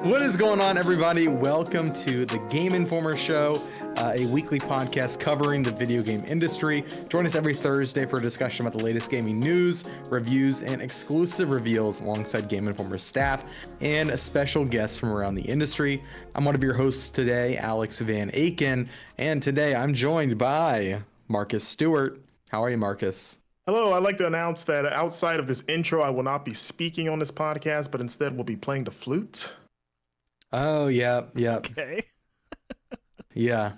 What is going on, everybody? Welcome to the Game Informer Show, a weekly podcast covering the video game industry. Join us every Thursday for a discussion about the latest gaming news, reviews, and exclusive reveals alongside Game Informer staff and special guests from around the industry. I'm one of your hosts today, Alex Van Aken, and today I'm joined by Marcus Stewart. How are you, Marcus? Hello, I'd like to announce that outside of this intro, I will not be speaking on this podcast, but instead will be playing the flute. Oh, yeah. Okay. Yeah.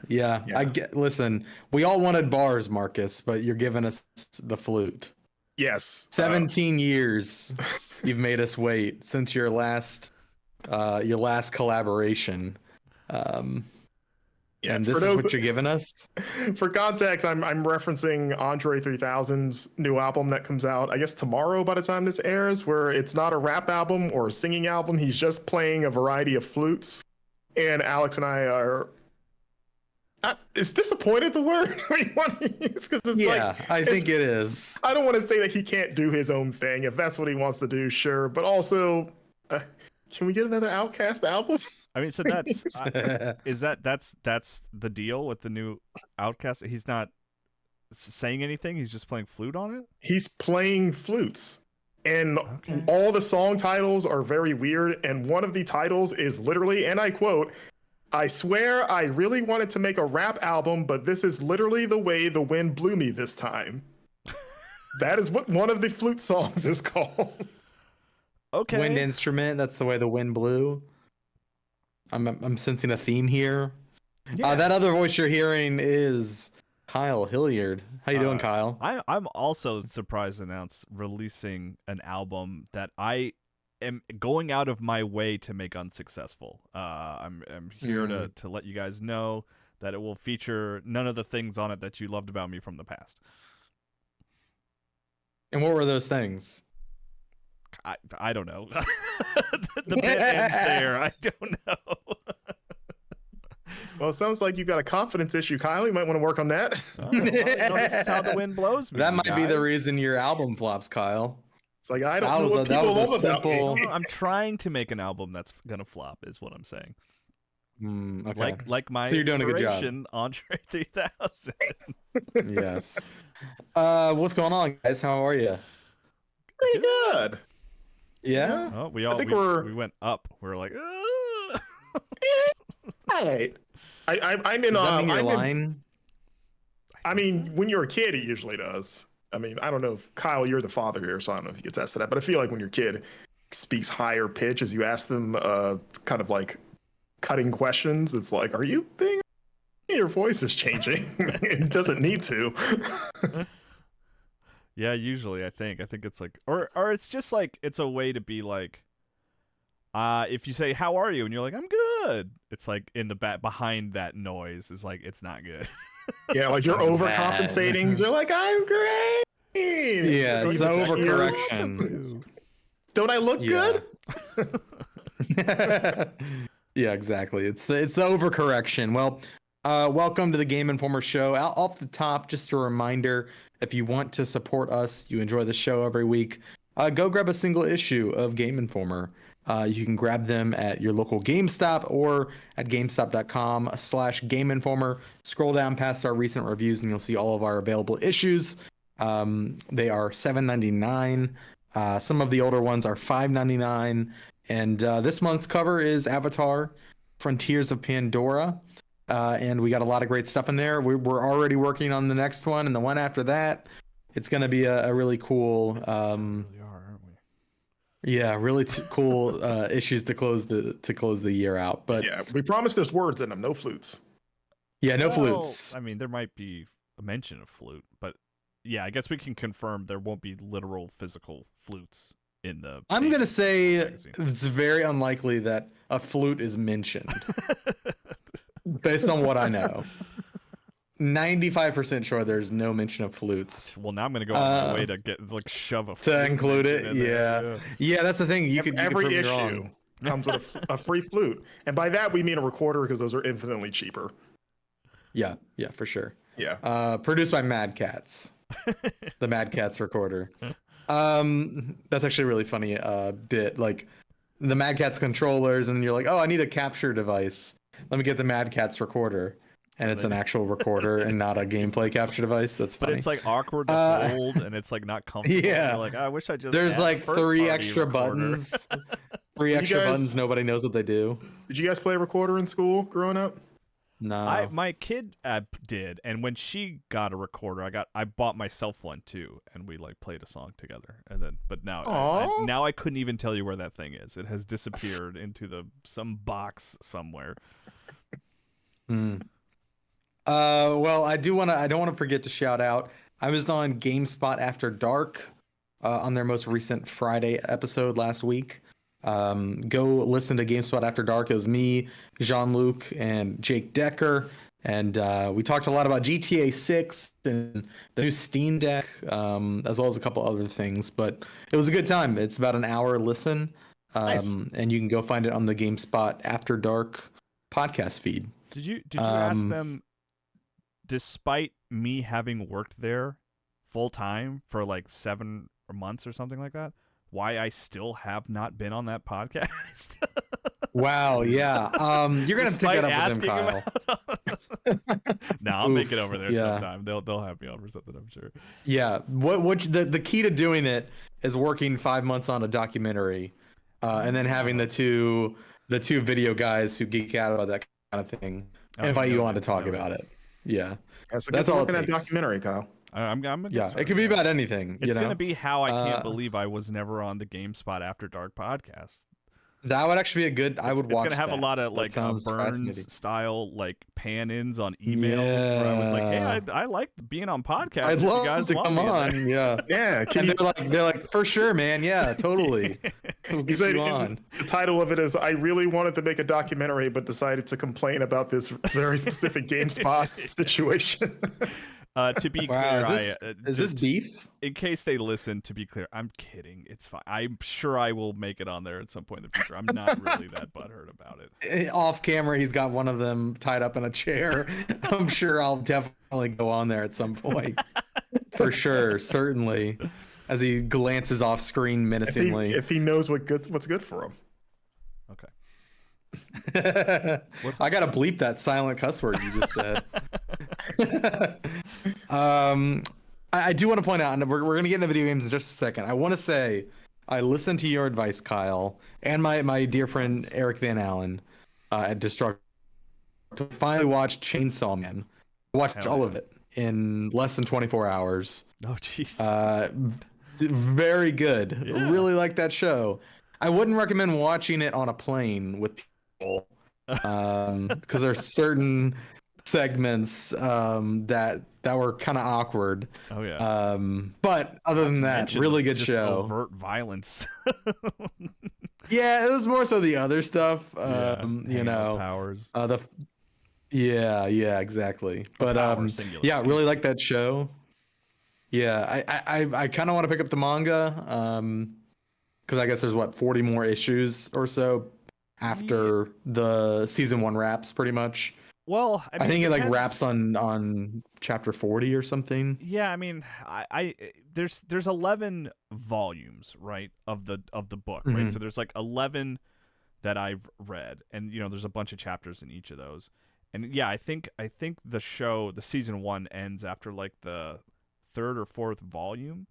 Listen, we all wanted bars, Marcus, but you're giving us the flute. Yes. 17 years you've made us wait since your last collaboration. And this is what you're giving us? For context, I'm referencing Andre 3000's new album that comes out, I guess, tomorrow by the time this airs, where it's not a rap album or a singing album. He's just playing a variety of flutes. And Alex and I are... is disappointed the word we want to use? I think it is. I don't want to say that he can't do his own thing. If that's what he wants to do, sure. But also... can we get another Outkast album? I mean, so that's the deal with the new Outkast? He's not saying anything? He's just playing flute on it? He's playing flutes. And all the song titles are very weird. And one of the titles is literally, and I quote, "I swear I really wanted to make a rap album, but this is literally the way the wind blew me this time." That is what one of the flute songs is called. Okay. Wind instrument, that's the way the wind blew. I'm sensing a theme here. Yeah. That other voice you're hearing is Kyle Hilliard. How you doing, Kyle? I'm also surprised to announce releasing an album that I am going out of my way to make unsuccessful. I'm here to let you guys know that it will feature none of the things on it that you loved about me from the past. And what were those things? I don't know. The bit ends there. I don't know. Well, it sounds like you got a confidence issue, Kyle. You might want to work on that. This is how the wind blows me. That might be the reason your album flops, Kyle. It's like, I don't know what people love about me. I'm trying to make an album that's gonna flop, is what I'm saying. Okay. Like my so you're doing a good job. Andre 3000. Yes. What's going on, guys? How are you? Pretty good. Yeah. Oh, we went up. We're like, right. I'm in line. I mean, when you're a kid, it usually does. I mean, I don't know if Kyle, you're the father here, so I don't know if you get tested that, but I feel like when your kid speaks higher pitch as you ask them kind of like cutting questions, it's like, are you being... your voice is changing. It doesn't need to. Yeah, usually I think it's like, or it's just like, it's a way to be like, if you say, "How are you?" and you're like, "I'm good," it's like in the back behind that noise is like, it's not good. Yeah, like you're overcompensating. You're like, "I'm great." Yeah, it's the overcorrection. Don't I look good? Yeah, exactly. It's the overcorrection. Well, welcome to the Game Informer Show. Off the top, just a reminder, if you want to support us, you enjoy the show every week, go grab a single issue of Game Informer. You can grab them at your local GameStop or at GameStop.com/GameInformer. Scroll down past our recent reviews and you'll see all of our available issues. They are $7.99. Some of the older ones are $5.99. And this month's cover is Avatar: Frontiers of Pandora. And we got a lot of great stuff in there. We're already working on the next one, and the one after that. It's going to be a really cool, we really are, aren't we? Yeah, really cool issues to close the year out. But yeah, we promised there's words in them, no flutes. Yeah, no flutes. I mean, there might be a mention of flute, but yeah, I guess we can confirm there won't be literal physical flutes in the. I'm gonna say it's very unlikely that a flute is mentioned. Based on what I know, 95% sure there's no mention of flutes. Well, now I'm gonna go on my way to get shove a flute to include it. Yeah, that's the thing. Every issue comes with a free flute, and by that we mean a recorder because those are infinitely cheaper. Yeah, for sure. Yeah. Produced by Mad Cats, the Mad Cats recorder. That's actually a really funny bit. Like the Mad Catz controllers, and you're like, oh, I need a capture device. Let me get the Mad Catz recorder. And it's an actual recorder and not a gameplay capture device. That's funny. But it's like awkward to hold, and it's like not comfortable. Yeah. You're like, I wish I just. There's had like a first three party extra recorder. buttons. Three extra buttons. Nobody knows what they do. Did you guys play recorder in school growing up? No. My kid did, and when she got a recorder, I bought myself one too, and we like played a song together. And then, but now now I couldn't even tell you where that thing is. It has disappeared into some box somewhere. Well, I don't want to forget to shout out. I was on GameSpot After Dark on their most recent Friday episode last week. Go listen to GameSpot After Dark. It was me, Jean-Luc, and Jake Decker, and we talked a lot about GTA 6 and the new Steam Deck, as well as a couple other things. But it was a good time. It's about an hour listen, Nice. and you can go find it on the GameSpot After Dark podcast feed. Did you ask them, despite me having worked there full time for like 7 months or something like that, why I still have not been on that podcast? Wow, yeah. You're gonna have to take that up with him, Kyle. No, I'll make it over there yeah. sometime. They'll have me on for something, I'm sure. Yeah. The key to doing it is working 5 months on a documentary, and then having the two video guys who geek out about that kind of thing invite you on to talk about it. Yeah. That's all. That documentary, Kyle. It could be about anything. It's you know? gonna be how I can't believe I was never on the GameSpot After Dark podcast. That would actually be a good. I would watch. It's gonna have that. a lot of like Burns style like pan-ins on emails where I was like, hey, I like being on podcasts. I'd love you guys to want come me on. Yeah. Yeah. And they're like for sure, man. Yeah, totally. We'll get you on. The title of it is, I really wanted to make a documentary, but decided to complain about this very specific GameSpot situation. To be clear, is this beef? In case they listen, to be clear, I'm kidding. It's fine. I'm sure I will make it on there at some point in the future. I'm not really that butthurt about it. Off camera, he's got one of them tied up in a chair. I'm sure I'll definitely go on there at some point. For sure, certainly. As he glances off screen menacingly. If he knows what's good for him. Okay. I gotta bleep that silent cuss word you just said. I do want to point out, and we're going to get into video games in just a second. I want to say I listened to your advice, Kyle, and my dear friend Eric Van Allen at Destruct to finally watch Chainsaw Man. Watched all of it in less than 24 hours. Oh, jeez. Very good. Yeah. Really like that show. I wouldn't recommend watching it on a plane with people because there's certain segments that were kind of awkward. Oh yeah. But other than that, really good just show. Overt violence. Yeah, it was more so the other stuff. You know, powers. Yeah, exactly. But yeah, really like that show. Yeah, I kind of want to pick up the manga because I guess there's 40 more issues or so after the season 1 wraps, pretty much. Well, I think it like wraps on chapter 40 or something. Yeah, I mean, there's 11 volumes, right, of the book, right? So there's like 11 that I've read, and there's a bunch of chapters in each of those. And yeah, I think the season 1 ends after like the 3rd or 4th volume.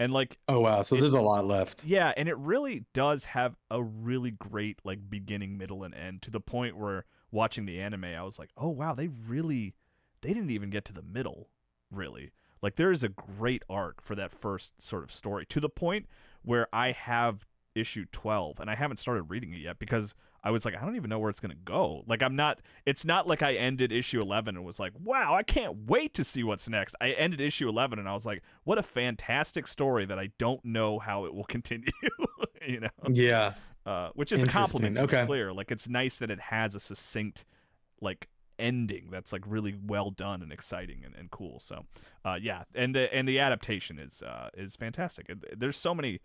And like, oh wow, so there's a lot left. Yeah, and it really does have a really great like beginning, middle, and end, to the point where watching the anime, I was like, oh wow, they didn't even get to the middle, really. Like, there is a great arc for that first sort of story, to the point where I have issue 12 and I haven't started reading it yet because I was like, I don't even know where it's going to go. Like, it's not like I ended issue 11 and was like, wow, I can't wait to see what's next. I ended issue 11 and I was like, what a fantastic story that I don't know how it will continue, Yeah. Which is a compliment, to be clear. Like, it's nice that it has a succinct, like, ending that's like really well done and exciting and cool. So, yeah, and the adaptation is fantastic. There's so many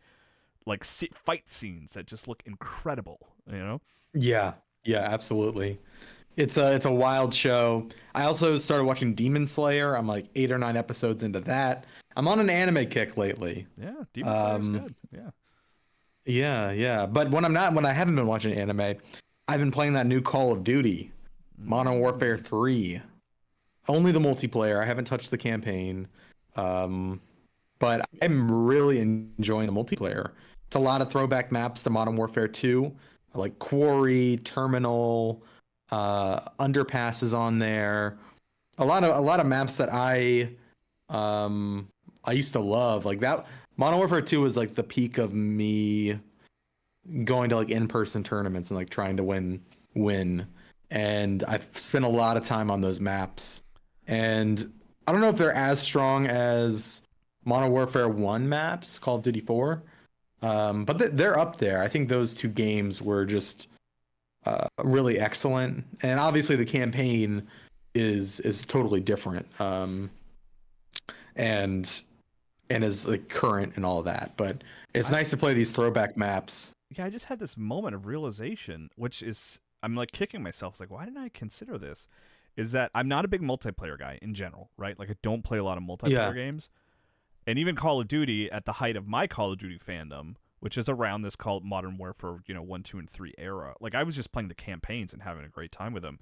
like fight scenes that just look incredible. Yeah, absolutely. It's a wild show. I also started watching Demon Slayer. I'm like 8 or 9 episodes into that. I'm on an anime kick lately. Yeah, Demon Slayer's good. Yeah. Yeah. But when I haven't been watching anime, I've been playing that new Call of Duty, Modern Warfare 3. Only the multiplayer. I haven't touched the campaign. But I'm really enjoying the multiplayer. It's a lot of throwback maps to Modern Warfare 2, like Quarry, Terminal, underpasses on there. A lot of maps that I used to love. Like that Modern Warfare 2 was like the peak of me going to like in-person tournaments and like trying to win. And I've spent a lot of time on those maps. And I don't know if they're as strong as Modern Warfare 1 maps, Call of Duty 4. But they're up there. I think those two games were just really excellent. And obviously the campaign is totally different. And is like current and all of that. But it's nice to play these throwback maps. Yeah, I just had this moment of realization, which is I'm like kicking myself. It's like, why didn't I consider this? Is that I'm not a big multiplayer guy in general, right? Like I don't play a lot of multiplayer games. And even Call of Duty, at the height of my Call of Duty fandom, which is around this called Modern Warfare, 1, 2, and 3 era, like I was just playing the campaigns and having a great time with them.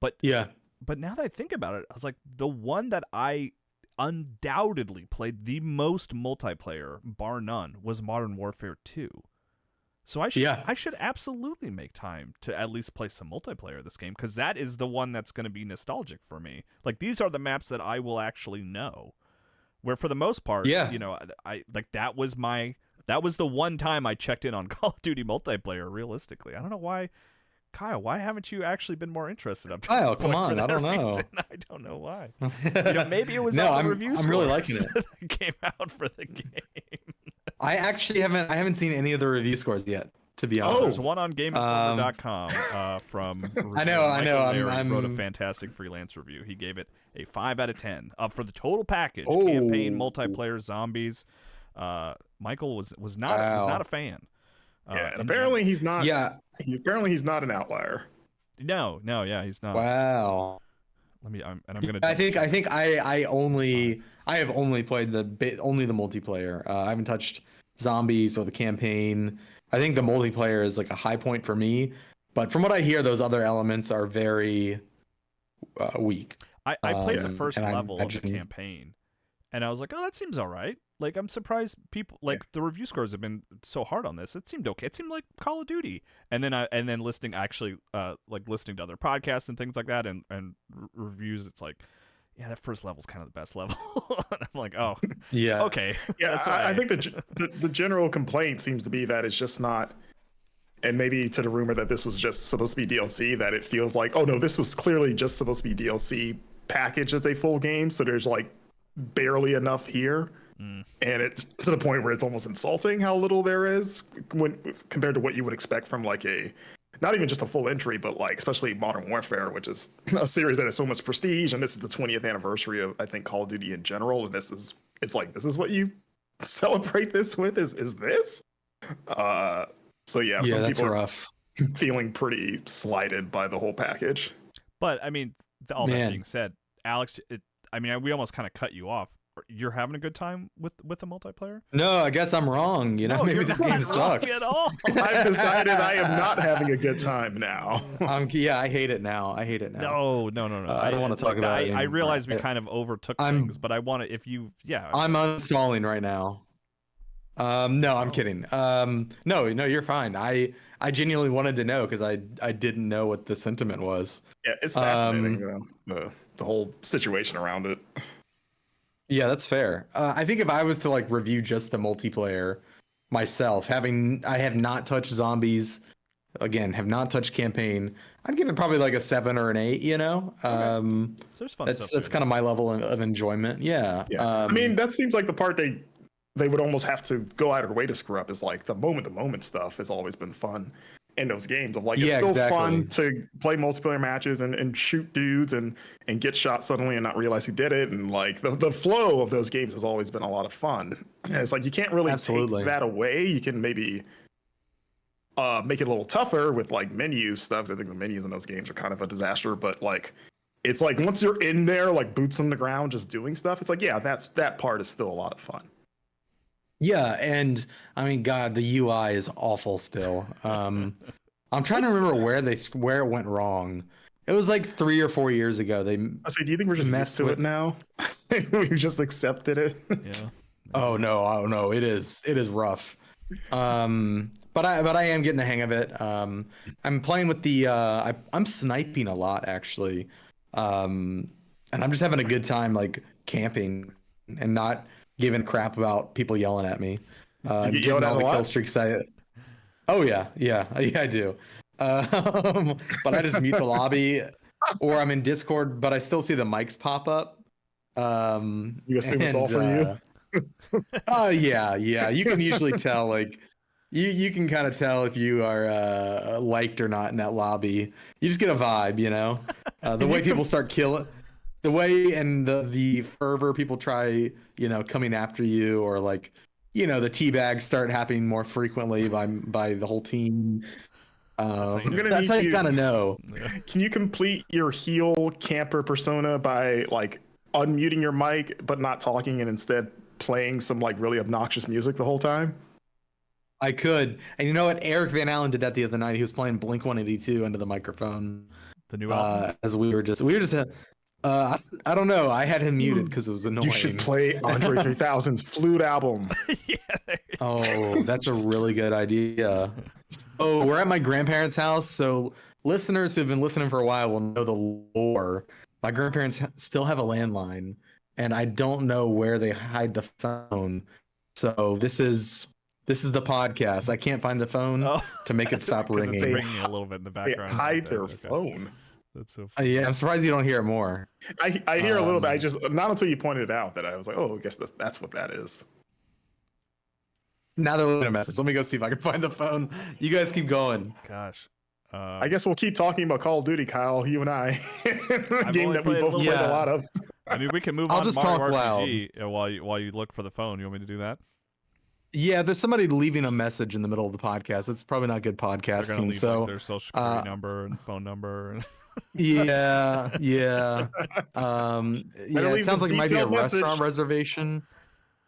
But now that I think about it, I was like, the one that I undoubtedly played the most multiplayer, bar none, was Modern Warfare 2. So I should absolutely make time to at least play some multiplayer of this game, because that is the one that's going to be nostalgic for me. Like these are the maps that I will actually know. Where for the most part, I like that was the one time I checked in on Call of Duty multiplayer. Realistically, I don't know why, Kyle. Why haven't you actually been more interested? Kyle, come on, I don't know. I don't know why. Maybe it was no. all the review I'm really liking it. That came out for the game. I actually haven't seen any of the review scores yet. To be honest, there's one on GameInformer.com from. I know. I wrote a fantastic freelance review. He gave it a 5 out of 10 for the total package: campaign, multiplayer, zombies. Michael was not a fan. And apparently he's not. Yeah, apparently he's not an outlier. No, he's not. Wow. I'm gonna. I think I have only played only the multiplayer. I haven't touched zombies or the campaign. I think the multiplayer is like a high point for me, but from what I hear, those other elements are very weak. I played the first level of the campaign, and I was like, oh, that seems all right. Like, I'm surprised people the review scores have been so hard on this. It seemed okay. It seemed like Call of Duty. And then listening to other podcasts and things like that and reviews, it's like, yeah, that first level's kind of the best level. And I'm like, oh, yeah, okay. Yeah, I think the general complaint seems to be that it's just not, and maybe to the rumor that this was just supposed to be DLC, that it feels like, oh no, this was clearly just supposed to be DLC packaged as a full game, so there's like barely enough here. And it's to the point where it's almost insulting how little there is when compared to what you would expect from like not even just a full entry, but like especially Modern Warfare, which is a series that has so much prestige, and this is the 20th anniversary of, I think, Call of Duty in general, and this is what you celebrate this with is this. So yeah, some that's people rough. are feeling pretty slighted by the whole package. But I mean, all that being said, Alex, we almost kind of cut you off. You're having a good time with the multiplayer? No, I guess I'm wrong. Maybe this game sucks. At all. I've decided I am not having a good time now. I hate it now. No. I don't want to talk about it. I realize we kind of overtook things, but I want to. I'm uninstalling right now. No, I'm kidding. No, you're fine. I genuinely wanted to know because I didn't know what the sentiment was. Yeah, it's fascinating. The whole situation around it. Yeah, that's fair. I think if I was to like review just the multiplayer myself, I have not touched zombies, again, have not touched campaign, I'd give it probably like a 7 or an 8. Okay. So there's fun stuff. That's kind of my level of enjoyment. Yeah. I mean, that seems like the part they would almost have to go out of their way to screw up is like the moment stuff has always been fun in those games of like it's still fun to play multiplayer matches and shoot dudes and get shot suddenly and not realize who did it, and like the flow of those games has always been a lot of fun. And it's like you can't really take that away. You can maybe make it a little tougher with like menu stuff. I think the menus in those games are kind of a disaster, but like it's like once you're in there, like boots on the ground just doing stuff, it's like that part is still a lot of fun. Yeah, and I mean, God, the UI is awful still. I'm trying to remember where it went wrong. It was like 3 or 4 years ago. They I say, do you think we're just used messed to with. it now? We've just accepted it. Yeah. Oh no, oh no, it is rough. But I am getting the hang of it. I'm playing with the I'm sniping a lot actually. And I'm just having a good time like camping and not giving a crap about people yelling at me. Do you get Getting yelled at all a the kill lot? streaks Oh yeah, I do. But I just mute the lobby, or I'm in Discord, but I still see the mics pop up. You assume it's all And for you? oh yeah, you can usually tell like you can kind of tell if you are liked or not in that lobby. You just get a vibe, you know. The way people start killing, the way and the fervor people try, you know, coming after you, or like, you know, the teabags start happening more frequently by the whole team. That's how you I'm know. gonna That's need how you you. kind of know. Yeah. Can you complete your heel camper persona by like unmuting your mic but not talking and instead playing some like really obnoxious music the whole time? I could, and you know what? Eric Van Allen did that the other night. He was playing Blink 182 into the microphone. The new album. As we were just I don't know. I had him muted because it was annoying. You should play Andre 3000's flute album. Yeah. There you go. Oh, that's a really good idea. Oh, we're at my grandparents' house, so listeners who've been listening for a while will know the lore. My grandparents still have a landline, and I don't know where they hide the phone. So this is the podcast. I can't find the phone Oh. to make it stop 'Cause it's ringing. ringing a little bit in the They background. hide their Okay. phone. That's so funny. Yeah, I'm surprised you don't hear it more. I hear a little bit. I just not until you pointed it out that I was like, oh, I guess that's what that is. Now they're leaving a message. Let me go see if I can find the phone. You guys keep going. Gosh. I guess we'll keep talking about Call of Duty, Kyle. You and I, a game only that we played a both little played bit. a lot of. I mean, we can move I'll on just to Mario talk RPG while you look for the phone. You want me to do that? Yeah, there's somebody leaving a message in the middle of the podcast. It's probably not good They're gonna podcasting. leave So like, their social security number and phone number. yeah. Yeah, leave it sounds this like it might be a detailed message. restaurant reservation.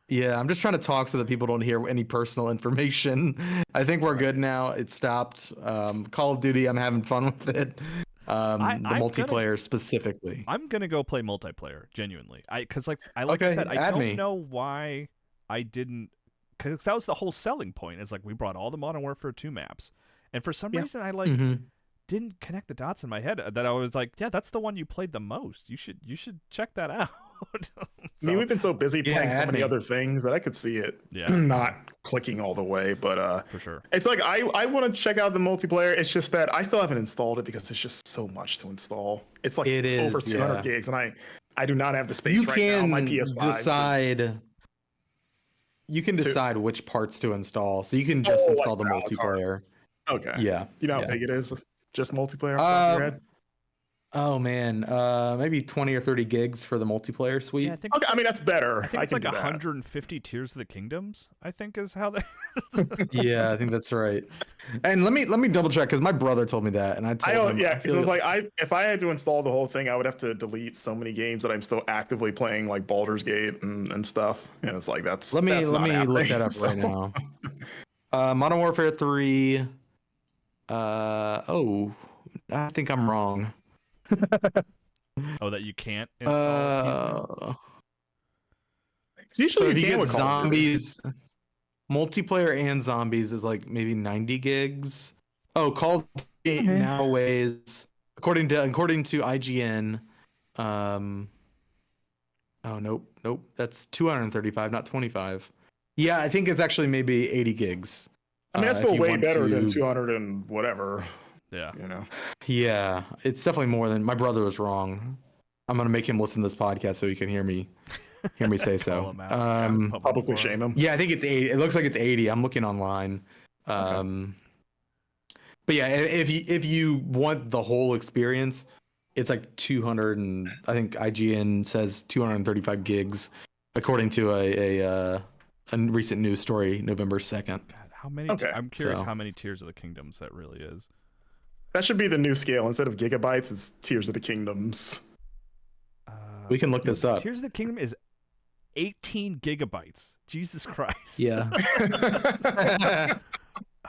Yeah, I'm just trying to talk so that people don't hear any personal information. I think we're good now. It stopped. Call of Duty, I'm having fun with it. The I'm multiplayer specifically. I'm gonna go play multiplayer genuinely. Because like I like I Okay, said, I add don't me. know why I didn't. Because that was the whole selling point. It's like we brought all the Modern Warfare 2 maps, and for some reason I like Mhm. didn't connect the dots in my head. That I was like, yeah, that's the one you played the most. You should check that out. I mean, we've been so busy Yeah, playing so add many me. other things that I could see it Yeah. not clicking all the way. But For sure. it's like I want to check out the multiplayer. It's just that I still haven't installed it because it's just so much to install. It's like It is, over 200 yeah. gigs, and I do not have the space You right now on my can PS5. decide. You can decide which parts to install, so you can just Oh, install like the Alex Van multiplayer. Okay. Yeah. You know how yeah. big it is? Just multiplayer off the top of your head? Oh man, maybe 20 or 30 gigs for the multiplayer suite. Yeah, I think Okay, I mean that's better. I think it's like can do that. 150 Tears of the Kingdoms. I think is how they. Yeah, I think that's right. And let me double check because my brother told me that, and I I told don't. him. Yeah, I because feel it's like if I had to install the whole thing, I would have to delete so many games that I'm still actively playing, like Baldur's Gate and stuff. And it's like that's. let me that's not look happening, that up so- right now. Modern Warfare 3. Oh, I think I'm wrong. Oh, that you can't install. piecemeal? 'Cause usually So you if you can get with Call of Duty. zombies, multiplayer and zombies is like maybe 90 gigs. Oh, Call of Duty Okay. now weighs according to IGN. Oh nope, that's 235, not 25. Yeah, I think it's actually maybe 80 gigs. I mean, that's if still you way want better than to- 200 and whatever. Yeah. You know. Yeah, it's definitely more than my brother was wrong. I'm gonna make him listen to this podcast so he can hear me say Call so. him out. Publicly shame him. Yeah, I think it's 80. It looks like it's 80. I'm looking online. But yeah, if you want the whole experience, it's like 200, and I think IGN says 235 gigs, according to a recent news story, November 2nd. God, how many? Okay, I'm curious so- how many Tears of the Kingdoms that really is. That should be the new scale. Instead of gigabytes, it's Tears of the Kingdoms. We can look this up. Tears of the Kingdom is 18 gigabytes. Jesus Christ. Yeah.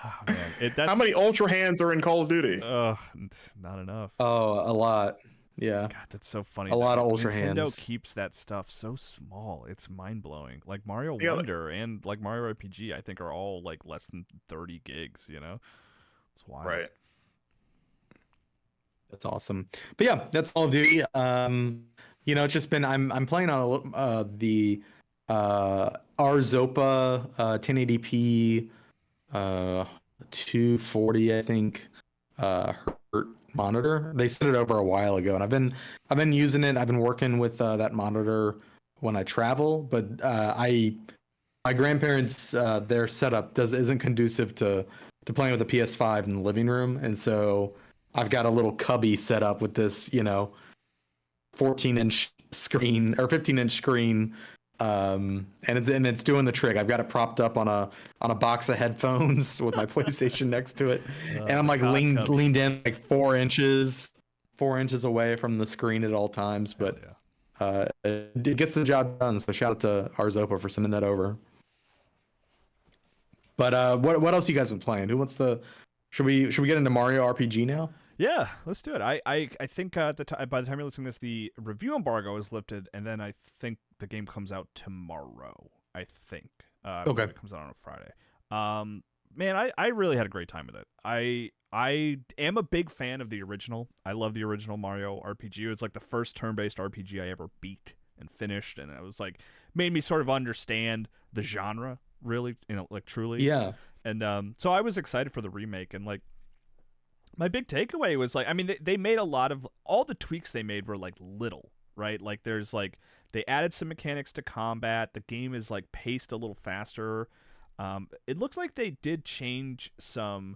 Oh man, that's, How many Ultra Hands are in Call of Duty? not enough. Oh, a lot. Yeah. God, that's so funny. A lot of Ultra Nintendo Hands. keeps that stuff so small. It's mind blowing. Like Mario Yeah, Wonder and like Mario RPG, I think are all like less than 30 gigs. You know, it's wild. Right. That's awesome. But yeah, that's Call of Duty. It's just been I'm playing on the Arzopa 1080p 240, I think, hertz monitor. They sent it over a while ago, and I've been using it. I've been working with that monitor when I travel, but my grandparents their setup isn't conducive to playing with a PS5 in the living room, and so I've got a little cubby set up with this 14-inch screen or 15-inch screen, and it's doing the trick. I've got it propped up on a box of headphones with my PlayStation next to it, and I'm like leaned in like 4 inches away from the screen at all times. But it gets the job done. So shout out to Arzopa for sending that over. But what else you guys been playing? Who wants to? Should we get into Mario RPG now? Yeah, let's do it. I think by the time you're listening to this, the review embargo is lifted, and then I think the game comes out tomorrow. I think. Okay. It comes out on a Friday. Man, I really had a great time with it. I am a big fan of the original. I love the original Mario RPG. It's like the first turn-based RPG I ever beat and finished, and it was like made me sort of understand the genre, really, like truly. Yeah. And so I was excited for the remake, and like my big takeaway was like, I mean, they made a lot of all the tweaks they made were like little, right? Like there's like they added some mechanics to combat. The game is like paced a little faster. It looks like they did change some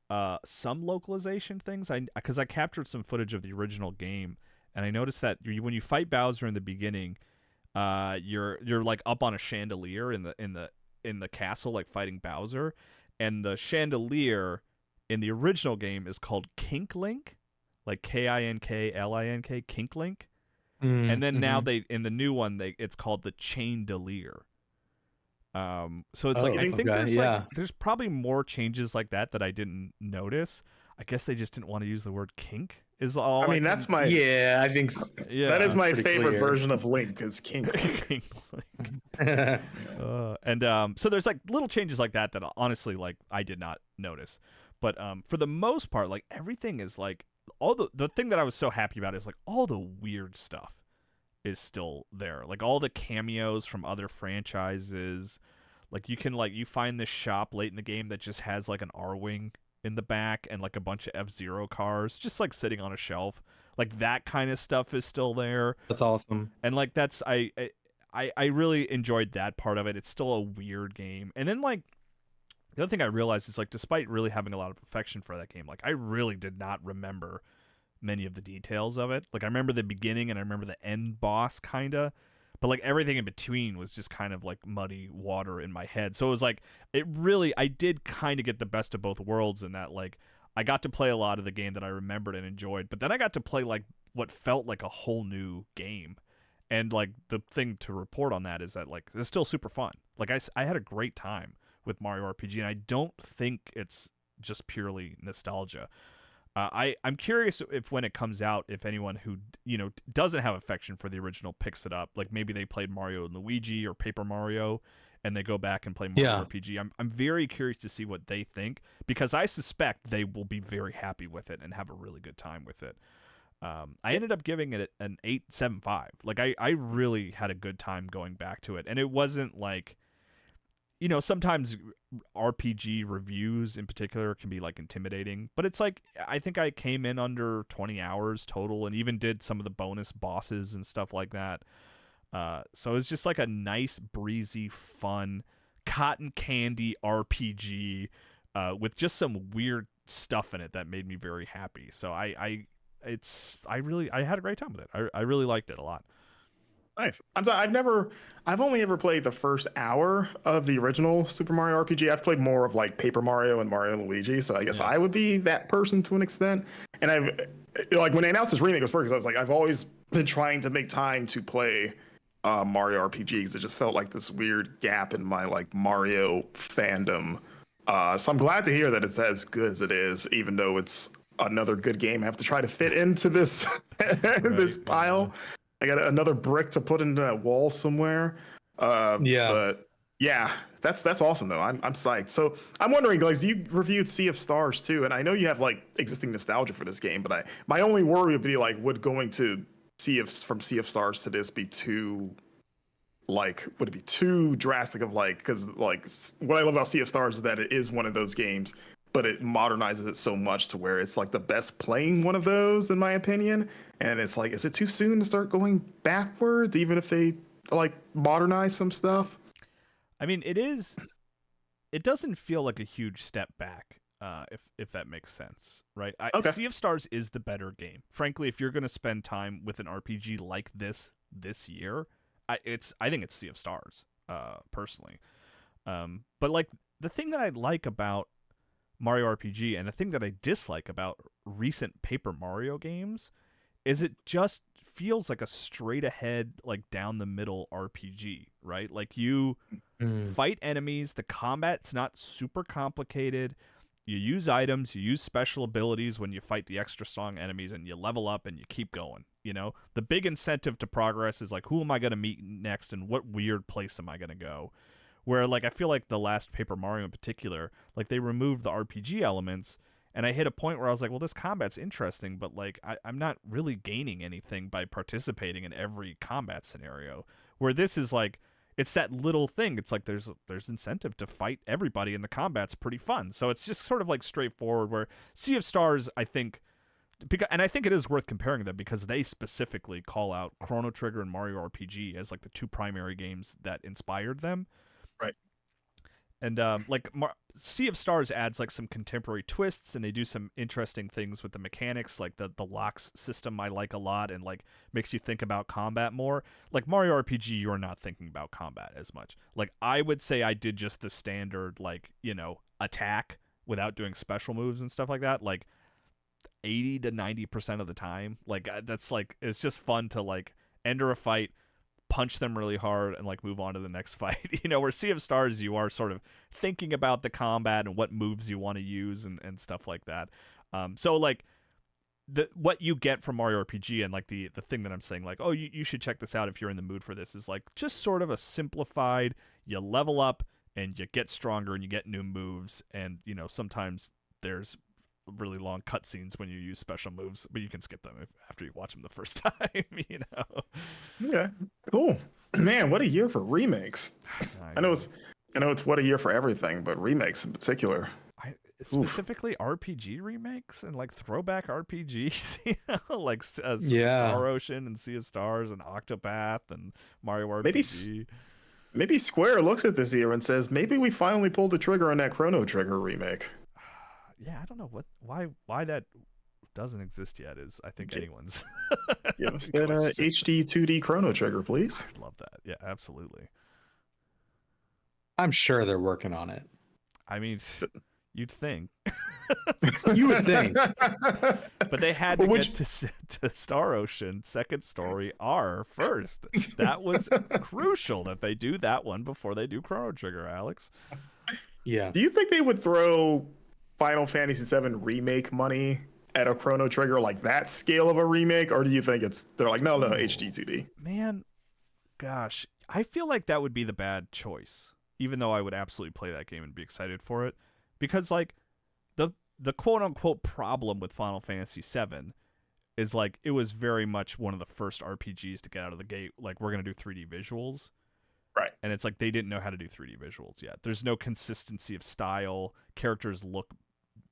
localization things. Because I captured some footage of the original game, and I noticed that when you fight Bowser in the beginning, you're like up on a chandelier in the castle, like fighting Bowser, and the chandelier in the original game is called Kink Link, like Kinklink, Kink Link. And then now in the new one it's called the Chandelier. So it's like I think there's probably more changes like that I didn't notice. I guess they just didn't want to use the word kink. Is all. I mean, that's my I think that is my favorite clear version of Link is Kink. Kink Link. So there's like little changes like that honestly like I did not notice. But for the most part, like everything is like all the thing that I was so happy about is like all the weird stuff is still there. Like all the cameos from other franchises. Like you find this shop late in the game that just has like an R-Wing in the back and like a bunch of F-Zero cars just like sitting on a shelf. Like that kind of stuff is still there. That's awesome. And like that's I really enjoyed that part of it. It's still a weird game. And then like the other thing I realized is like despite really having a lot of affection for that game, like I really did not remember many of the details of it. Like I remember the beginning and I remember the end boss kinda, but like everything in between was just kind of like muddy water in my head. So it was like I did kind of get the best of both worlds in that like I got to play a lot of the game that I remembered and enjoyed, but then I got to play like what felt like a whole new game. And like the thing to report on that is that like it's still super fun. Like I had a great time with Mario RPG, and I don't think it's just purely nostalgia. I'm curious if when it comes out, if anyone who doesn't have affection for the original picks it up, like maybe they played Mario and Luigi or Paper Mario, and they go back and play Mario RPG. I'm very curious to see what they think because I suspect they will be very happy with it and have a really good time with it. I ended up giving it an 8.75. Like I really had a good time going back to it, and it wasn't like. Sometimes RPG reviews in particular can be like intimidating, but it's like I think I came in under 20 hours total and even did some of the bonus bosses and stuff like that. So it's just like a nice, breezy, fun, cotton candy RPG with just some weird stuff in it that made me very happy. So I had a great time with it. I really liked it a lot. Nice. I'm sorry, I've only ever played the first hour of the original Super Mario RPG. I've played more of like Paper Mario and Mario and Luigi, so I guess I would be that person to an extent. And I've like when they announced this remake, it was perfect. I was like, I've always been trying to make time to play Mario RPGs. It just felt like this weird gap in my like Mario fandom. So I'm glad to hear that it's as good as it is, even though it's another good game I have to try to fit into this this pile. I got another brick to put into that wall somewhere. But yeah, that's awesome though. I'm psyched. So I'm wondering, guys, you reviewed Sea of Stars too, and I know you have like existing nostalgia for this game, but my only worry would be like, would going to Sea of Stars to this be too like, would it be too drastic of like, because like what I love about Sea of Stars is that it is one of those games, but it modernizes it so much to where it's like the best playing one of those in my opinion. And it's like, is it too soon to start going backwards, even if they like modernize some stuff? I mean, it doesn't feel like a huge step back, if that makes sense, right? Okay. Sea of Stars is the better game. Frankly, if you're going to spend time with an RPG like this year, I think it's Sea of Stars, personally. But like the thing that I like about Mario RPG and the thing that I dislike about recent Paper Mario games is it just feels like a straight ahead, like down the middle RPG, right? Like you fight enemies, the combat's not super complicated. You use items, you use special abilities when you fight the extra strong enemies, and you level up and you keep going. You know, the big incentive to progress is like, who am I going to meet next and what weird place am I going to go? Where like I feel like the last Paper Mario in particular, like they removed the RPG elements, and I hit a point where I was like, well, this combat's interesting, but like I'm not really gaining anything by participating in every combat scenario. Where this is like, it's that little thing. It's like there's incentive to fight everybody, and the combat's pretty fun. So it's just sort of like straightforward. Where Sea of Stars, I think, and I think it is worth comparing them because they specifically call out Chrono Trigger and Mario RPG as like the two primary games that inspired them. Right. And like Sea of Stars adds like some contemporary twists, and they do some interesting things with the mechanics, like the locks system I like a lot, and like makes you think about combat more. Like Mario RPG, you're not thinking about combat as much. Like I would say I did just the standard, like, you know, attack without doing special moves and stuff like that, like 80 to 90% of the time. Like that's like, it's just fun to like enter a fight, punch them really hard, and like move on to the next fight. You know, where Sea of Stars, you are sort of thinking about the combat and what moves you want to use and stuff like that. So like what you get from Mario RPG, and like the thing that I'm saying, like, oh, you should check this out if you're in the mood for this, is like just sort of a simplified, you level up and you get stronger and you get new moves, and you know, sometimes there's really long cutscenes when you use special moves, but you can skip them after you watch them the first time. You know. Okay, cool. Man, what a year for remakes. I know it's what a year for everything, but remakes in particular. Specifically RPG remakes and like throwback RPGs, you know, like Star Ocean and Sea of Stars and Octopath and Mario RPG. Maybe Square looks at this year and says, maybe we finally pulled the trigger on that Chrono Trigger remake. Yeah, I don't know why that doesn't exist yet. Is I think anyone's. Give us that HD 2D Chrono Trigger, please. I'd love that. Yeah, absolutely. I'm sure they're working on it. I mean, you'd think. You would think. But they had to get to Star Ocean Second Story R first. That was crucial that they do that one before they do Chrono Trigger, Alex. Yeah. Do you think they would throw Final Fantasy VII remake money at a Chrono Trigger, like that scale of a remake, or do you think they're like, no, HD 2D? Man, gosh, I feel like that would be the bad choice, even though I would absolutely play that game and be excited for it, because like the quote unquote problem with Final Fantasy VII is like it was very much one of the first RPGs to get out of the gate, like, we're gonna do 3D visuals. Right. And it's like they didn't know how to do 3D visuals yet. There's no consistency of style. Characters look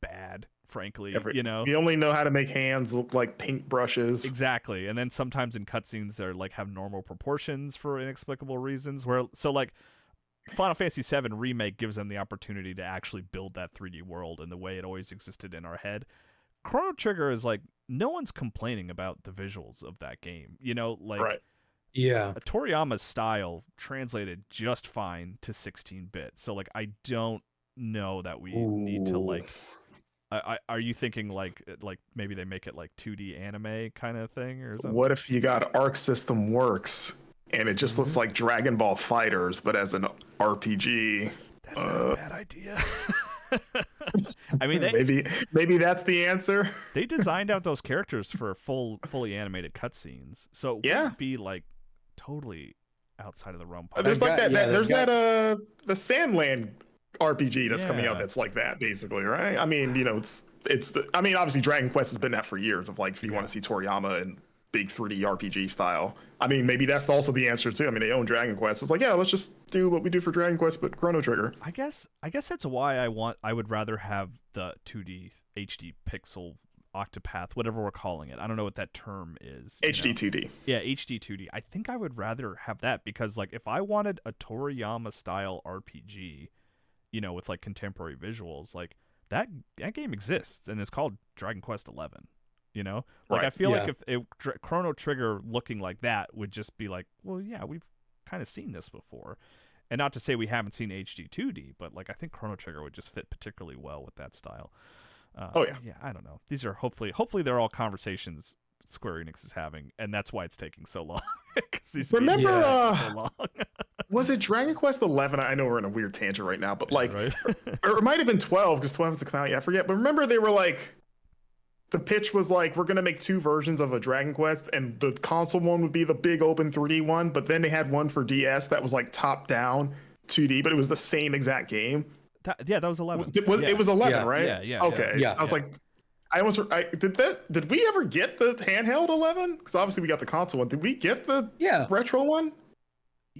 bad, frankly. You know, you only know how to make hands look like paint brushes. Exactly. And then sometimes in cutscenes they're like have normal proportions for inexplicable reasons. So like Final Fantasy VII Remake gives them the opportunity to actually build that 3D world in the way it always existed in our head. Chrono Trigger is like, no one's complaining about the visuals of that game. You know, like. Right. Yeah. Toriyama's style translated just fine to 16-bit. So like I don't know that we need to like are you thinking like maybe they make it like 2D anime kind of thing or something? What if you got Arc System Works and it just looks like Dragon Ball Fighters, but as an RPG. That's not a bad idea. I mean, maybe that's the answer. They designed out those characters for fully animated cutscenes, so it wouldn't be like totally outside of the realm. There's like the Sandland RPG that's coming out that's like that, basically, right? I mean, I mean, obviously Dragon Quest has been that for years of like, if you want to see Toriyama in big 3D RPG style. I mean, maybe that's also the answer too. I mean, they own Dragon Quest. It's like, yeah, let's just do what we do for Dragon Quest, but Chrono Trigger. I guess that's why I would rather have the 2D HD pixel Octopath, whatever we're calling it. I don't know what that term is. HD 2D. Yeah, HD 2D. I think I would rather have that because, like, if I wanted a Toriyama style RPG, with like contemporary visuals, like that game exists and it's called Dragon Quest 11. I feel like if Chrono Trigger looking like that would just be like, well, yeah, we've kind of seen this before. And not to say we haven't seen HD 2D, but like I think Chrono Trigger would just fit particularly well with that style. Yeah, I don't know. These are hopefully they're all conversations Square Enix is having, and that's why it's taking so long. Remember, so long. Was it Dragon Quest 11? I know we're in a weird tangent right now, but like, or it might have been 12 because 12 hasn't come out yet. I forget. But remember, they were like, the pitch was like, we're gonna make two versions of a Dragon Quest, and the console one would be the big open 3D one, but then they had one for DS that was like top down 2D, but it was the same exact game. That was 11. It was 11, right? Yeah. Okay. Yeah. I was like, did we ever get the handheld 11? Because obviously we got the console one. Did we get the retro one?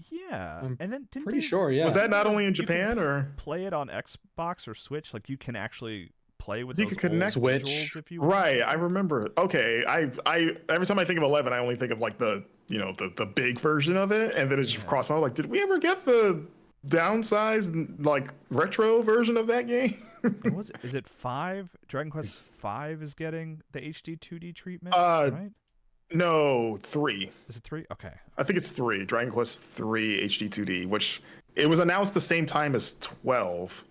Yeah, and then pretty sure. Yeah. Was that not only in Japan or play it on Xbox or Switch? Like you can actually play with you those could connect Switch if you want. Right. I remember. Okay. I every time I think of 11, I only think of like the the big version of it, and then it just crossed my mind. Like, did we ever get the downsized like retro version of that game? Is it 5? Dragon Quest 5 is getting the HD 2D treatment, right? No, 3. Is it 3? Okay. I think it's 3. Dragon Quest 3 HD 2D, which it was announced the same time as 12,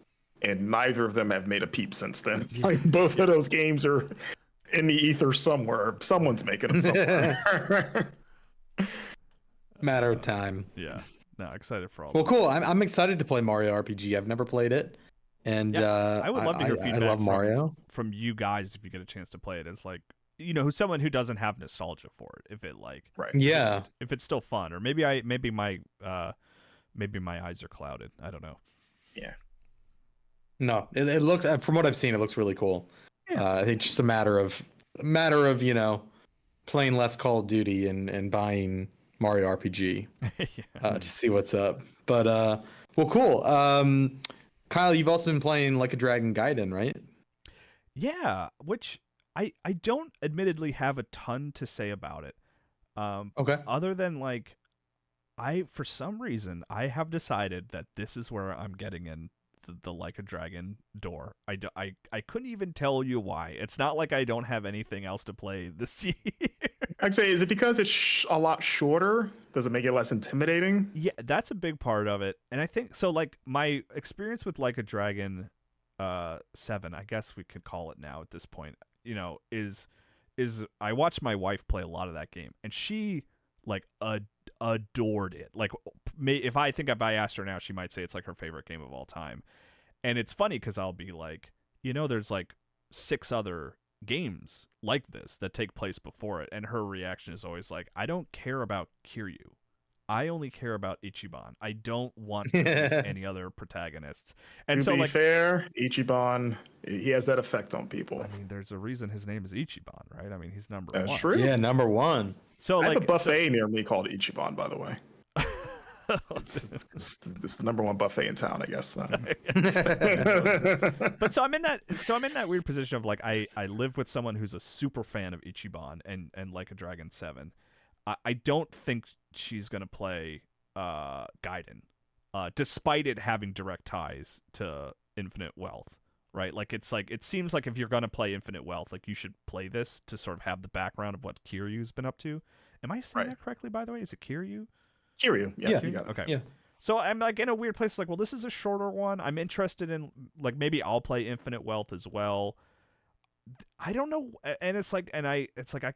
and neither of them have made a peep since then. Like, both of those games are in the ether somewhere. Someone's making them somewhere. Matter of time. Yeah. No, excited for all. Well, cool. I'm excited to play Mario RPG. I've never played it, and I would love to hear feedback. I love Mario from you guys if you get a chance to play it. It's like, who's someone who doesn't have nostalgia for it. If it like, if it's still fun, or maybe my eyes are clouded. I don't know. Yeah. No, it looks, from what I've seen, it looks really cool. I think it's just a matter of playing less Call of Duty and buying Mario RPG to see what's up. But well, cool. Kyle, you've also been playing Like a Dragon Gaiden, right? Yeah, which I don't admittedly have a ton to say about it. Okay. Other than like, for some reason I have decided that this is where I'm getting in the Like a Dragon door. I couldn't even tell you why. It's not like I don't have anything else to play this year. I'd say, is it because it's a lot shorter? Does it make it less intimidating? Yeah, that's a big part of it. And I think so. Like my experience with Like a Dragon 7, I guess we could call it now at this point, is I watched my wife play a lot of that game, and she like adored it. Like, if I asked her now, she might say it's like her favorite game of all time. And it's funny because I'll be like, there's like 6 other games like this that take place before it, and her reaction is always like, I don't care about Kiryu, I only care about Ichiban. I don't want to meet any other protagonists. And to so, be like, fair, Ichiban, he has that effect on people. I mean, there's a reason his name is Ichiban, right? I mean, he's number That's 1. true. Yeah, number 1. So I have a buffet near me called Ichiban, by the way. It's the number 1 buffet in town, I guess. But so I'm in that weird position of like, I live with someone who's a super fan of Ichiban and Like a Dragon 7. I don't think she's gonna play Gaiden, despite it having direct ties to Infinite Wealth, right? Like, it's like, it seems like if you're gonna play Infinite Wealth, like, you should play this to sort of have the background of what Kiryu's been up to. Am I saying that correctly, by the way? Is it Kiryu? Kiryu, yeah. Kiryu? You got it. Okay. Yeah. So I'm like in a weird place. Like, well, this is a shorter one. I'm interested in, like, maybe I'll play Infinite Wealth as well. I don't know, and it's like I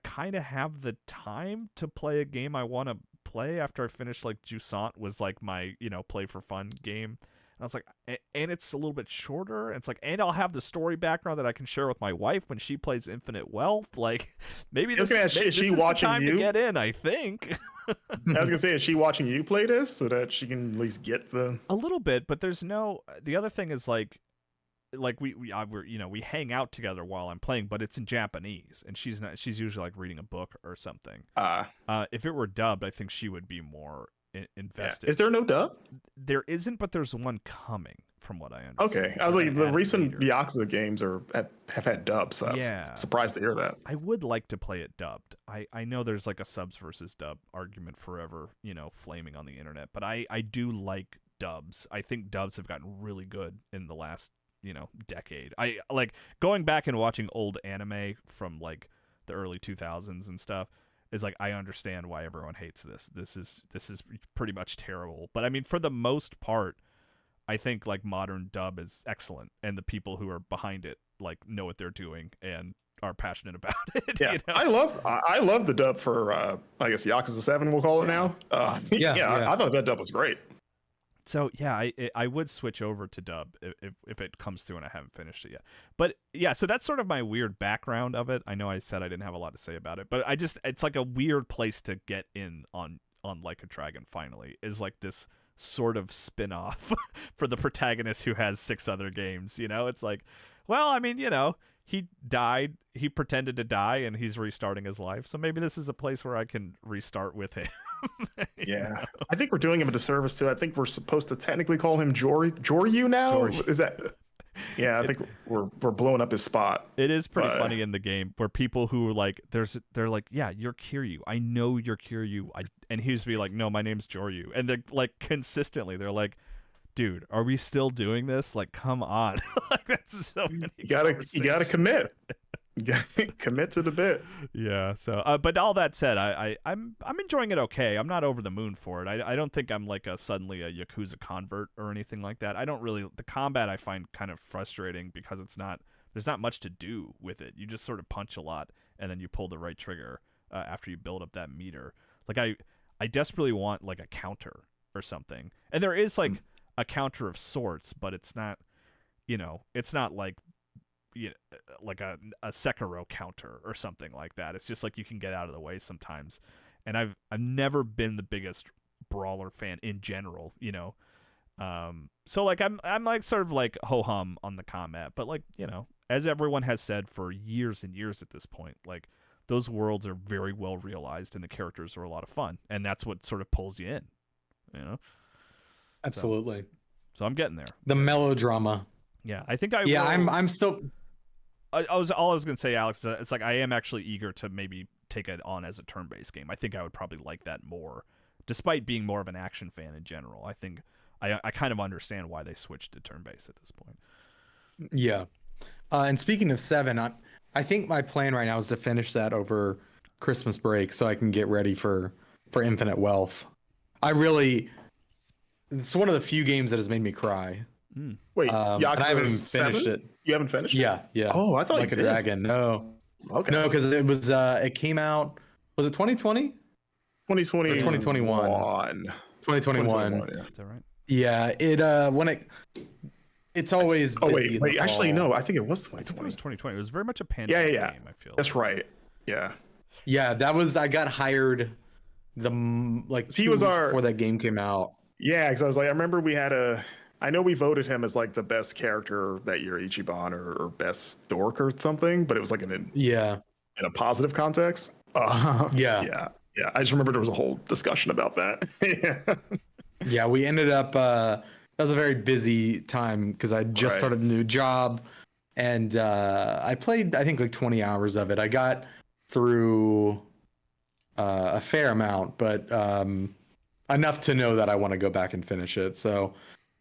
kind of have the time to play a game I want to play after I finished like Jusant was like my, play for fun game. And I was like, and it's a little bit shorter. And it's like, and I'll have the story background that I can share with my wife when she plays Infinite Wealth. Like, maybe this is the time to get in, I think. I was gonna say, is she watching you play this so that she can at least get a little bit? But there's no. The other thing is like we hang out together while I'm playing, but it's in Japanese, and she's usually like reading a book or something. If it were dubbed, I think she would be more invested. Yeah. Is there no dub? There isn't, but there's one coming, from what I understand. Okay, I was like, the recent Yakuza games have had dubs, so I'm surprised to hear that. I would like to play it dubbed. I know there's like a subs versus dub argument forever, flaming on the internet, but I do like dubs. I think dubs have gotten really good in the last decade. I like going back and watching old anime from like the early 2000s and stuff. Is like, I understand why everyone hates this. This is pretty much terrible. But I mean, for the most part, I think like modern dub is excellent, and the people who are behind it like know what they're doing and are passionate about it. Yeah, I love the dub for I guess Yakuza 7 we'll call it now. I thought that dub was great. So yeah, I would switch over to dub if it comes through, and I haven't finished it yet. But yeah, so that's sort of my weird background of it. I know I said I didn't have a lot to say about it, but it's like a weird place to get in on Like a Dragon. Finally, is like this sort of spin-off for the protagonist who has 6 other games. It's like, well, I mean, he died, he pretended to die, and he's restarting his life. So maybe this is a place where I can restart with him. Yeah, I think we're doing him a disservice too. I think we're supposed to technically call him Joryu now. Is that? Yeah, I think we're blowing up his spot. It is pretty funny in the game where people who like they're like, yeah, you're Kiryu. I know you're Kiryu. And he used to be like, no, my name's Joryu. And they're like consistently, they're like, dude, are we still doing this? Like, come on. Like, that's so many. You gotta commit. You gotta commit to the bit. Yeah. So, but all that said, I'm enjoying it. Okay, I'm not over the moon for it. I don't think I'm like suddenly a Yakuza convert or anything like that. I don't really. The combat I find kind of frustrating because there's not much to do with it. You just sort of punch a lot and then you pull the right trigger after you build up that meter. Like I desperately want like a counter or something, and there is like a counter of sorts, but it's not. It's not like. Like a Sekiro counter or something like that. It's just like you can get out of the way sometimes. And I've never been the biggest brawler fan in general, So like I'm like sort of like ho-hum on the combat, but like, as everyone has said for years and years at this point, like those worlds are very well realized and the characters are a lot of fun, and that's what sort of pulls you in, Absolutely. So I'm getting there. The melodrama. Yeah, I think I will. I'm still all I was gonna say, Alex, it's like I am actually eager to maybe take it on as a turn-based game. I think I would probably like that more, despite being more of an action fan in general. I think I kind of understand why they switched to turn-based at this point. Yeah, and speaking of 7, I think my plan right now is to finish that over Christmas break so I can get ready for Infinite Wealth. It's one of the few games that has made me cry. Wait, and I haven't finished it. You haven't finished it? Yeah. Oh, I thought Like a Dragon. No. Okay. No, because it was it came out. Was it 2020? 2020. 2021. 2021. Yeah. Is that right? Yeah. It's always. Oh busy wait. Actually, no. I think it was 2020. I think it was 2020. It was very much a pandemic game. I feel. That's right. Yeah. Yeah, that was. I got hired. He was before that game came out. Yeah, because I was like, I remember I know we voted him as like the best character that year, Ichiban, or best dork or something, but it was like in a positive context. Yeah. I just remember there was a whole discussion about that. Yeah, we ended up. That was a very busy time because I just started a new job, and I played I think like 20 hours of it. I got through a fair amount, but enough to know that I want to go back and finish it. So.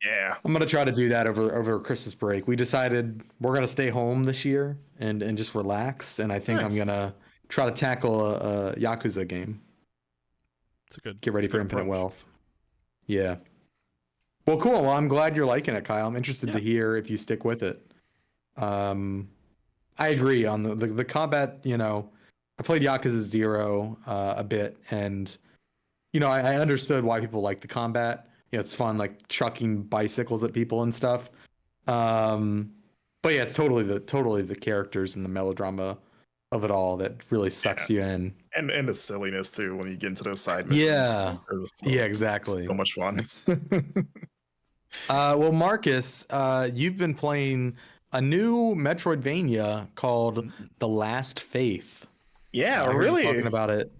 Yeah, I'm gonna try to do that over Christmas break. We decided we're gonna stay home this year and just relax. And I think I'm gonna try to tackle a Yakuza game. It's a good. Get ready for Infinite Wealth. Yeah. Well, cool. Well, I'm glad you're liking it, Kyle. I'm interested to hear if you stick with it. I agree on the combat. I played Yakuza 0 a bit, and I understood why people like the combat. It's fun, like chucking bicycles at people and stuff. But yeah, it's totally the characters and the melodrama of it all that really sucks you in. And the silliness too when you get into those side missions. Yeah. Yeah, exactly. So much fun. Well, Marcus, you've been playing a new Metroidvania called The Last Faith. Yeah, I heard you really. talking about it.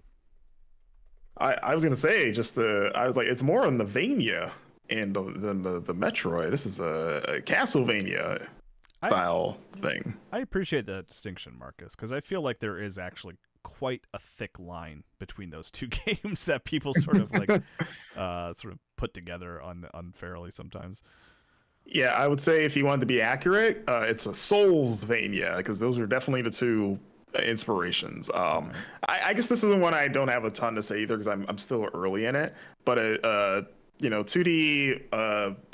I was gonna say I was like, it's more on the Vania and than the Metroid. This is a Castlevania style thing. I appreciate that distinction, Marcus, because I feel like there is actually quite a thick line between those two games that people sort of like sort of put together unfairly sometimes. Yeah, I would say if you wanted to be accurate, it's a Soulsvania, because those are definitely the two inspirations. I guess this isn't one I don't have a ton to say either, because I'm still early in it, but 2D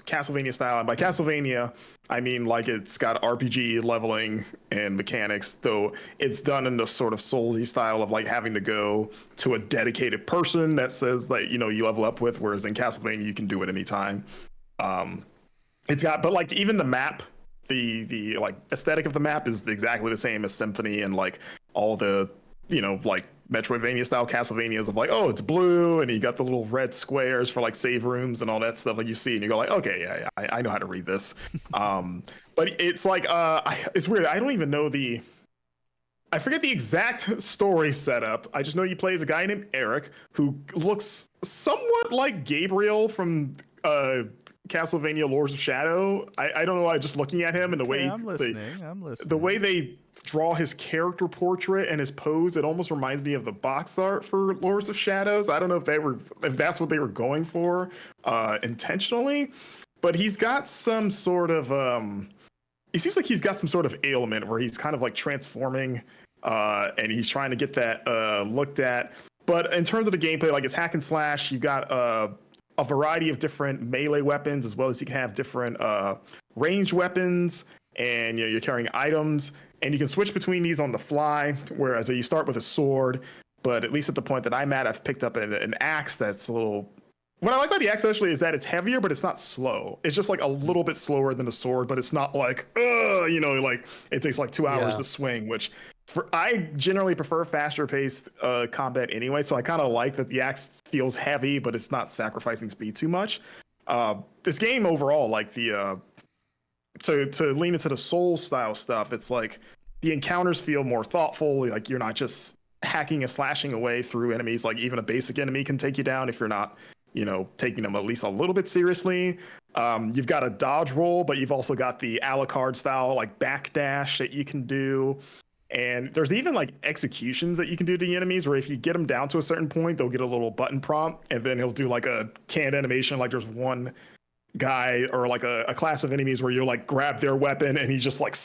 Castlevania style, and by Castlevania I mean like it's got RPG leveling and mechanics, though it's done in the sort of Soulsy style of like having to go to a dedicated person that says that you level up with, whereas in Castlevania you can do it anytime. It's got, but like even the map, the like aesthetic of the map is exactly the same as Symphony and like all the like Metroidvania style Castlevanias of like, oh, it's blue and you got the little red squares for like save rooms and all that stuff like you see and you go like, okay, yeah, I know how to read this. But it's like it's weird. I don't even know I forget the exact story setup. I just know you play as a guy named Eric who looks somewhat like Gabriel from Castlevania Lords of Shadow. I don't know why, just looking at him and the way I'm listening. The way they draw his character portrait and his pose, it almost reminds me of the box art for Lords of Shadows. I don't know if that's what they were going for intentionally, but he's got some sort of it seems like he's got some sort of ailment where he's kind of like transforming and he's trying to get that looked at. But in terms of the gameplay, like it's hack and slash, you got a variety of different melee weapons, as well as you can have different ranged weapons, and you're carrying items, and you can switch between these on the fly. Whereas you start with a sword, but at least at the point that I'm at, I've picked up an axe that's a little. What I like about the axe actually is that it's heavier, but it's not slow. It's just like a little bit slower than the sword, but it's not like like it takes like 2 hours to swing, which. I generally prefer faster paced combat anyway, so I kind of like that the axe feels heavy, but it's not sacrificing speed too much. This game overall, like the to lean into the soul style stuff, it's like the encounters feel more thoughtful. Like you're not just hacking and slashing away through enemies. Like even a basic enemy can take you down if you're not, taking them at least a little bit seriously. You've got a dodge roll, but you've also got the a la carte style like backdash that you can do. And there's even like executions that you can do to the enemies where if you get them down to a certain point, they'll get a little button prompt and then he'll do like a canned animation. Like there's one guy or like a class of enemies where you like grab their weapon and he just like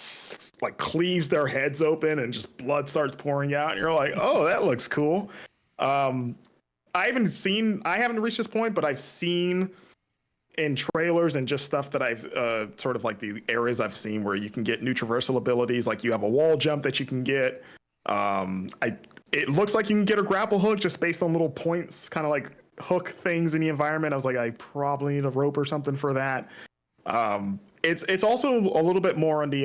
cleaves their heads open and just blood starts pouring out. And you're like, oh, that looks cool. I haven't reached this point, but I've seen in trailers and just stuff that I've sort of like the areas I've seen where you can get new traversal abilities, like you have a wall jump that you can get. It looks like you can get a grapple hook just based on little points, kind of like hook things in the environment. I was like, I probably need a rope or something for that. It's also a little bit more on the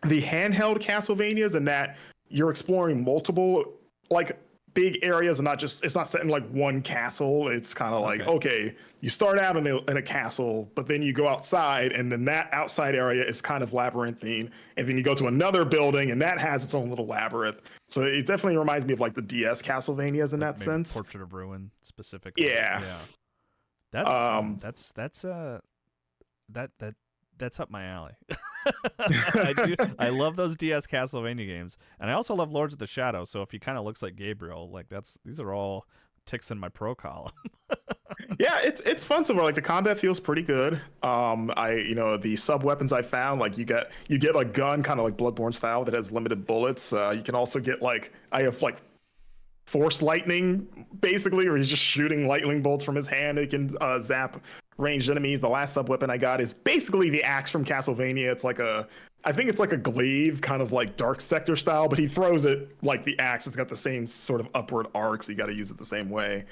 handheld Castlevanias in that you're exploring multiple like big areas and it's not set in like one castle. It's kind of like, okay, you start out in a castle, but then you go outside and then that outside area is kind of labyrinthine. And then you go to another building and that has its own little labyrinth. So it definitely reminds me of like the DS Castlevanias in that sense. Portrait of Ruin specifically. Yeah. That's up my alley. I love those DS Castlevania games, and I also love Lords of the Shadow. So if he kind of looks like Gabriel, like these are all ticks in my pro column. Yeah, it's fun so far. Like the combat feels pretty good. The sub weapons I found, like you get like gun kind of like Bloodborne style that has limited bullets. You can also get like I have like force lightning basically, where he's just shooting lightning bolts from his hand. It can zap ranged enemies. The last sub weapon I got is basically the axe from Castlevania. It's like I think it's like a glaive, kind of like Dark Sector style, but he throws it like the axe. It's got the same sort of upward arc, so you got to use it the same way.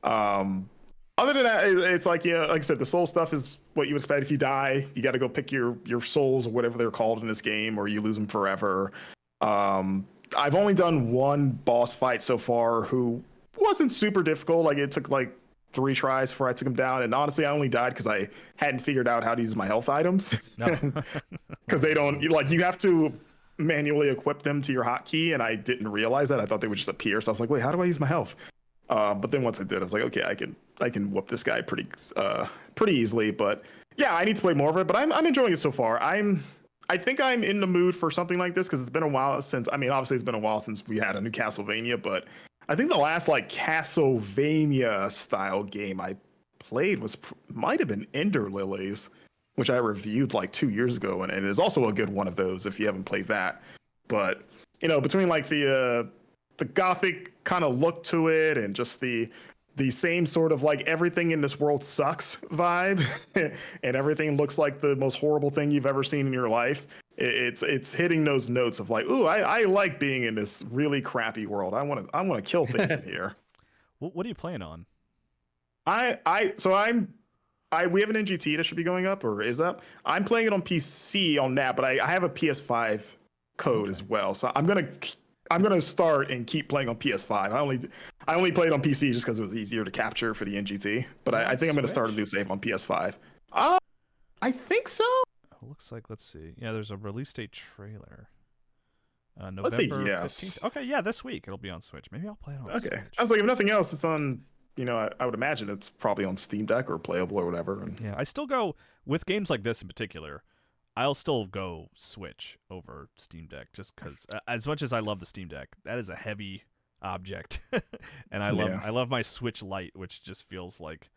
Other than that, it's like, yeah, like I said, the soul stuff is what you expect. If you die, you got to go pick your souls or whatever they're called in this game, or you lose them forever. I've only done one boss fight so far who wasn't super difficult. Like, it took like 3 tries before I took him down, and honestly, I only died because I hadn't figured out how to use my health items. Because they don't, like, you have to manually equip them to your hotkey, and I didn't realize that. I thought they would just appear, so I was like, wait, how do I use my health? But then once I did, I was like, okay, I can whoop this guy pretty easily. But yeah, I need to play more of it. But I'm enjoying it so far. I think I'm in the mood for something like this because it's been a while since. I mean, obviously it's been a while since we had a new Castlevania, but I think the last like Castlevania style game I played might have been Ender Lilies, which I reviewed like 2 years ago, and it is also a good one of those if you haven't played that. But between like the gothic kind of look to it and just the same sort of like everything in this world sucks vibe and everything looks like the most horrible thing you've ever seen in your life, it's hitting those notes of like, ooh, I like being in this really crappy world. I want to kill things in here. What are you playing on? We have an NGT that should be going up or is up. I'm playing it on PC on that, but I have a PS5 code as well, so I'm gonna start and keep playing on PS5. I only played on PC just because it was easier to capture for the NGT. But I think I'm gonna start a new save on PS5. I think so. Looks like, let's see. Yeah, there's a release date trailer. November Let's say yes. 15th. Okay, yeah, this week it'll be on Switch. Maybe I'll play it on Switch. I was like, if nothing else, it's on. I would imagine it's probably on Steam Deck or playable or whatever. And yeah, I still go with games like this in particular. I'll still go Switch over Steam Deck just because, as much as I love the Steam Deck, that is a heavy object, and I love my Switch Lite, which just feels like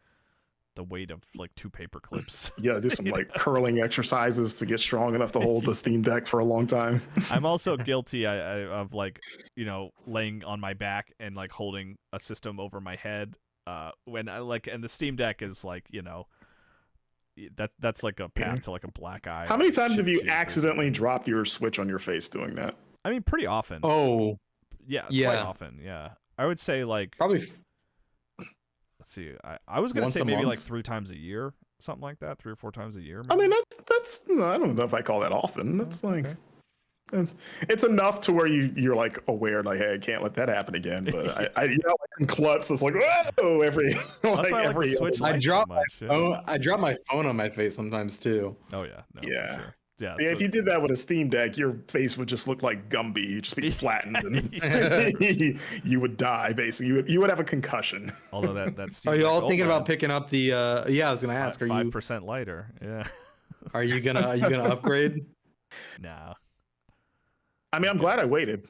the weight of like 2 paper clips. You gotta do some like curling exercises to get strong enough to hold the Steam Deck for a long time. I'm also guilty of like laying on my back and like holding a system over my head when I like, and the Steam Deck is like that's like a path to like a black eye. How many times have you accidentally dropped your Switch on your face doing that? I mean, pretty often. Oh, yeah, quite often. Yeah, I would say like probably. Let's see. I was gonna say maybe month? like 3 times a year, something like that. 3 or 4 times a year. Maybe. I mean, that's. I don't know if I call that often. That's like. It's enough to where you're like aware, like, hey, I can't let that happen again. But I like some klutz that's like, whoa, every Switch I drop my phone. Yeah. I drop my phone on my face sometimes too. Oh yeah. No, Yeah. for sure. Yeah. Yeah, if you did that with a Steam Deck, your face would just look like Gumby. You'd just be flattened, and you would die. Basically, you would have a concussion. Although that Steam Are you Deck all thinking Ultra, about picking up the? Yeah, I was gonna ask. Are you 5% lighter? Yeah. Are you gonna upgrade? No. I mean, I'm glad I waited.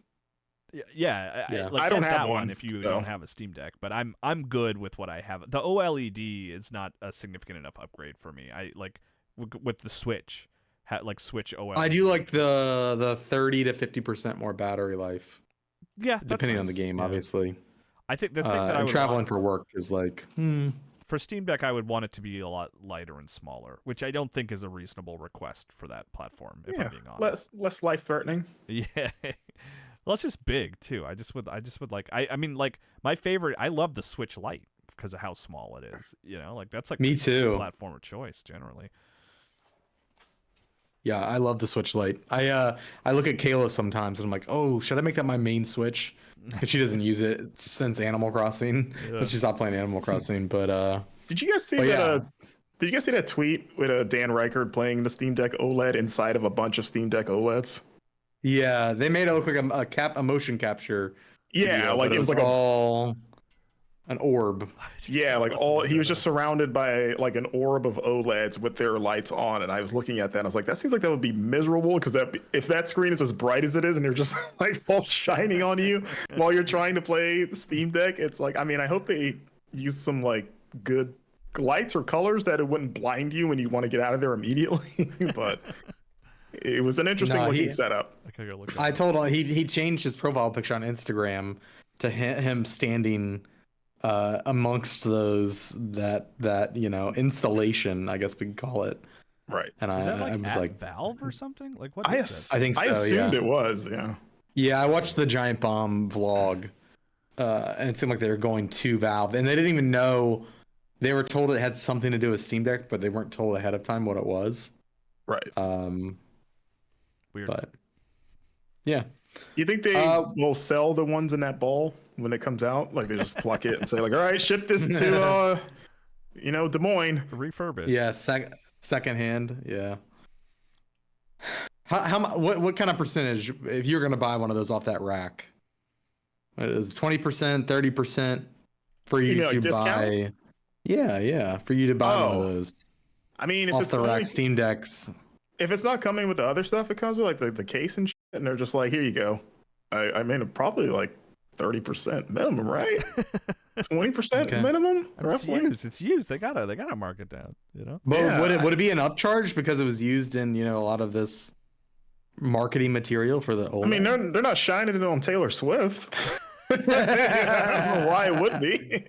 Yeah. I don't have that one if you so. don't have a Steam Deck, but I'm good with what I have. The OLED is not a significant enough upgrade for me. I like with the Switch, like Switch OLED. I do like the 30 to 50% more battery life. Yeah, depending nice. on the game, yeah. obviously. I think the thing that I would traveling for work is like. For Steam Deck, I would want it to be a lot lighter and smaller, which I don't think is a reasonable request for that platform, if I'm being honest. Less life-threatening. Yeah. Well, it's just big too. I just would like I mean like my favorite. I love the Switch Lite because of how small it is. Like that's like me too. Platform of choice generally. Yeah, I love the Switch Lite. I look at Kayla sometimes and I'm like, oh, should I make that my main Switch? Because she doesn't use it since Animal Crossing. Yeah. Since she stopped playing Animal Crossing. But did you guys see that? Yeah. Did you guys see that tweet with Dan Reichert playing the Steam Deck OLED inside of a bunch of Steam Deck OLEDs? Yeah, they made it look like a motion capture. Yeah, video, like it was like all an orb. Yeah, like he was just surrounded by like an orb of OLEDs with their lights on, and I was looking at that and I was like, that seems like that would be miserable because if that screen is as bright as it is and they're just like all shining on you while you're trying to play the Steam Deck, it's like, I mean, I hope they use some like good lights or colors that it wouldn't blind you when you want to get out of there immediately. But it was an interesting looking setup. I told him he changed his profile picture on Instagram to him standing amongst those that installation, I guess we could call it. Right. And I was like Valve or something? Like what? I think so. I assumed it was. Yeah. Yeah, I watched the Giant Bomb vlog and it seemed like they were going to Valve, and they didn't even know. They were told it had something to do with Steam Deck, but they weren't told ahead of time what it was. Right. Weird. But yeah. You think they will sell the ones in that ball when it comes out? Like they just pluck it and say like, all right, ship this to Des Moines. Refurbish. Yeah, second hand. Yeah. What kind of percentage if you're gonna buy one of those off that rack? Is 20%, 30% for you to buy? Yeah, for you to buy one of those. I mean, if off it's the rack Steam Decks. If it's not coming with the other stuff, it comes with like the case and shit, and they're just like, here you go. I mean, probably like 30% minimum, right? 20% minimum. It's used. It's used. They gotta mark it down. But would it be an upcharge because it was used in a lot of this marketing material for the old? I mean, they're not shining it on Taylor Swift. I don't know why it would be.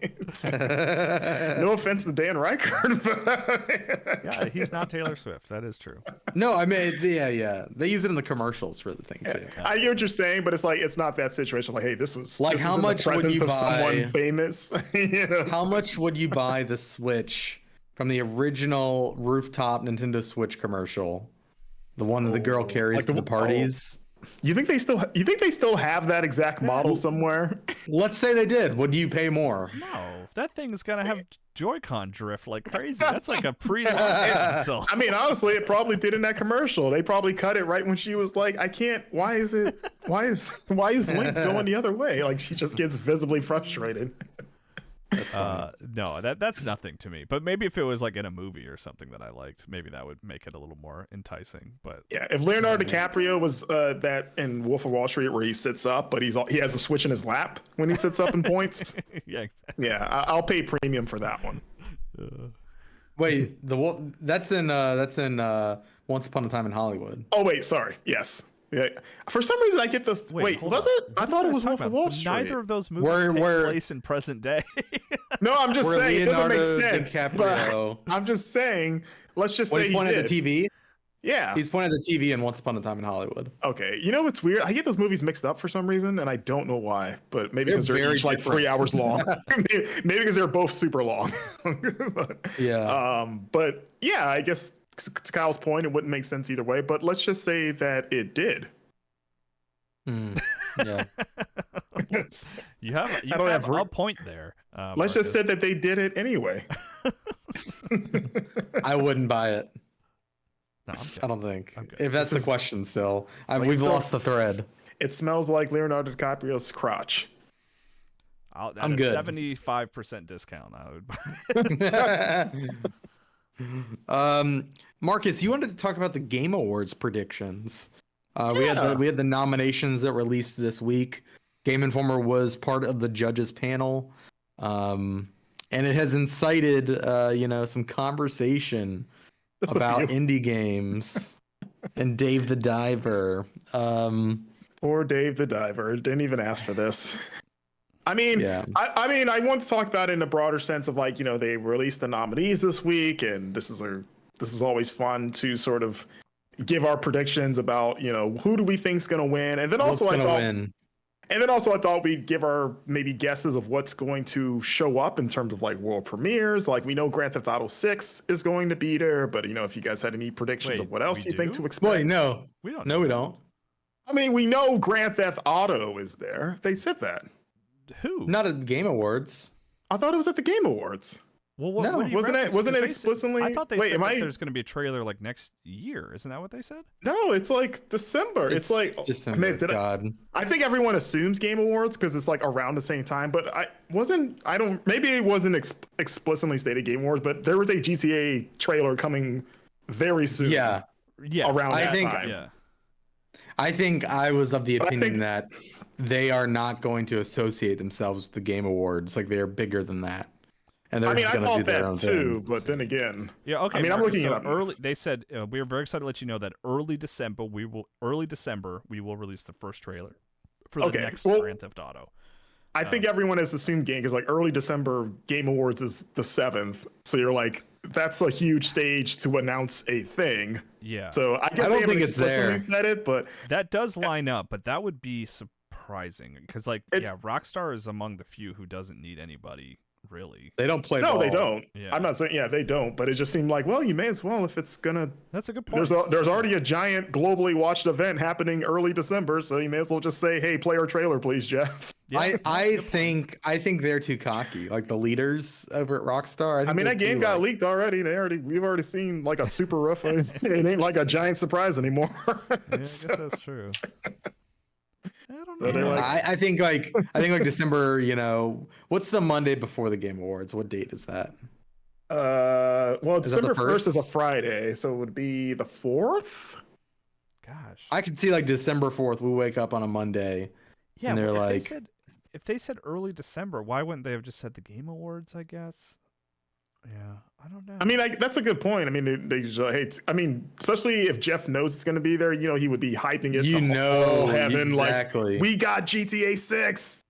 No offense to Dan Reichert, but yeah, he's not Taylor Swift. That is true. No, I mean, yeah. They use it in the commercials for the thing too. I get what you're saying, but it's like it's not that situation. Like, hey, this was like this how was much in the would you presence of buy? Someone famous. How much would you buy the Switch from the original rooftop Nintendo Switch commercial, the one that the girl carries like to the parties? You think they still have that exact model somewhere? Let's say they did. Would you pay more? No, that thing's gonna have Joy-Con drift like crazy. That's like a pre-launch console. I mean, honestly, it probably did in that commercial. They probably cut it right when she was like, "I can't. Why is Link going the other way?" Like she just gets visibly frustrated. That's funny. No, that's nothing to me. But maybe if it was like in a movie or something that I liked, maybe that would make it a little more enticing. But yeah, if Leonardo DiCaprio was that in Wolf of Wall Street where he sits up, but he has a switch in his lap when he sits up and points. Yeah, exactly. Yeah, I'll pay premium for that one. Wait, that's in Once Upon a Time in Hollywood. Oh wait, sorry. Yes. Yeah. For some reason, I get this. Wait, was it? I thought it was Wolf of Wall Street. Neither of those movies take place in present day. No, I'm just saying it doesn't make sense. DiCaprio. But I'm just saying. Let's just say he's pointing at the TV. Yeah, he's pointing at the TV in Once Upon a Time in Hollywood. Okay, you know what's weird? I get those movies mixed up for some reason, and I don't know why. But maybe because they're each like 3 hours long. Maybe because they're both super long. Yeah. But yeah, I guess to Kyle's point, it wouldn't make sense either way. But let's just say that it did. Yeah. You have a point there. Let's just say that they did it anyway. I wouldn't buy it. No, I don't think. If that's the question still. We've lost the thread. It smells like Leonardo DiCaprio's crotch. I'm good. 75% discount. I would. Marcus, you wanted to talk about the Game Awards predictions. We had the nominations that released this week. Game Informer was part of the judges panel, and it has incited some conversation about indie games and Dave the Diver. Poor Dave the Diver didn't even ask for this. I mean, yeah. I want to talk about it in a broader sense of like, they released the nominees this week, and this is always fun to sort of give our predictions about, who do we think's going to win, and then also I thought we'd give our maybe guesses of what's going to show up in terms of like world premieres. Like we know Grand Theft Auto 6 is going to be there, but if you guys had any predictions of what else you think to expect. Wait, no, we don't. No, we don't. I mean, we know Grand Theft Auto is there. They said that. Who? Not at the Game Awards. I thought it was at the Game Awards. Well, wasn't it explicitly? I thought they said that there's going to be a trailer like next year. Isn't that what they said? No, it's like December. It's like December. God. I think everyone assumes Game Awards because it's like around the same time. But maybe it wasn't explicitly stated Game Awards, but there was a GTA trailer coming very soon. Yeah. Around that time. Yeah. I think I was of the opinion that they are not going to associate themselves with the Game Awards. Like they are bigger than that. And they're just going to do their own thing. But then again, yeah, okay. I mean, I'm looking at early. They said we are very excited to let you know that early December we will release the first trailer for the next Grand Theft Auto. I think everyone has assumed game because like early December Game Awards is the 7th, so you're like that's a huge stage to announce a thing. Yeah. So I guess I don't think it's there. Said it, but that does line up. But that would be surprising surprising because, Rockstar is among the few who doesn't need anybody really. They don't play No, ball. they don't. Yeah. I'm not saying they don't, but it just seemed like, well, you may as well if it's gonna. That's a good point. There's already a giant globally watched event happening early December, so you may as well just say, hey, play our trailer, please, Jeff. Yeah, I think they're too cocky, like the leaders over at Rockstar. I mean, that game got leaked already. We've already seen like a super rough. It ain't like a giant surprise anymore. Yeah, I guess that's true. I don't So they're know. like- I think like December. What's the Monday before the Game Awards? What date is that? Well, Is that the December 1st is a 1st? Friday, so it would be the 4th. Gosh. I could see like December 4th. We wake up on a Monday. Yeah, and they're well, like- if they said early December, why wouldn't they have just said the Game Awards? I guess. Yeah, I don't know. I mean, that's a good point. I mean, they just hate. I mean, especially if Jeff knows it's going to be there, he would be hyping it. To heaven, exactly. like we got GTA 6.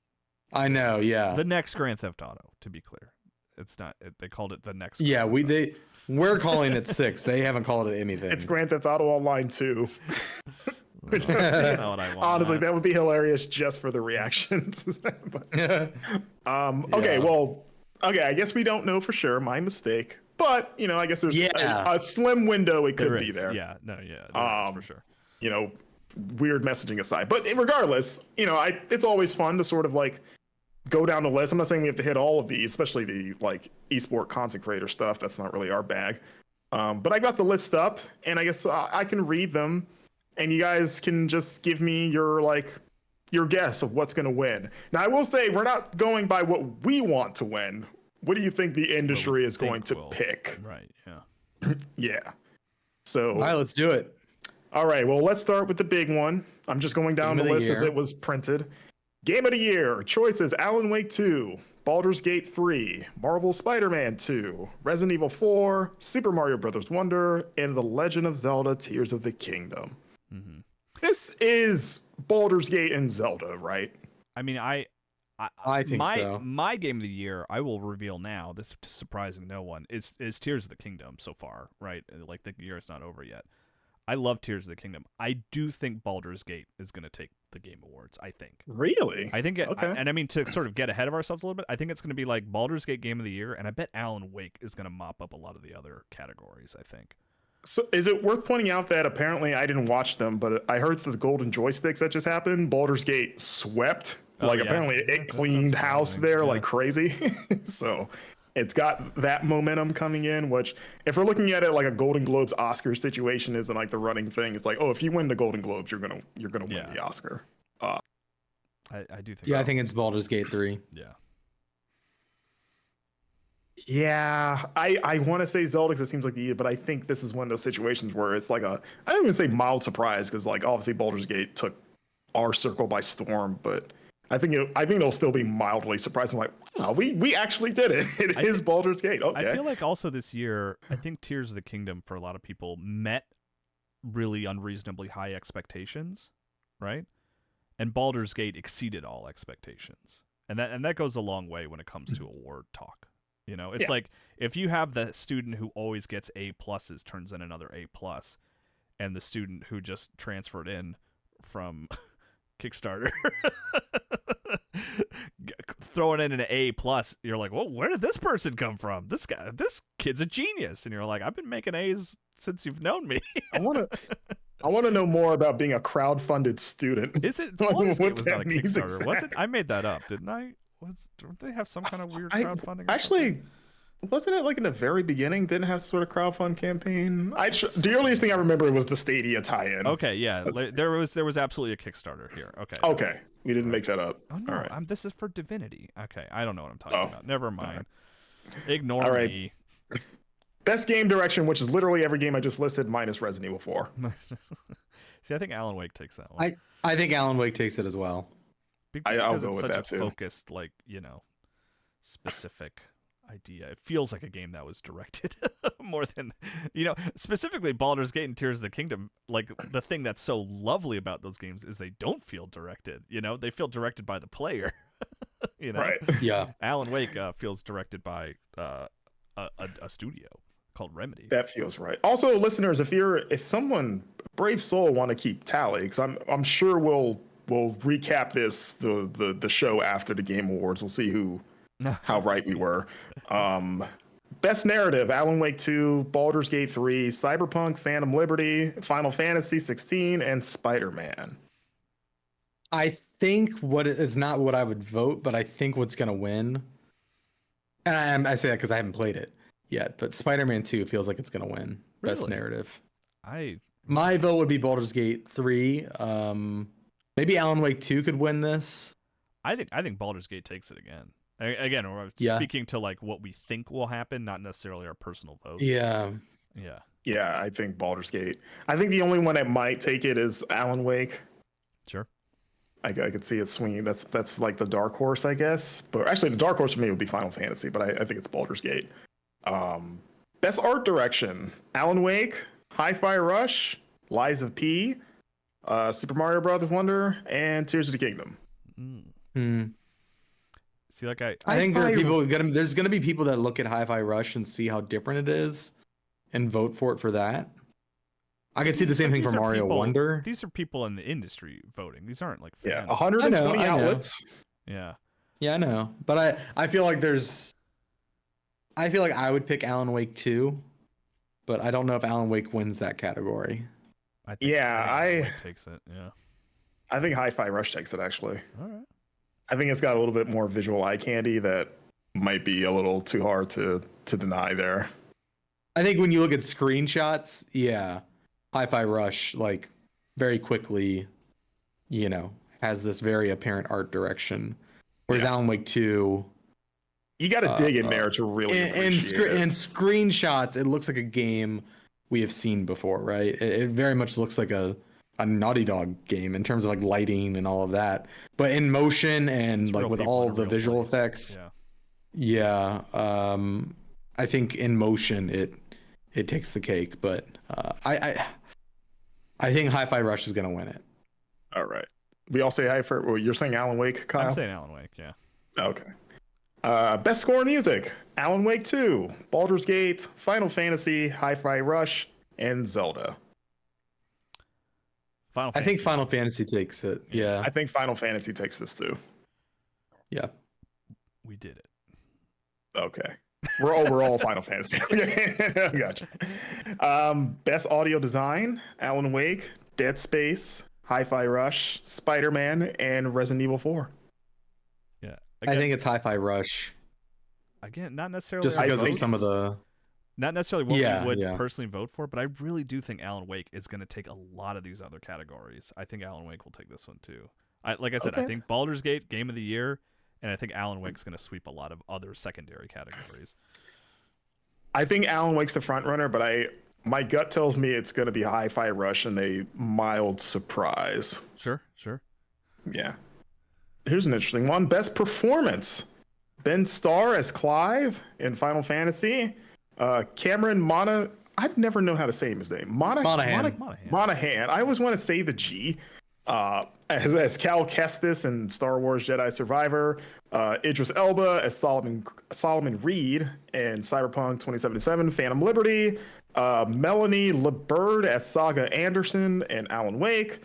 I know. Yeah. the next Grand Theft Auto, to be clear, it's not. They called it the next. Yeah. Grand Theft We're calling it 6. They haven't called it anything. It's Grand Theft Auto Online 2. Auto. That's not what I want. Honestly, that would be hilarious just for the reactions. But, okay, Yeah. well, I guess we don't know for sure. My mistake. But I guess there's Yeah. a slim window it could There be is. there. Yeah, no, yeah, there is for sure. Weird messaging aside. But regardless, it's always fun to sort of like go down the list. I'm not saying we have to hit all of these, especially the like esport content creator stuff. That's not really our bag. But I got the list up, and I guess I can read them, and you guys can just give me your guess of what's going to win. Now, I will say we're not going by what we want to win. What do you think the industry is going to pick? Right. Yeah. Yeah. So, All right, let's do it. all right. Well, let's start with the big one. I'm just going down Game the of the list as year. it was printed. Game of the year choices: Alan Wake 2, Baldur's Gate 3, Marvel Spider-Man 2, Resident Evil 4, Super Mario Bros. Wonder, and The Legend of Zelda: Tears of the Kingdom. Mm-hmm. This is Baldur's Gate and Zelda, right? I mean, I think so. My game of the year, I will reveal now. This is surprising no one is Tears of the Kingdom so far, right? Like the year is not over yet. I love Tears of the Kingdom. I do think Baldur's Gate is going to take the Game Awards. I think. Really? I think it, Okay. and I mean to sort of get ahead of ourselves a little bit. I think it's going to be like Baldur's Gate Game of the Year, and I bet Alan Wake is going to mop up a lot of the other categories. I think. So is it worth pointing out that apparently I didn't watch them, but I heard the golden joysticks that just happened. Baldur's Gate swept. Oh, yeah. Apparently it That's cleaned house surprising. there Yeah. like crazy. So it's got that momentum coming in, which if we're looking at it like a Golden Globes Oscar situation isn't like the running thing. It's like, oh, if you win the Golden Globes, you're gonna win Yeah. the Oscar. I do think. Yeah, so. I think it's Baldur's Gate 3. Yeah. Yeah, I want to say Zelda because it seems like but I think this is one of those situations where it's like I don't even say mild surprise because like obviously Baldur's Gate took our circle by storm, but I think it'll still be mildly surprising. Like, wow, we actually did it. It is Baldur's Gate. Okay. I feel like also this year, I think Tears of the Kingdom for a lot of people met really unreasonably high expectations, right? And Baldur's Gate exceeded all expectations, and that goes a long way when it comes to award talk. It's Yeah. like if you have the student who always gets A pluses turns in another A plus, and the student who just transferred in from Kickstarter throwing in an A plus, you're like, well, where did this person come from? This kid's a genius, and you're like, I've been making A's since you've known me. I want to know more about being a crowd-funded student. Is it? What Baldur's Gate was that not a means Kickstarter, was it? exactly. I made that up, didn't I? Don't they have some kind of weird crowdfunding? or Actually, wasn't it like in the very beginning? Didn't have sort of crowdfund campaign. The earliest thing I remember was the Stadia tie-in. something? Okay, yeah, there was absolutely a Kickstarter here. Okay. Okay, we didn't make that up. Oh no, All right. this is for Divinity. Okay, I don't know what I'm talking Oh. about. Never mind. Ignore All right. me. Best game direction, which is literally every game I just listed minus Resident Evil 4. See, I think Alan Wake takes that one. I think Alan Wake takes it as well. I'll Because go it's with such that a too. focused, specific idea. It feels like a game that was directed more than, specifically Baldur's Gate and Tears of the Kingdom. Like the thing that's so lovely about those games is they don't feel directed. They feel directed by the player. Right. Yeah. Alan Wake feels directed by a studio called Remedy. That feels right. Also, listeners, if someone brave soul want to keep tally, because I'm sure we'll we'll recap the show after the Game Awards. We'll see how right we were. Best narrative: Alan Wake 2, Baldur's Gate 3, Cyberpunk, Phantom Liberty, Final Fantasy 16, and Spider-Man. I think what is not what I would vote, but I think what's gonna win. And I say that because I haven't played it yet, but Spider-Man 2 feels like it's gonna win best Really? narrative. My vote would be Baldur's Gate 3. Maybe Alan Wake 2 could win this. I think Baldur's Gate takes it again. Again, we're speaking to like what we think will happen, not necessarily our personal votes. Yeah. Yeah, I think Baldur's Gate. I think the only one that might take it is Alan Wake. Sure. I could see it swinging. That's like the dark horse, I guess. But actually, the dark horse for me would be Final Fantasy. But I think it's Baldur's Gate. Best art direction: Alan Wake, Hi-Fi Rush, Lies of P, Super Mario Brothers Wonder, and Tears of the Kingdom. See, like I think there's gonna be people that look at Hi-Fi Rush and see how different it is, and vote for it for that. I could see the same thing for Mario Wonder. These are people in the industry voting. These aren't like fans. 120 outlets. Yeah. Yeah, I know, but I feel like I would pick Alan Wake 2, but I don't know if Alan Wake wins that category. I think Alan Wake takes it. Yeah. I think Hi-Fi Rush takes it, actually. All right. I think it's got a little bit more visual eye candy that might be a little too hard to deny there. I think when you look at screenshots, yeah, Hi-Fi Rush, like, very quickly, has this very apparent art direction. Whereas Alan Wake 2... You got to dig in there to really appreciate it. And screenshots, it looks like a game we have seen before, right? It very much looks like a Naughty Dog game in terms of like lighting and all of that. But in motion and It's like with all the visual place. effects, I think in motion it takes the cake. But I think Hi-Fi Rush is gonna win it. All right. We all say well, you're saying Alan Wake, Kyle? I'm saying Alan Wake, yeah. Okay. Best score in music: Alan Wake 2, Baldur's Gate, Final Fantasy, Hi-Fi Rush, and Zelda. I think Final Fantasy takes it. Yeah. I think Final Fantasy takes this too. Yeah. We did it. Okay. We're overall Final Fantasy. Gotcha. Best audio design: Alan Wake, Dead Space, Hi-Fi Rush, Spider-Man, and Resident Evil 4. Yeah. Again, I think it's Hi-Fi Rush. Again, not necessarily just because of some of the... Not necessarily what we would personally vote for, but I really do think Alan Wake is going to take a lot of these other categories. I think Alan Wake will take this one too. Like I said, I think Baldur's Gate, Game of the Year, and I think Alan Wake's going to sweep a lot of other secondary categories. I think Alan Wake's the front runner, but my gut tells me it's going to be Hi-Fi Rush and a mild surprise. Sure. Yeah. Here's an interesting one. Best performance: Ben Starr as Clive in Final Fantasy. Cameron I've never known how to say his name. Monahan. I always want to say the G. As Cal Kestis in Star Wars Jedi Survivor. Idris Elba as Solomon Reed in Cyberpunk 2077, Phantom Liberty. Melanie LeBird as Saga Anderson in Alan Wake.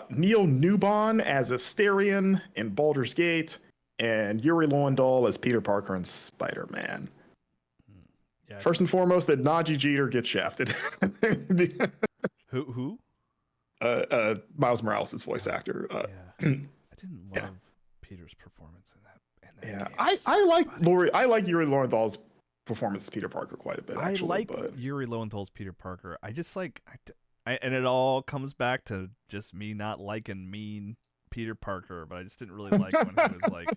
Neil Newbon as Asterion in Baldur's Gate. And Yuri Lowenthal as Peter Parker in Spider-Man. Yeah, first and foremost, that Najee Jeter gets shafted. Who? Miles Morales' voice actor. I didn't love Peter's performance in that game. I like Yuri Lowenthal's performance as Peter Parker quite a bit. Actually, Yuri Lowenthal's Peter Parker. I just like, and it all comes back to just me not liking mean Peter Parker, but I just didn't really like when he was like,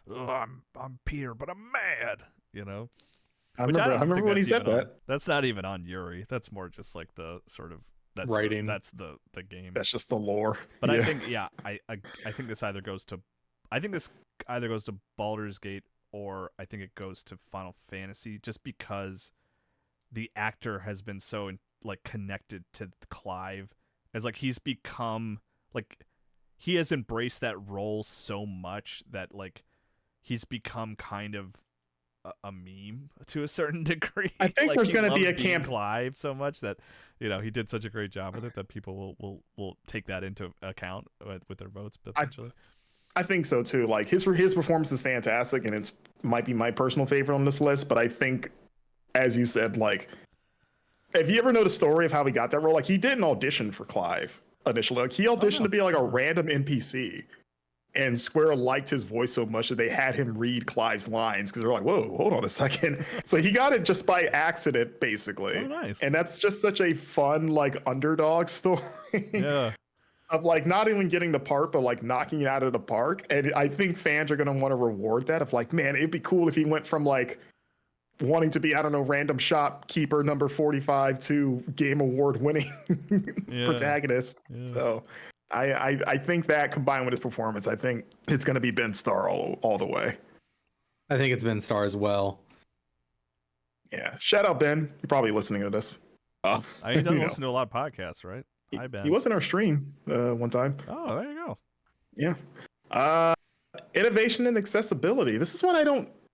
oh, I'm Peter, but I'm mad, I remember when he said that. That's not even on Yuri. That's more just like the sort of writing. That's the game. That's just the lore. But I think I think this either goes to Baldur's Gate, or I think it goes to Final Fantasy, just because the actor has been so like connected to Clive, as like he's become like he has embraced that role so much that like he's become kind of a meme to a certain degree. I think Like, there's he going to be loves a being camp. Clive so much that he did such a great job with it that people will take that into account with their votes potentially. I think so too. Like his performance is fantastic, and it's might be my personal favorite on this list. But I think, as you said, like if you ever know the story of how he got that role, like he didn't audition for Clive initially. Like he auditioned to be like a random NPC, and Square liked his voice so much that they had him read Clive's lines because they're like, "Whoa, hold on a second." So he got it just by accident, basically. Oh, nice. And that's just such a fun like underdog story. Yeah. Of like not even getting the part, but like knocking it out of the park. And I think fans are gonna want to reward that. Of like, man, it'd be cool if he went from like wanting to be, I don't know, random shopkeeper number 45 to Game Award winning protagonist. Yeah. So I think that combined with his performance, I think it's gonna be Ben Starr all the way. I think it's Ben Starr as well. Yeah. Shout out Ben. You're probably listening to this. He doesn't listen to a lot of podcasts, right? Hi, Ben. He was in our stream one time. Oh, there you go. Yeah. Innovation and accessibility. This is one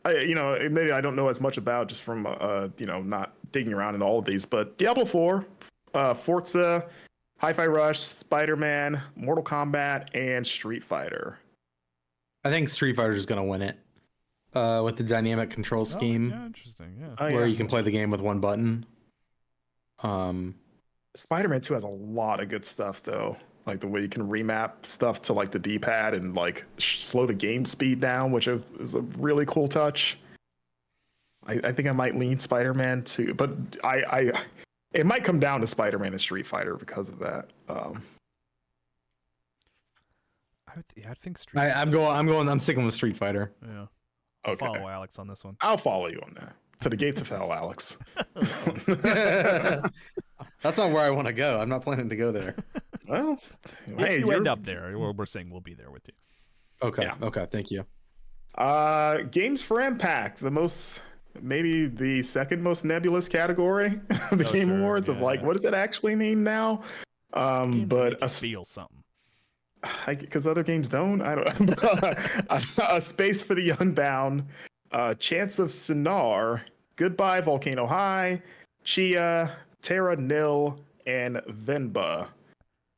maybe I don't know as much about just from not digging around in all of these, but Diablo 4, Forza, Hi-Fi Rush, Spider-Man, Mortal Kombat, and Street Fighter. I think Street Fighter is going to win it with the dynamic control scheme. Yeah, interesting. Yeah. Where you can play the game with one button. Spider-Man 2 has a lot of good stuff though, like the way you can remap stuff to like the D-pad and like slow the game speed down, which is a really cool touch. I think I might lean Spider-Man 2, but it might come down to Spider-Man and Street Fighter because of that. I think Street. I'm sticking with Street Fighter. Yeah. Okay. Follow Alex on this one. I'll follow you on that. To the gates of hell, Alex. That's not where I want to go. I'm not planning to go there. Well, if you end up there, we're saying we'll be there with you. Okay. Yeah. Okay. Thank you. Games for Impact, maybe the second most nebulous category of the Game Awards of what does it actually mean now? But feel something. Because other games don't. I don't. A Space for the Unbound, Chance of Sinar, Goodbye Volcano High, Chia, Terra Nil, and Venba.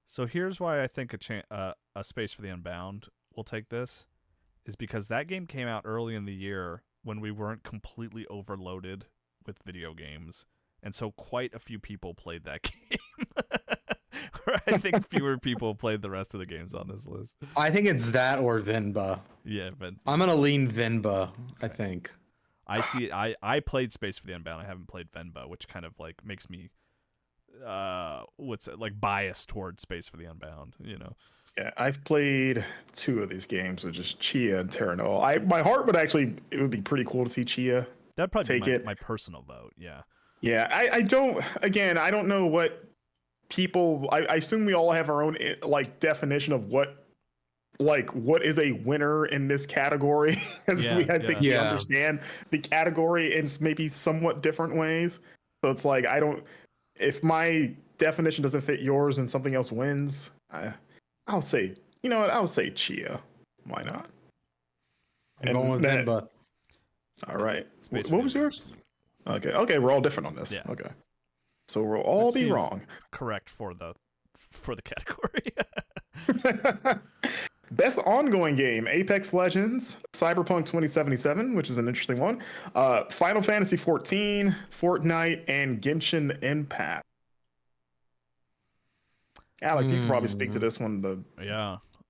So here's why I think a Space for the Unbound will take this, is because that game came out early in the year when we weren't completely overloaded with video games, and so quite a few people played that game. I think fewer people played the rest of the games on this list. I think it's that or Venba. Yeah, but I'm gonna lean Venba. Okay. I think. I played Space for the Unbound. I haven't played Venba, which kind of like makes me biased towards Space for the Unbound, Yeah, I've played 2 of these games, which is Chia and Terra Nil. My heart it would be pretty cool to see Chia. That'd probably be my personal vote. Yeah. Yeah, I don't know what people. I assume we all have our own like definition of what is a winner in this category. I think we understand the category in maybe somewhat different ways. So it's like if my definition doesn't fit yours and something else wins, I'll say, I'll say Chia. Why not? I'm going with Venba. All right. What was yours? Okay, we're all different on this. Yeah. Okay. So we'll all be wrong. Correct for the category. Best ongoing game: Apex Legends, Cyberpunk 2077, which is an interesting one, Final Fantasy 14, Fortnite, and Genshin Impact. Alex, you can probably speak to this one the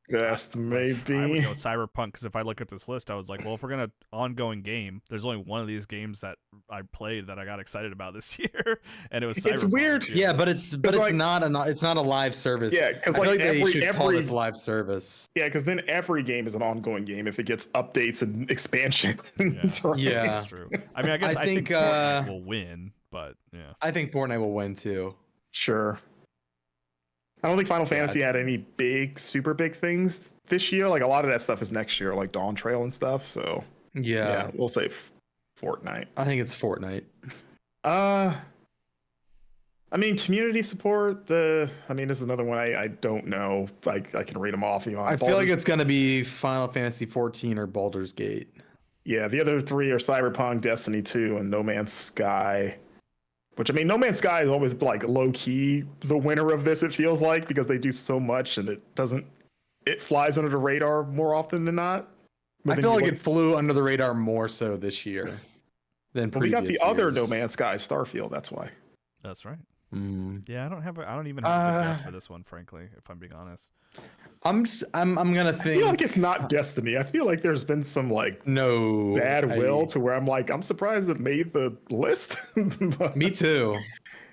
best, maybe. I would go Cyberpunk, because if I look at this list, I was like, well, if we're gonna ongoing game, there's only one of these games that I played that I got excited about this year, and it was Cyberpunk. It's weird. Yeah, but it's not a live service. Yeah, because I feel like they should call this live service. Yeah, because then every game is an ongoing game if it gets updates and expansions. Right? Yeah, that's true. I mean, I think Fortnite will win, but yeah, I think Fortnite will win too. Sure. I don't think Final Fantasy had any super big things this year. Like a lot of that stuff is next year, like Dawn Trail and stuff. So yeah, we'll say Fortnite. I think it's Fortnite. I mean, community support. This is another one I don't know. I can read them off. I feel like it's gonna be Final Fantasy 14 or Baldur's Gate. Yeah, the other three are Cyberpunk, Destiny 2, and No Man's Sky. Which, I mean, No Man's Sky is always like low key the winner of this, it feels like, because they do so much and it flies under the radar more often than not. But I then feel you like look- it flew under the radar more so this year than Well, we previous got the other years. No Man's Sky, Starfield, that's why. That's right. Mm. Yeah, I don't even have a good guess for this one, frankly, if I'm being honest. I'm gonna I think. feel like it's not Destiny. I feel like there's been some like no bad will to where I'm like, I'm surprised it made the list. But, Me too.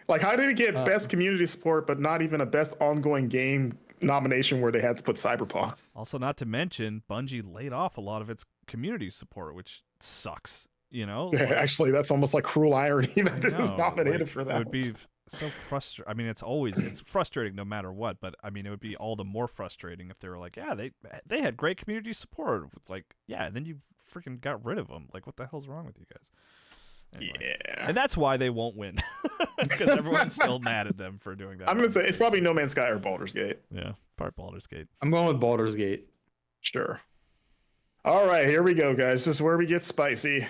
like, how did it get best community support, but not even a best ongoing game nomination where they had to put Cyberpunk? Also, not to mention, Bungie laid off a lot of its community support, which sucks. You know, Actually, that's almost like cruel irony that this is no, nominated like, for that. It would be so frustrating. I mean, it's frustrating no matter what. But I mean, it would be all the more frustrating if they were like, yeah, they had great community support. Like, yeah, and then you freaking got rid of them. Like, what the hell's wrong with you guys? Anyway. Yeah. And that's why they won't win, because everyone's still mad at them for doing that. I'm gonna say it's probably No Man's Sky or Baldur's Gate. Yeah, part Baldur's Gate. I'm going with Baldur's Gate. Sure. All right, here we go, guys. This is where we get spicy.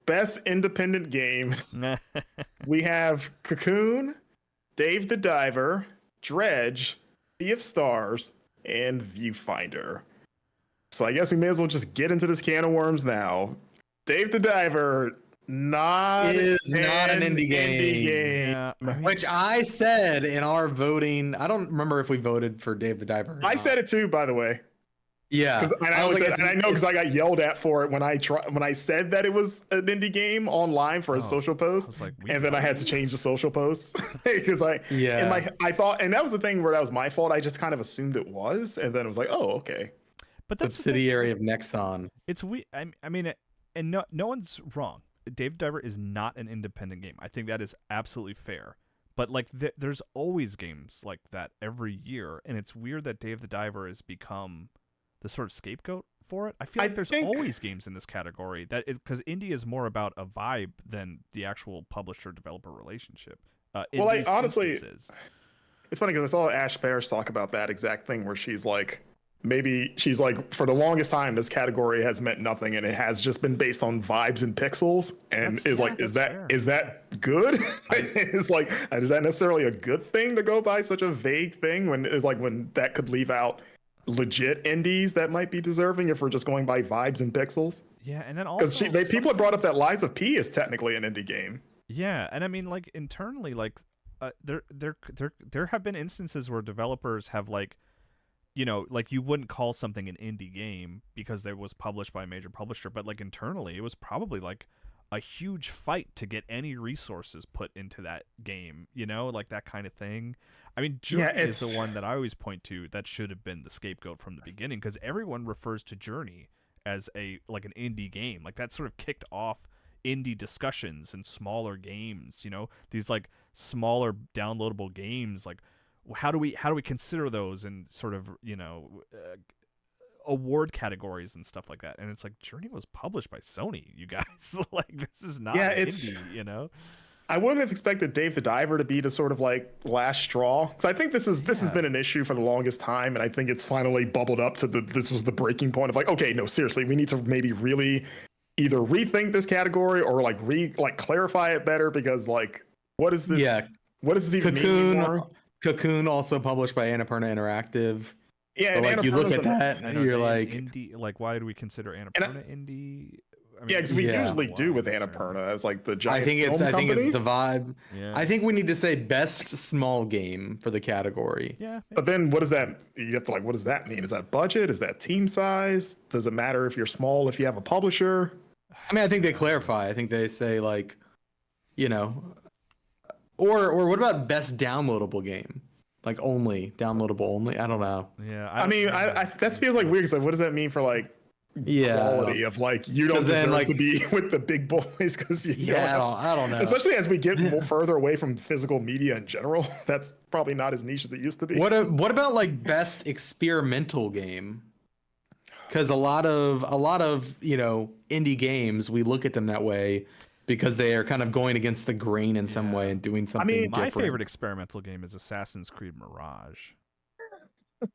Best independent game. We have Cocoon, Dave the Diver, Dredge, Sea of Stars, and Viewfinder. So I guess we may as well just get into this can of worms now. Dave the Diver Is not an indie game. Yeah, I mean, Which I said in our voting. I don't remember if we voted for Dave the Diver. or I not. said it too, by the way. Yeah. And I know because I got yelled at for it when I said that it was an indie game online for a social post, was like, and then I had to change the social post because I thought, and that was the thing where that was my fault. I just kind of assumed it was, and then it was like, oh, okay. but that's the thing. subsidiary of Nexon. It's we. I mean, and no one's wrong. Dave Diver is not an independent game. I think that is absolutely fair. But like, there's always games like that every year, and it's weird that Dave the Diver has become the sort of scapegoat for it. I feel like there's always games in this category because indie is more about a vibe than the actual publisher-developer relationship. Honestly, instances. it's funny because I saw Ash Parrish talk about that exact thing where she's like, for the longest time, this category has meant nothing, and it has just been based on vibes and pixels. And is that good? It's like, is that necessarily a good thing to go by such a vague thing when that could leave out legit indies that might be deserving if we're just going by vibes and pixels? Yeah, and then also because people have brought up that Lies of P is technically an indie game. Yeah, and I mean, like, internally, like, there have been instances where developers have, like, you know, like, you wouldn't call something an indie game because it was published by a major publisher, but like internally it was probably like a huge fight to get any resources put into that game, you know, like that kind of thing. I mean, Journey is the one that I always point to that should have been the scapegoat from the beginning, because everyone refers to Journey as an indie game. Like, that sort of kicked off indie discussions and smaller games, you know, these like smaller downloadable games. Like, how do we consider those in sort of, you know, award categories and stuff like that? And it's like, Journey was published by Sony, you guys. Like, this is not indie, you know. I wouldn't have expected Dave the Diver to be the sort of like last straw, because I think this has been an issue for the longest time, and I think it's finally bubbled up to this was the breaking point of like, okay, no, seriously, we need to maybe really either rethink this category or like clarify it better, because like, what is this? Yeah, what does this even mean anymore? Cocoon, also published by Annapurna Interactive. Yeah, but and like, you look at that, and you're like, indie. Like, why do we consider Annapurna indie? I mean, yeah, because we usually do with Annapurna as like the giant. I think it's the vibe. Yeah. I think we need to say best small game for the category. Yeah. But then what does that? You have to like, what does that mean? Is that budget? Is that team size? Does it matter if you're small if you have a publisher? I mean, I think they clarify. I think they say like, you know, or what about best downloadable game? Like only downloadable only. I don't know. Yeah. I mean, that feels like weird. Because like, what does that mean for like? Quality of like, you don't deserve to be with the big boys because I don't know. Especially as we get more further away from physical media in general, that's probably not as niche as it used to be. What about like best experimental game? Because a lot of you know, indie games, we look at them that way because they are kind of going against the grain in some way and doing something different. My favorite experimental game is Assassin's Creed Mirage.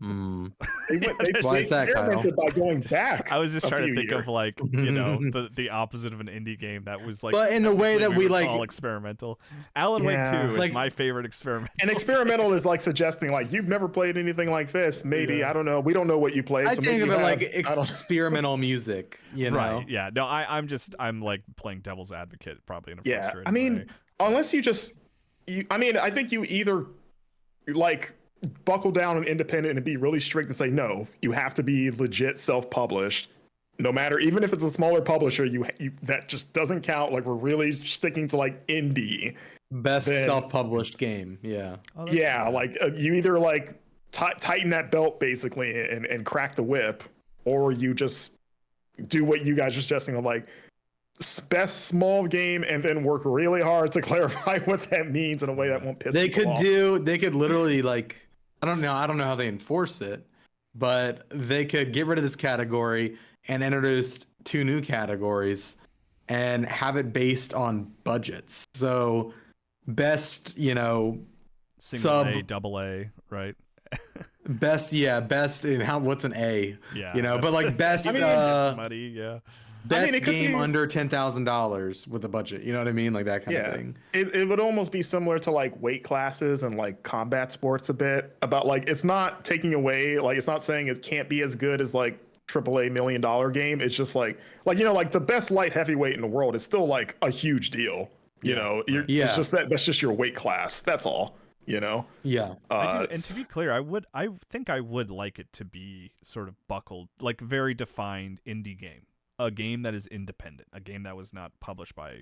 Mm. They Why is that, Kyle? experimented by going back. I was just a trying to few think years. of like, you know, the opposite of an indie game that was like, But in the way that technically we like, all experimental. Alan Wake Yeah. 2 is Like- my favorite experimental. And experimental is like suggesting like you've never played anything like this. Maybe Yeah. I don't know. We don't know what you played. I so think maybe of it you like have- I don't- experimental music, you know? Right. Yeah. No, I'm like playing devil's advocate probably in a Yeah, frustrating I mean, way. unless you just, I mean, I think you either like buckle down and independent and be really strict and say no, you have to be legit self-published. No matter, even if it's a smaller publisher, you that just doesn't count. Like we're really sticking to like indie. Best Then- self-published game. Yeah. Oh, that's Yeah, fair. like you either like tighten that belt basically and crack the whip, or you just do what you guys are suggesting of like best small game and then work really hard to clarify what that means in a way that won't piss They people could off. they could literally like, I don't know how they enforce it, but they could get rid of this category and introduce 2 new categories and have it based on budgets. So best, you know, Single sub- A, double A, right? best in what's an A? Yeah. You know, but like best I mean, it's muddy, yeah. best it could game be- under $10,000 with a budget. You know what I mean? Like that kind of Yeah, thing. it would almost be similar to like weight classes and like combat sports a bit. About like it's not taking away, like it's not saying it can't be as good as like AAA $1 million game. It's just like you know, like the best light heavyweight in the world is still like a huge deal. You know, Yeah. it's just that's just your weight class. That's all. You know. Yeah. And to be clear, I think I would like it to be sort of buckled, like very defined indie game. A game that is independent, a game that was not published by,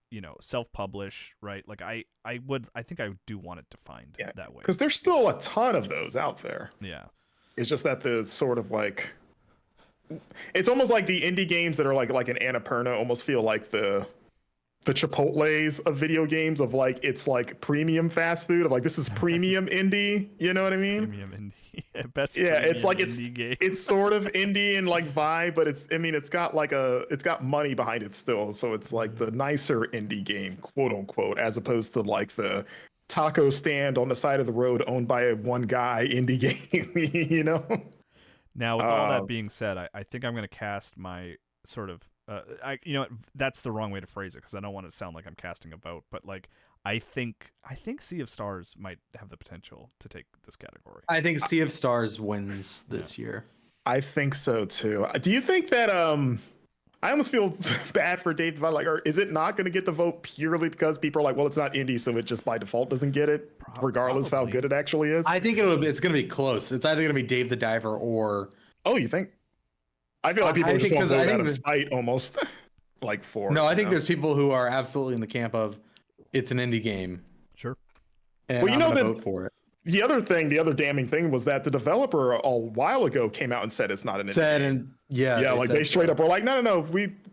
you know, self-publish, right? Like I think I do want it defined that way. Because there's still a ton of those out there. Yeah. It's just that the sort of like, it's almost like the indie games that are like an Annapurna almost feel like the Chipotles of video games of like it's like premium fast food of like this is premium indie. You know what I mean? Premium indie, best. Yeah, it's like indie game. it's sort of indie and like vibe, but it's got like it's got money behind it still, so it's like the nicer indie game, quote unquote, as opposed to like the taco stand on the side of the road owned by one guy indie game. You know. Now, with all that being said, I think I'm going to cast my sort of. You know what, that's the wrong way to phrase it because I don't want it to sound like I'm casting a vote, but like I think Sea of Stars might have the potential to take this category. I think Sea of Stars wins this year. I think so too. Do you think that I almost feel bad for Dave Divine. Like, is it not going to get the vote purely because people are like, well, it's not indie, so it just by default doesn't get it, regardless of how Probably. good it actually is? I think it's going to be close. It's either going to be Dave the Diver or Oh, you think? I feel like people I just think want to 'cause I vote out think of that- spite almost. Like for no. I think you know? there's people who are absolutely in the camp of it's an indie game, Sure. and Well, you I'm know going to that- vote for it. The other damning thing was that the developer a while ago came out and said it's not an indie Said game. and yeah, Yeah, like said they straight so. up were like, no,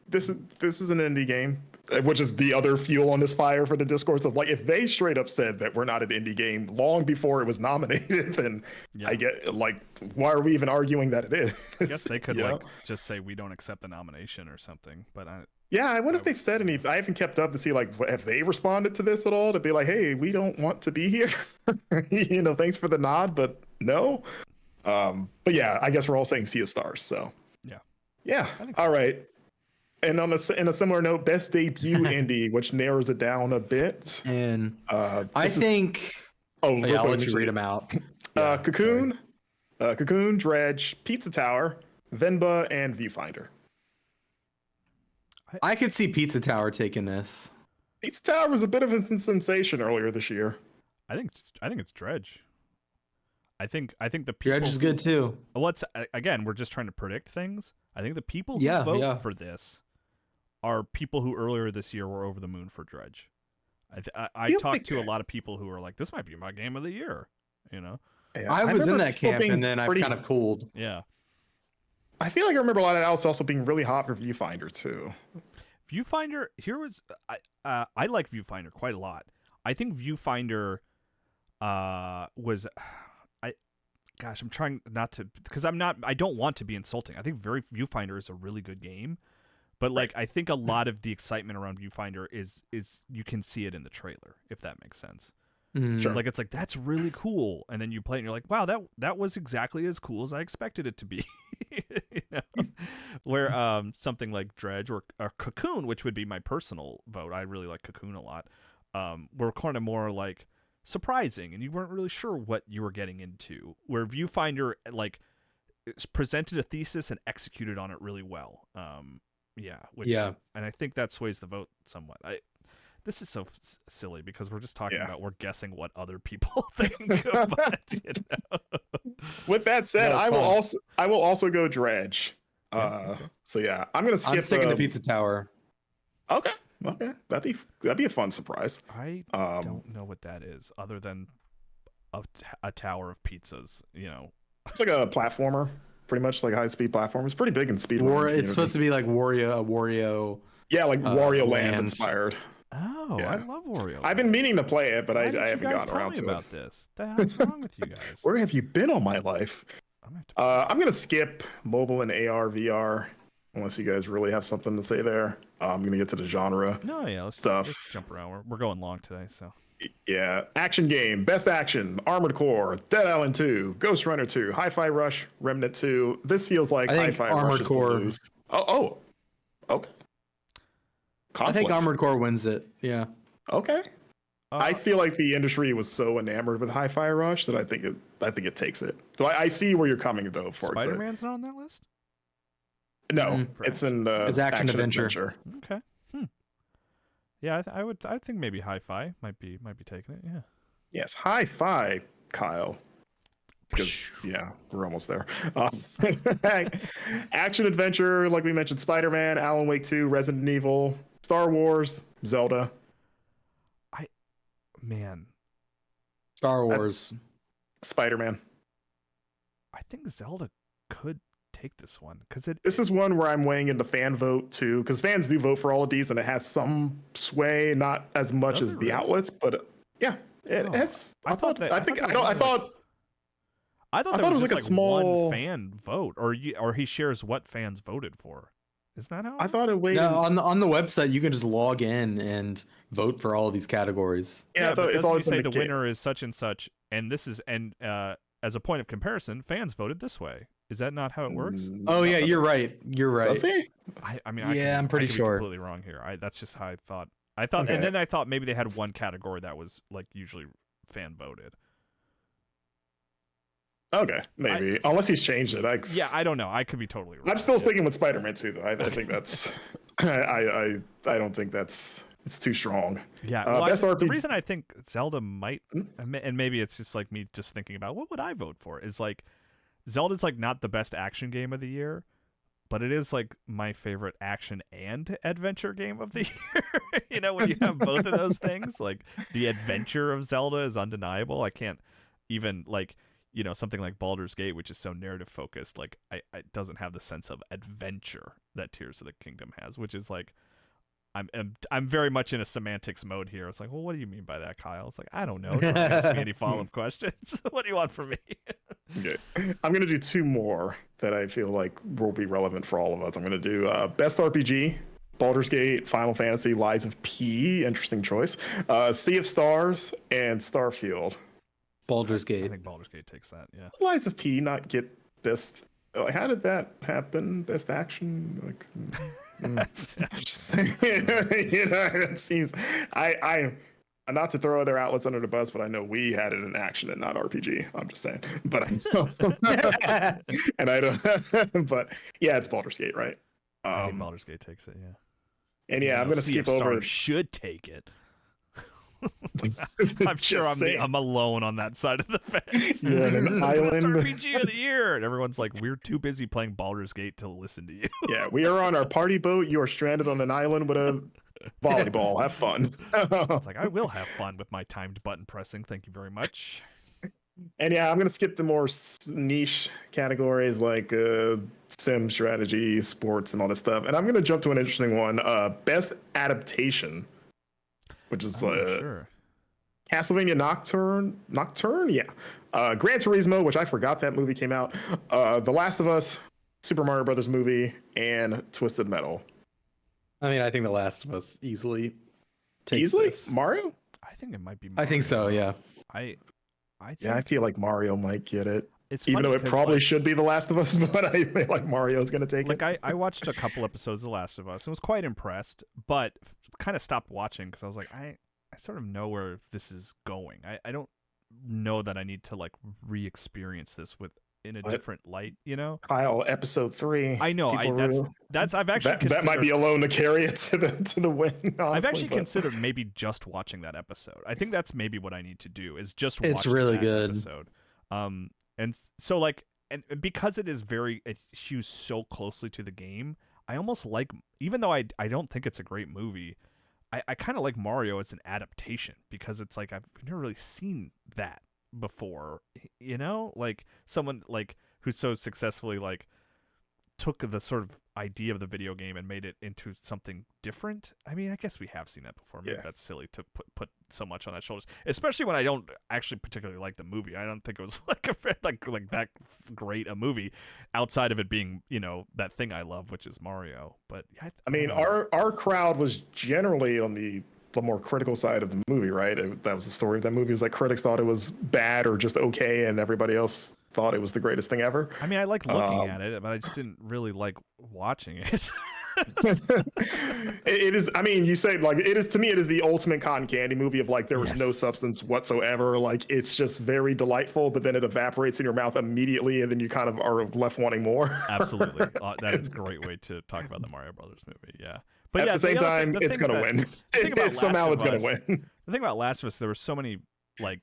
this is an indie game, which is the other fuel on this fire for the discourse of like, if they straight up said that we're not an indie game long before it was nominated, then Yeah. I get like, why are we even arguing that it is? I guess they could You know? like just say we don't accept the nomination or something, but Yeah, I wonder if they've said anything. I haven't kept up to see like have they responded to this at all to be like, hey, we don't want to be here. You know, thanks for the nod, but no. But yeah, I guess we're all saying Sea of Stars. So yeah. All right. And in a similar note, best debut indie, which narrows it down a bit. And I I think. Oh, Yeah, I'll let you read them out. Yeah, Cocoon, Dredge, Pizza Tower, Venba, and Viewfinder. I could see Pizza Tower taking this. Pizza Tower was a bit of a sensation earlier this year. I think it's Dredge. I think the people. Dredge is good too. Well, again, we're just trying to predict things. I think the people who Yeah, vote yeah. for this are people who earlier this year were over the moon for Dredge. I feel talked like- to a lot of people who are like, this might be my game of the year. You know? Yeah, I was in remember that people camp, being and then I've pretty- kind of cooled. Yeah. I feel like I remember a lot of Alex also being really hot for Viewfinder too. Viewfinder, here was I like Viewfinder quite a lot. I think Viewfinder was I'm trying not to, because I don't want to be insulting. I think Viewfinder is a really good game, but like I think a lot of the excitement around Viewfinder is you can see it in the trailer, if that makes sense. Sure. Like it's like that's really cool, and then you play it and you're like, wow, that was exactly as cool as I expected it to be. You know? Where something like Dredge or Cocoon, which would be my personal vote, I really like Cocoon a lot, were kind of more like surprising, and you weren't really sure what you were getting into. Where Viewfinder like presented a thesis and executed on it really well. And I think that sways the vote somewhat. This is so silly because we're just talking about we're guessing what other people think. But, you know. With that said, I will also go Dredge. So yeah, I'm gonna skip. I'm sticking to Pizza Tower. Okay, that'd be a fun surprise. I don't know what that is, other than a tower of pizzas. You know, it's like a platformer, pretty much like a high-speed platform. It's pretty big in speed. It's supposed to be like Wario. Yeah, like Wario Land Lands. inspired. Oh, yeah. I love Wario. I've been meaning to play it, but I haven't gotten around to it. About this. The hell's wrong with you guys? Where have you been all my life? I'm gonna skip mobile and AR VR, unless you guys really have something to say there. I'm gonna get to the genre. No, yeah, let's jump around. We're going long today, so. Yeah, action game, best action, Armored Core, Dead Island 2, Ghost Runner 2, Hi-Fi Rush, Remnant 2. This feels like Hi-Fi Rush is to lose. Oh, okay. Conflict. I think Armored Core wins it. Yeah. Okay. I feel like the industry was so enamored with Hi-Fi Rush that I think it takes it. So I see where you're coming though. Spider-Man's not on that list. No, it's in it's action adventure. Okay. Yeah, I think maybe Hi-Fi might be taking it. Yeah. Yes, Hi-Fi, Kyle. Because we're almost there. Action adventure, like we mentioned, Spider-Man, Alan Wake 2, Resident Evil, Star Wars, Zelda. Star Wars, Spider-Man. I think Zelda could take this one because this is one where I'm weighing in the fan vote too, because fans do vote for all of these, and it has some sway, not as much as the outlets, but it has. I thought it was like a small one fan vote, or he shares what fans voted for. Is that how? I thought it weighed. No, on the website you can just log in and vote for all of these categories. Yeah, but it's always say the winner is such and such, and this is as a point of comparison, fans voted this way. Is that not how it works? Oh yeah, you're right. You're right. Does he? I'm pretty sure. Be completely wrong here. That's just how I thought. Okay. And then I thought maybe they had one category that was like usually fan voted. Okay, maybe. Unless he's changed it. I don't know. I could be totally wrong. I'm still sticking with Spider-Man 2, though. I think that's... I don't think that's... It's too strong. Yeah, the reason I think Zelda might... And maybe it's just like me just thinking about, what would I vote for? Is like, Zelda's like not the best action game of the year, but it is like my favorite action and adventure game of the year. You know, when you have both of those things, like the adventure of Zelda is undeniable. I can't even like... You know, something like Baldur's Gate, which is so narrative focused, like it doesn't have the sense of adventure that Tears of the Kingdom has, which is like, I'm very much in a semantics mode here. It's like, well, what do you mean by that, Kyle? It's like, I don't know. Don't ask me any follow-up questions. What do you want from me? Okay, I'm gonna do two more that I feel like will be relevant for all of us. I'm gonna do best RPG. Baldur's Gate, Final Fantasy, Lies of P. Interesting choice. Sea of Stars and Starfield. Baldur's Gate. I think Baldur's Gate takes that. Yeah. Lies of P not get best. How did that happen? Best action? Like, just saying. You know, it seems. I not to throw other outlets under the bus, but I know we had it in action and not RPG. I'm just saying. But I know. And I don't. But yeah, it's Baldur's Gate, right? I think Baldur's Gate takes it. Yeah. And I'm gonna skip over. Should take it. I'm sure I'm alone on that side of the fence. You're in an island. RPG of the year, and everyone's like, "We're too busy playing Baldur's Gate to listen to you." Yeah, we are on our party boat. You are stranded on an island with a volleyball. Have fun. It's like I will have fun with my timed button pressing. Thank you very much. And yeah, I'm gonna skip the more niche categories like sim strategy, sports, and all this stuff. And I'm gonna jump to an interesting one: best adaptation. Which is sure. Castlevania Nocturne, yeah. Gran Turismo, which I forgot that movie came out. The Last of Us, Super Mario Brothers movie, and Twisted Metal. I mean, I think The Last of Us easily takes this. Mario? I think it might be. I think so. Mario. Yeah. I think Yeah, I feel like Mario might get it. it's Even funny though it 'cause, probably like, should be The Last of Us, but I feel like Mario's gonna take like it. I watched a couple episodes of The Last of Us and was quite impressed, but kind of stopped watching because I was like, I sort of know where this is going. I don't know that I need to like re-experience this with in a What? different light, you know? Kyle, episode 3. I know. People really- That's I've actually that might be alone to carry it to the win. Honestly, I've actually but- considered maybe just watching that episode. I think that's maybe what I need to do is just watch It's really that good. episode. And so like and because it hews so closely to the game, I almost like, even though I don't think it's a great movie, I kind of like Mario as an adaptation because it's like I've never really seen that before, you know, like someone like who so successfully like took the sort of idea of the video game and made it into something different. I mean, I guess we have seen that before. Maybe that's silly to put so much on that shoulders, especially when I don't actually particularly like the movie. I don't think it was like like that great a movie outside of it being, you know, that thing I love, which is Mario. But I mean, our crowd was generally on the more critical side of the movie, right? That was the story of that movie. It was like critics thought it was bad or just okay, and everybody else thought it was the greatest thing ever. I mean, I like looking at it, but I just didn't really like watching it. It is. I mean, you say like it is, to me. It is the ultimate cotton candy movie of like there was no substance whatsoever. Like it's just very delightful, but then it evaporates in your mouth immediately, and then you kind of are left wanting more. Absolutely, that is a great way to talk about the Mario Brothers movie. Yeah, but At yeah, the same time, the it's thing gonna that- win. the thing about Somehow Last it's of gonna Us- win. The thing about Last of Us, there were so many like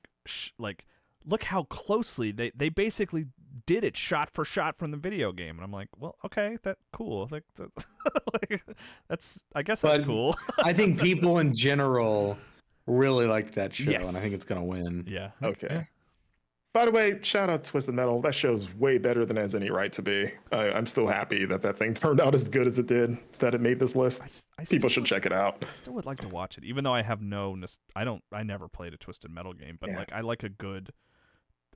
look how closely they basically did it shot for shot from the video game, and I'm like, well, okay, that cool. Like, I guess that's But cool. I think people in general really liked that show, Yes. and I think it's gonna win. Yeah. Okay. Yeah. By the way, shout out Twisted Metal. That show's way better than it has any right to be. I'm still happy that thing turned out as good as it did, that it made this list. People should check it out. I still would like to watch it, even though I have I never played a Twisted Metal game, but like I like a good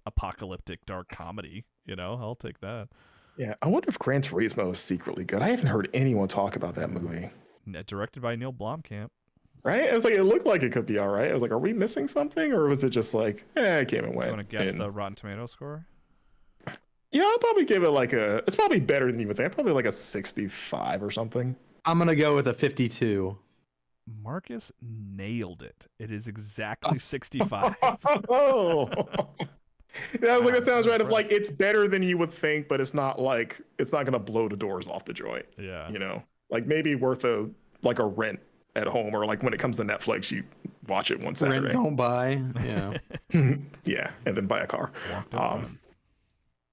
apocalyptic dark comedy. You know, I'll take that. Yeah, I wonder if Gran Turismo is secretly good. I haven't heard anyone talk about that movie. Directed by Neil Blomkamp. Right? It was like, it looked like it could be all right. I was like, are we missing something? Or was it just like, it came and You went? want to guess the Rotten Tomato score? Yeah, I'll probably give it like it's probably better than you would think. Probably like a 65 or something. I'm gonna go with a 52. Marcus nailed it. It is exactly 65. Oh. Yeah, I was like, that sounds right. Of like, impressed. it's better than you would think, but it's not gonna blow the doors off the joint. Yeah. You know, like maybe worth a rent at home, or like when it comes to Netflix, you watch it one Saturday. Rent, don't buy. Yeah. Yeah, and then buy a car. Walked up.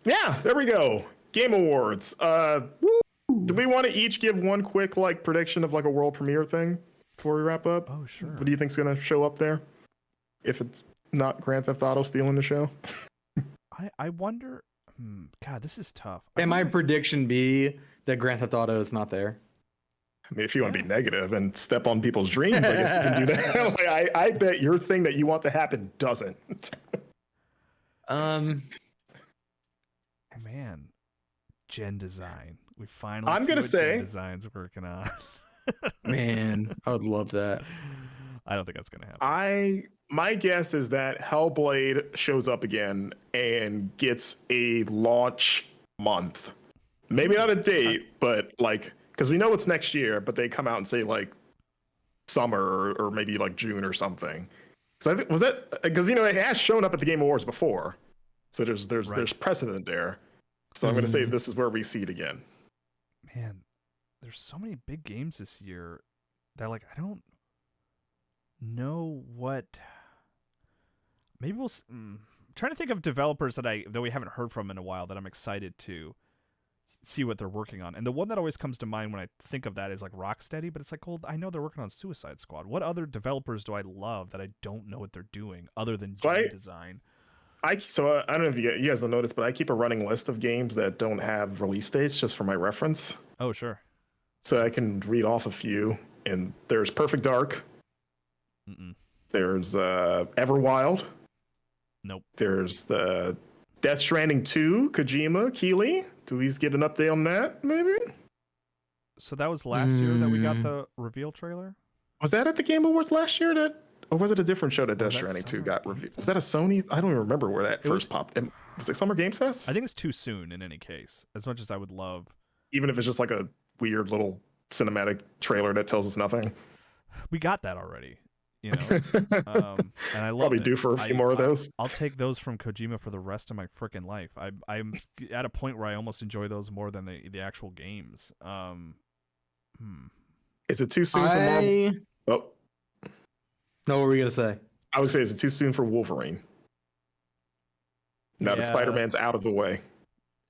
Yeah, there we go. Game Awards. Do we want to each give one quick like prediction of like a world premiere thing before we wrap up? Oh, sure. What do you think's gonna show up there? If it's not Grand Theft Auto stealing the show. I wonder. God, this is tough. And my prediction be that Grand Theft Auto is not there. I mean, if you want to be negative and step on people's dreams, I guess you can do that. Like, I bet your thing that you want to happen doesn't. Man, Gen Design. We finally. I'm see gonna what say- Gen Design's working on. Man, I would love that. I don't think that's gonna happen. My guess is that Hellblade shows up again and gets a launch month. Maybe not a date, but like, because we know it's next year, but they come out and say like summer or maybe like June or something. So I think, was that because it has shown up at the Game Awards before, so there's precedent there. So I'm gonna say this is where we see it again. Man, there's so many big games this year that like I don't know what. Maybe trying to think of developers that we haven't heard from in a while that I'm excited to see what they're working on. And the one that always comes to mind when I think of that is like Rocksteady, but it's like, well, I know they're working on Suicide Squad. What other developers do I love that I don't know what they're doing other than game design? I don't know if you guys will notice, but I keep a running list of games that don't have release dates just for my reference. Oh, sure. So I can read off a few. And there's Perfect Dark. Mm-mm. There's Everwild. Nope. There's the Death Stranding 2, Kojima, Keeley. Do we get an update on that, maybe? So that was last year that we got the reveal trailer? Was that at the Game Awards last year? Or was it a different show that Death that Stranding 2 Summer got Game reviewed? Was that a Sony? I don't even remember where that first popped. Was it Summer Games Fest? I think it's too soon in any case. As much as I would love, Even if it's just like a weird little cinematic trailer that tells us nothing. we got that already. You know, and I love Probably due for a few more of those. I'll take those from Kojima for the rest of my freaking life. I'm at a point where I almost enjoy those more than the actual games. Is it too soon for Marvel? Oh, No, what were we gonna say? I would say, is it too soon for Wolverine? Now that Spider-Man's out of the way.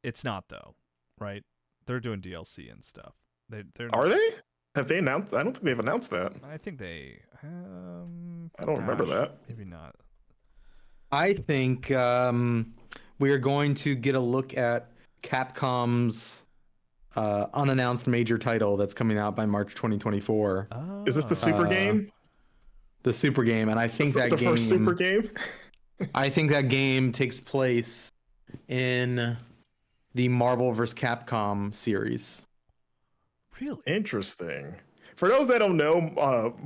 It's not though, right? They're doing DLC and stuff. Are they? Have they announced? I don't think they've announced that. I think they. I don't remember that. Maybe not. I think we are going to get a look at Capcom's unannounced major title that's coming out by March 2024. Oh. Is this the Super game? The Super game, and I think that the game. First Super game. I think that game takes place in the Marvel vs. Capcom series. Really Interesting. For those that don't know,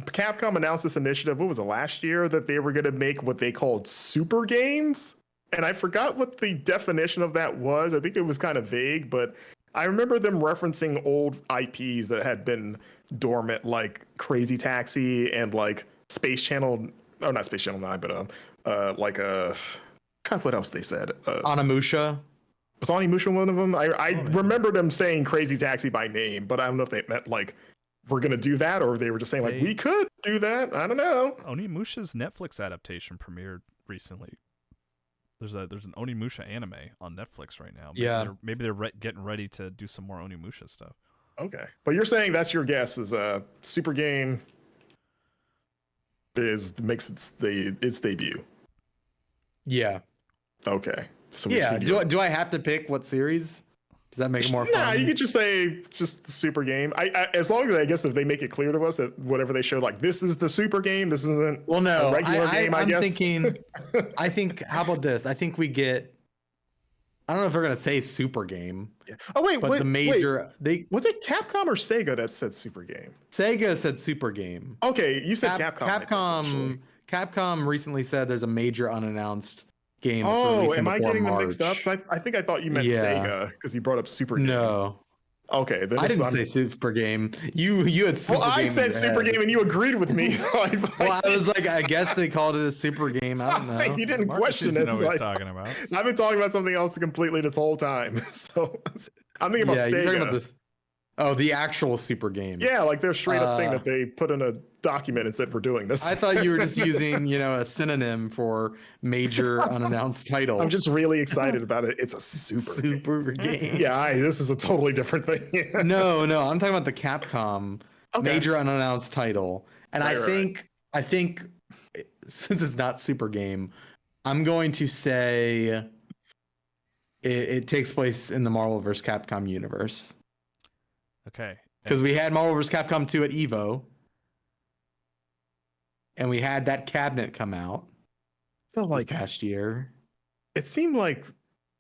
Capcom announced this initiative. What was it, last year, that they were going to make what they called super games? And I forgot what the definition of that was. I think it was kind of vague, but I remember them referencing old IPs that had been dormant, like Crazy Taxi and like Space Channel. Oh, not Space Channel 9, but like God, what else they said? Onimusha. Was Onimusha one of them? I remember them saying Crazy Taxi by name, but I don't know if they meant like we're gonna do that, or they were just saying like we could do that. I don't know. Onimusha's Netflix adaptation premiered recently. There's an Onimusha anime on Netflix right now. Maybe they're getting ready to do some more Onimusha stuff. Okay, but you're saying that's your guess is Super Game makes its debut. Yeah. Okay. So yeah. Do I have to pick what series? Does that make it more fun? Nah, you could just say it's just the Super Game. I as long as I guess if they make it clear to us that whatever they show, like this is the Super Game, this isn't a regular game. I'm thinking. I think. How about this? I think we get. I don't know if they're gonna say Super Game. Yeah. Oh wait, but the major was it Capcom or Sega that said Super Game? Sega said Super Game. Okay, you said Capcom. Capcom recently said there's a major unannounced game. Oh, am I getting them mixed up? I think I thought you meant Sega because you brought up Super Game. No. Okay, then I didn't say Super Game. You had Super Game. Well, I said Super Game and you agreed with me. Well, I was like, I guess they called it a Super Game. I don't know. You didn't question it. Know what he's talking about. I've been talking about something else completely this whole time. So I'm thinking about Sega. You're talking about this. Oh, the actual Super Game. Yeah, like their straight up thing that they put in a document and said we're doing this. I thought you were just using, a synonym for major unannounced title. I'm just really excited about it. It's a super game. Yeah, this is a totally different thing. No, I'm talking about the Capcom major unannounced title. And I think since it's not Super Game, I'm going to say it takes place in the Marvel vs. Capcom universe. Okay. Because we had Marvel vs. Capcom 2 at EVO. And we had that cabinet come out this past year. It seemed like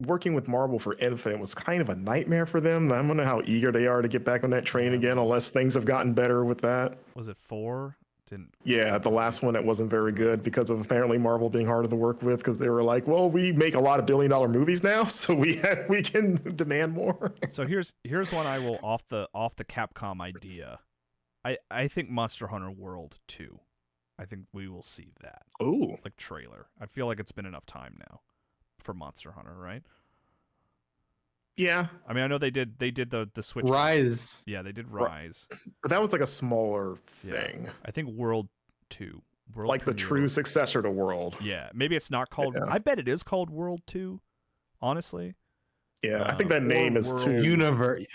working with Marvel for Infinite was kind of a nightmare for them. I don't know how eager they are to get back on that train again, unless things have gotten better with that. Was it 4? Yeah, the last one that wasn't very good because of apparently Marvel being harder to work with because they were like, well, we make a lot of billion-dollar movies now, so we can demand more. So here's one I will off the Capcom idea. I think Monster Hunter World 2. I think we will see that. Ooh. Like trailer. I feel like it's been enough time now for Monster Hunter, right? Yeah. I mean, I know they did the Switch Rise. Yeah, they did Rise. But that was like a smaller thing. Yeah. I think World 2. Like the true successor to World. Yeah. Maybe it's not called I bet it is called World 2, honestly. Yeah, I think that name is too universe.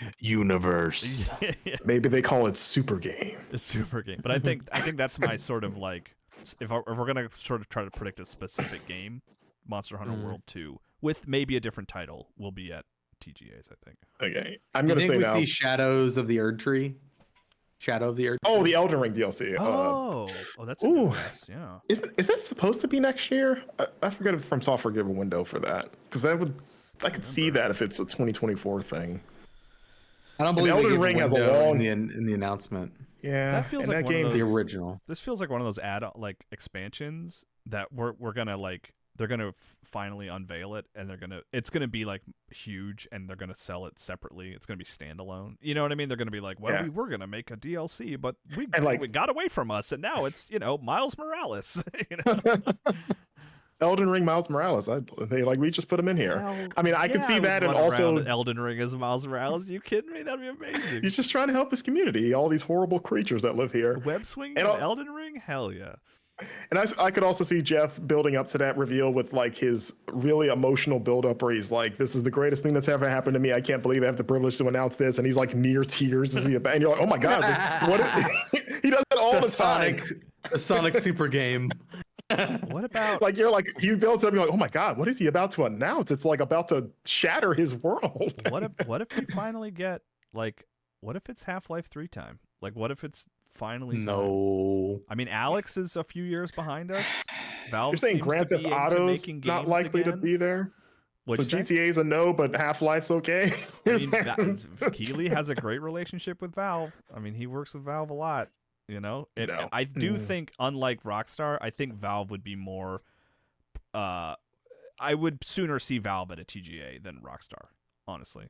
Yeah. Maybe they call it Super Game. It's Super Game. But I think that's my sort of like if we're gonna sort of try to predict a specific game, Monster Hunter World 2 with maybe a different title will be at TGA's, I think. Okay, I'm gonna say now. See Shadows of the Erd Tree. Shadow of the Erd Tree. Oh, the Elden Ring DLC. That's a good guess. Yeah. Is that supposed to be next year? I forget if From Software gave a window for that because I could see that if it's a 2024 thing. I don't believe Elden Ring has a long in the announcement. Yeah, That feels and like that one of game. those- The original. This feels like one of those like expansions that we're gonna like. They're gonna finally unveil it, and it's gonna be like huge, and they're gonna sell it separately. It's gonna be standalone. You know what I mean? They're gonna be like, well, Yeah. we were gonna make a DLC, but we like- got away from us, and now it's Miles Morales. you know? Elden Ring Miles Morales. We just put him in here. Hell, I mean, I could see would that, and run also around Elden Ring as Miles Morales. You kidding me? That'd be amazing. he's just trying to help his community. All these horrible creatures that live here. Web swinging And in I'll- Elden Ring? Hell yeah. And I could also see Jeff building up to that reveal with like his really emotional build up where he's like, this is the greatest thing that's ever happened to me. I can't believe I have the privilege to announce this. And he's like near tears as he, and you're like, oh my God, he does it all the time. The Sonic Super game. What about Like he builds up, you're like, oh my God, what is he about to announce? It's like about to shatter his world. what if we finally get like what if it's Half-Life 3 time? Like what if it's finally time? No. I mean, Alex is a few years behind us. Valve You're saying seems Grand to Theft be into Auto's making not games likely to again. be there? What'd So you say? GTA's a no, but Half-Life's okay? I mean, Keeley has a great relationship with Valve. I mean, he works with Valve a lot. No. I do think, unlike Rockstar, I think Valve would be more. I would sooner see Valve at a TGA than Rockstar, honestly.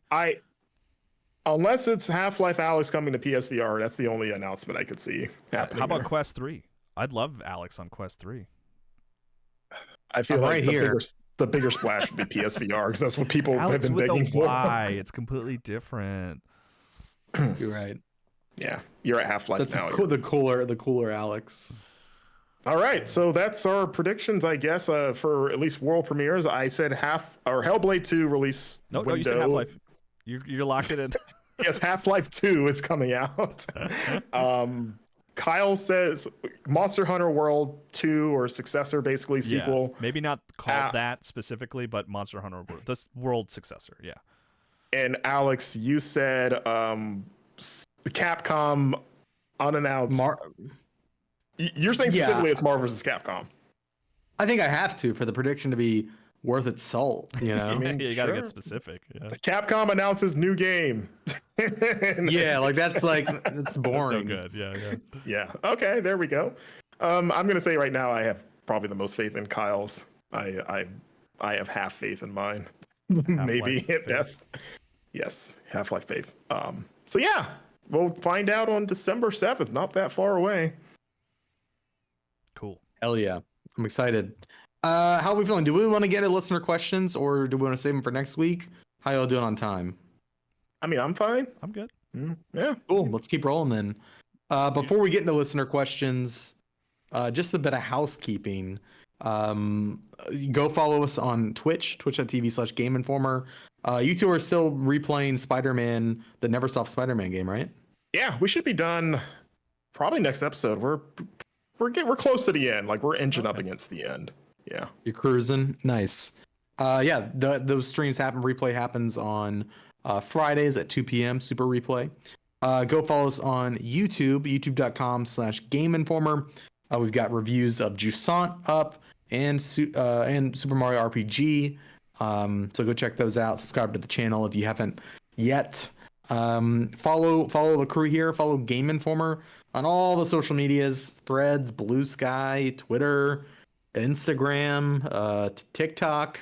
Unless it's Half-Life Alex coming to PSVR, that's the only announcement I could see happening. How about there. Quest 3? I'd love Alex on Quest 3. I feel I'm like right the here. bigger splash would be PSVR because that's what people have Alex been with begging a for. Y. It's completely different. You're right. Yeah, you're at Half-Life That's now. the cooler Alex. All right, so that's our predictions, I guess, for at least world premieres. I said Hellblade 2 release No, window. you said Half-Life. You're locked it in. Yes, Half-Life 2 is coming out. Kyle says Monster Hunter World 2 or successor, basically sequel. Yeah, maybe not called that specifically, but Monster Hunter World, this world successor. Yeah. And Alex, you said Capcom unannounced. You're saying specifically it's Marvel vs. Capcom. I think I have to for the prediction to be worth its salt. You know. I mean, You got to sure. get specific. Yeah. Capcom announces new game. Yeah, like that's boring. No good. Yeah. Yeah. Okay, there we go. I'm gonna say right now I have probably the most faith in Kyle's. I have half faith in mine. Maybe Half-Life at faith. best. Yes, Half-Life faith. So yeah, we'll find out on December 7th. Not that far away. Cool. Hell yeah, I'm excited. How are we feeling? Do we want to get a listener questions or do we want to save them for next week? How y'all doing on time? I mean, I'm fine. I'm good. Yeah. Cool. Let's keep rolling then. Before we get into listener questions, just a bit of housekeeping. Go follow us on twitch.tv/Game Informer. You two are still replaying Spider-Man, the Neversoft Spider-Man game, right? Yeah, we should be done probably next episode. We're close to the end. Like we're inching up against the end. Yeah. You're cruising. Nice. Yeah, those streams happen. Replay happens on Fridays at 2 p.m. Super replay. Go follow us on YouTube, youtube.com/Game Informer. We've got reviews of Jusant up and Super Mario RPG. So go check those out. Subscribe to the channel if you haven't yet. Follow the crew here. Follow Game Informer on all the social medias: Threads, Blue Sky, Twitter, Instagram, TikTok.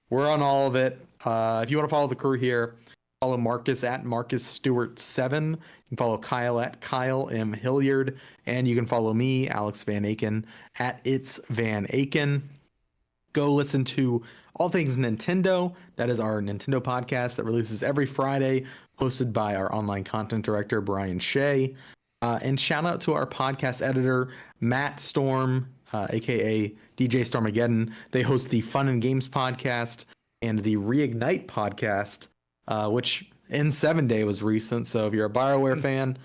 We're on all of it. If you want to follow the crew here, follow Marcus at Marcus Stewart 7. You can follow Kyle at Kyle M Hilliard, and you can follow me, Alex Van Aken, at It's Van Aken. Go listen to All Things Nintendo. That is our Nintendo podcast that releases every Friday, hosted by our online content director, Brian Shea. And shout out to our podcast editor, Matt Storm, aka DJ Stormageddon. They host the Fun and Games podcast and the Reignite podcast, which in 7 Day was recent. So if you're a BioWare fan,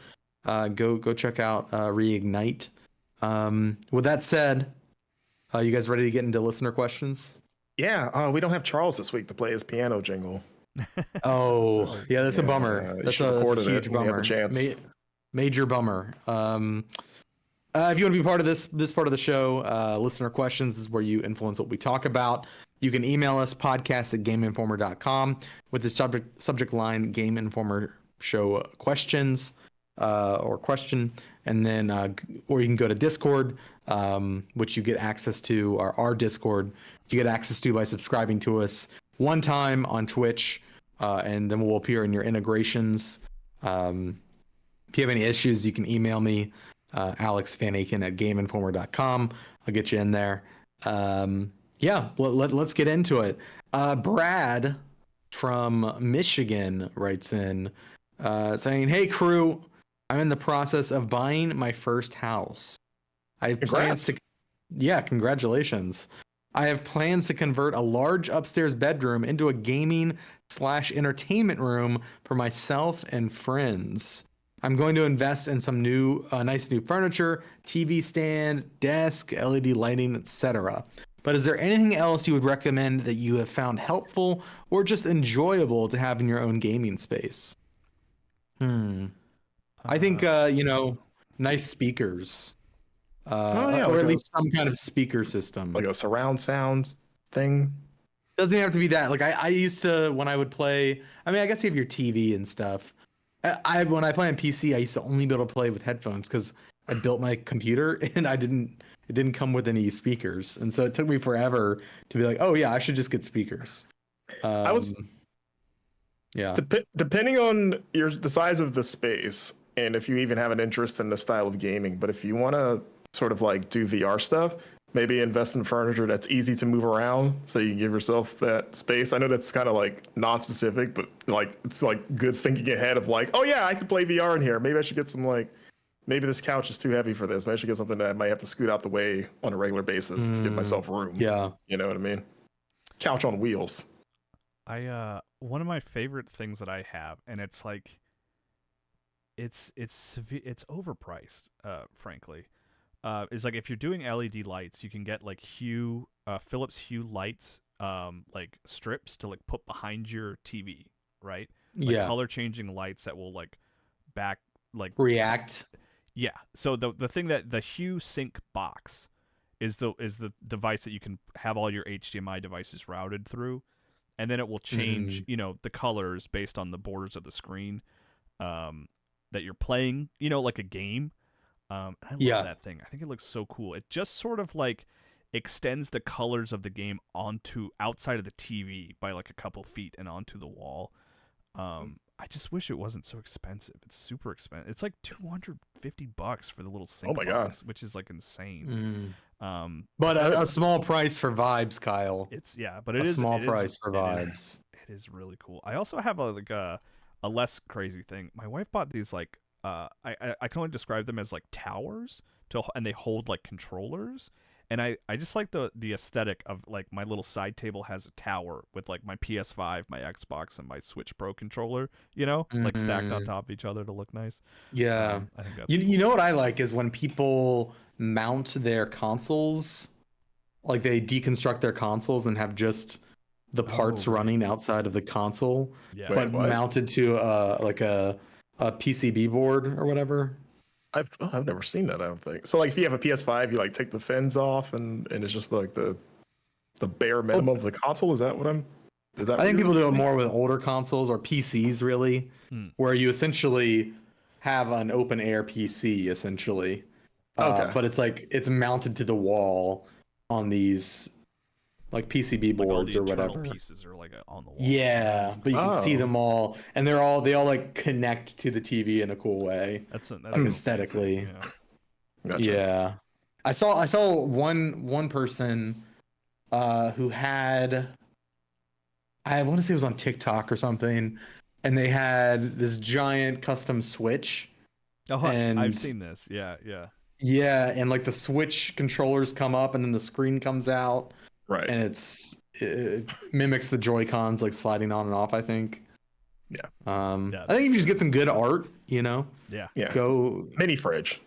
go check out Reignite. With that said, you guys ready to get into listener questions? Yeah. We don't have Charles this week to play his piano jingle. Oh, yeah, that's a bummer. You That's should a recorded huge it when you bummer. had the chance. Major bummer. If you want to be part of this part of the show, listener questions is where you influence what we talk about. You can email us podcast@gameinformer.com with the subject line Game Informer Show questions. or question, and then or you can go to Discord, which you get access to, our Discord. You get access to by subscribing to us one time on Twitch, and then we'll appear in your integrations. If you have any issues, you can email me, Alex Van Aken at GameInformer.com. I'll get you in there. Yeah, let's get into it. Brad from Michigan writes in saying, "Hey crew, I'm in the process of buying my first house. I have plans to, yeah, congratulations. I have plans to convert a large upstairs bedroom into a gaming/entertainment room for myself and friends. I'm going to invest in some nice new furniture, TV stand, desk, LED lighting, etc. But is there anything else you would recommend that you have found helpful or just enjoyable to have in your own gaming space?" I think nice speakers, or at least some kind of speaker system, like a surround sound thing. Doesn't have to be that. Like I used to, when I would play. I mean, I guess you have your TV and stuff. When I play on PC, I used to only be able to play with headphones because I built my computer and it didn't come with any speakers, and so it took me forever to be like, oh yeah, I should just get speakers. Depending on the size of the space, and if you even have an interest in the style of gaming. But if you want to sort of like do VR stuff, maybe invest in furniture that's easy to move around so you can give yourself that space. I know that's kind of like non-specific, but like it's like good thinking ahead of like, oh yeah, I could play VR in here. Maybe I should get some maybe this couch is too heavy for this. Maybe I should get something that I might have to scoot out the way on a regular basis to give myself room. Yeah. You know what I mean? Couch on wheels. One of my favorite things that I have, and it's like it's overpriced, frankly. Is like if you're doing LED lights, you can get like Philips Hue lights, like strips to like put behind your TV, right? Like color changing lights that will like react. Yeah. So the thing that the Hue Sync box is the device that you can have all your HDMI devices routed through, and then it will change, the colors based on the borders of the screen that you're playing, like a game. I love that thing. I think it looks so cool. It just sort of like extends the colors of the game onto outside of the TV by like a couple feet and onto the wall. I just wish it wasn't so expensive. It's super expensive. It's like $250 for the little sync box, which is like insane. But a small price for vibes, Kyle. But it is a small price for vibes. It is really cool. I also have a less crazy thing. My wife bought these like I can only describe them as like towers and they hold like controllers. And I just like the aesthetic of like my little side table has a tower with like my PS5, my Xbox, and my Switch Pro controller, like stacked on top of each other to look nice. Yeah. I think that's you know what I like is when people mount their consoles, like they deconstruct their consoles and have just the parts running outside of the console, but mounted to like a PCB board or whatever. I've never seen that, I don't think. So like if you have a PS5, you like take the fins off and it's just like the bare minimum of the console. Is that what I think people do it more with older consoles or PCs really, where you essentially have an open air PC essentially. But it's mounted to the wall on these like PCB boards or whatever. Pieces are like on the wall. Yeah, but you can see them all, and they all like connect to the TV in a cool way. That's like aesthetically. Gotcha. Yeah, I saw one person who had, I want to say it was on TikTok or something, and they had this giant custom Switch. Oh, I've seen this. Yeah. Yeah, and like the Switch controllers come up, and then the screen comes out. Right. And it mimics the Joy-Cons like sliding on and off, I think. Yeah. I think if you just get some good art, Yeah. Go mini fridge.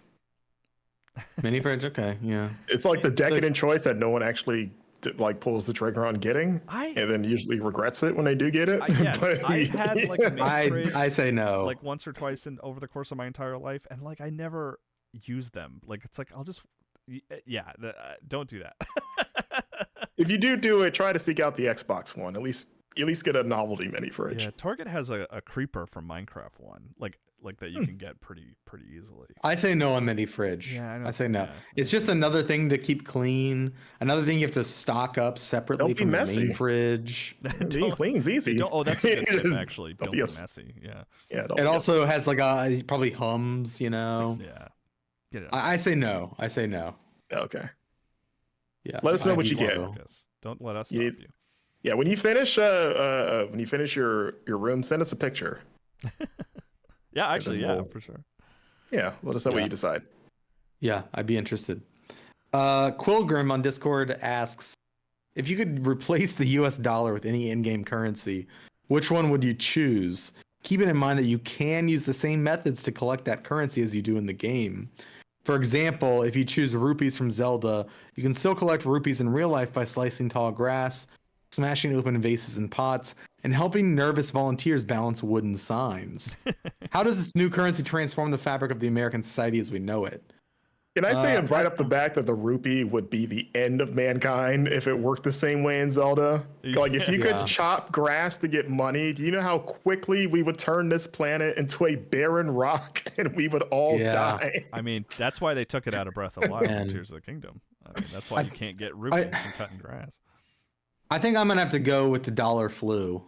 Mini fridge, okay, yeah. It's like the decadent choice that no one actually like pulls the trigger on getting, and then usually regrets it when they do get it. I've had like a mini fridge, I say no. Like once or twice over the course of my entire life, and like I never use them. Like it's like I'll just don't do that. If you do it, try to seek out the Xbox One. At least at least get a novelty mini fridge. Yeah, Target has a creeper from Minecraft one, like that you can get pretty easily. I say no on mini fridge. Yeah, I say no. yeah. It's just another thing to keep clean. Another thing you have to stock up separately Don't be from the messy. main fridge. Clean's easy. Oh, that's a good tip, Just actually. Don't be be a- messy. Yeah. Yeah. It also has like it probably hums, you know. Yeah. Get it. I say no. I say no. Okay. Yeah. Let us know I what you need get. to- Focus. Don't let us stop You- you. Yeah. When you finish your room, send us a picture. Yeah, actually, yeah, we'll- for sure. Yeah. Let us know what Yeah. you decide. Yeah, I'd be interested. Quilgrim on Discord asks, if you could replace the US dollar with any in-game currency, which one would you choose? Keeping in mind that you can use the same methods to collect that currency as you do in the game. For example, if you choose rupees from Zelda, you can still collect rupees in real life by slicing tall grass, smashing open vases and pots, and helping nervous volunteers balance wooden signs. How does this new currency transform the fabric of the American society as we know it? Can I say right that- up the back that the rupee would be the end of mankind if it worked the same way in Zelda? Like if you Yeah. could chop grass to get money, do you know how quickly we would turn this planet into a barren rock and we would all Yeah. die? I mean, that's why they took it out of Breath of the Wild Man. and Tears of the Kingdom. I mean, that's why you can't get rupees from cutting grass. I think I'm gonna have to go with the dollar flu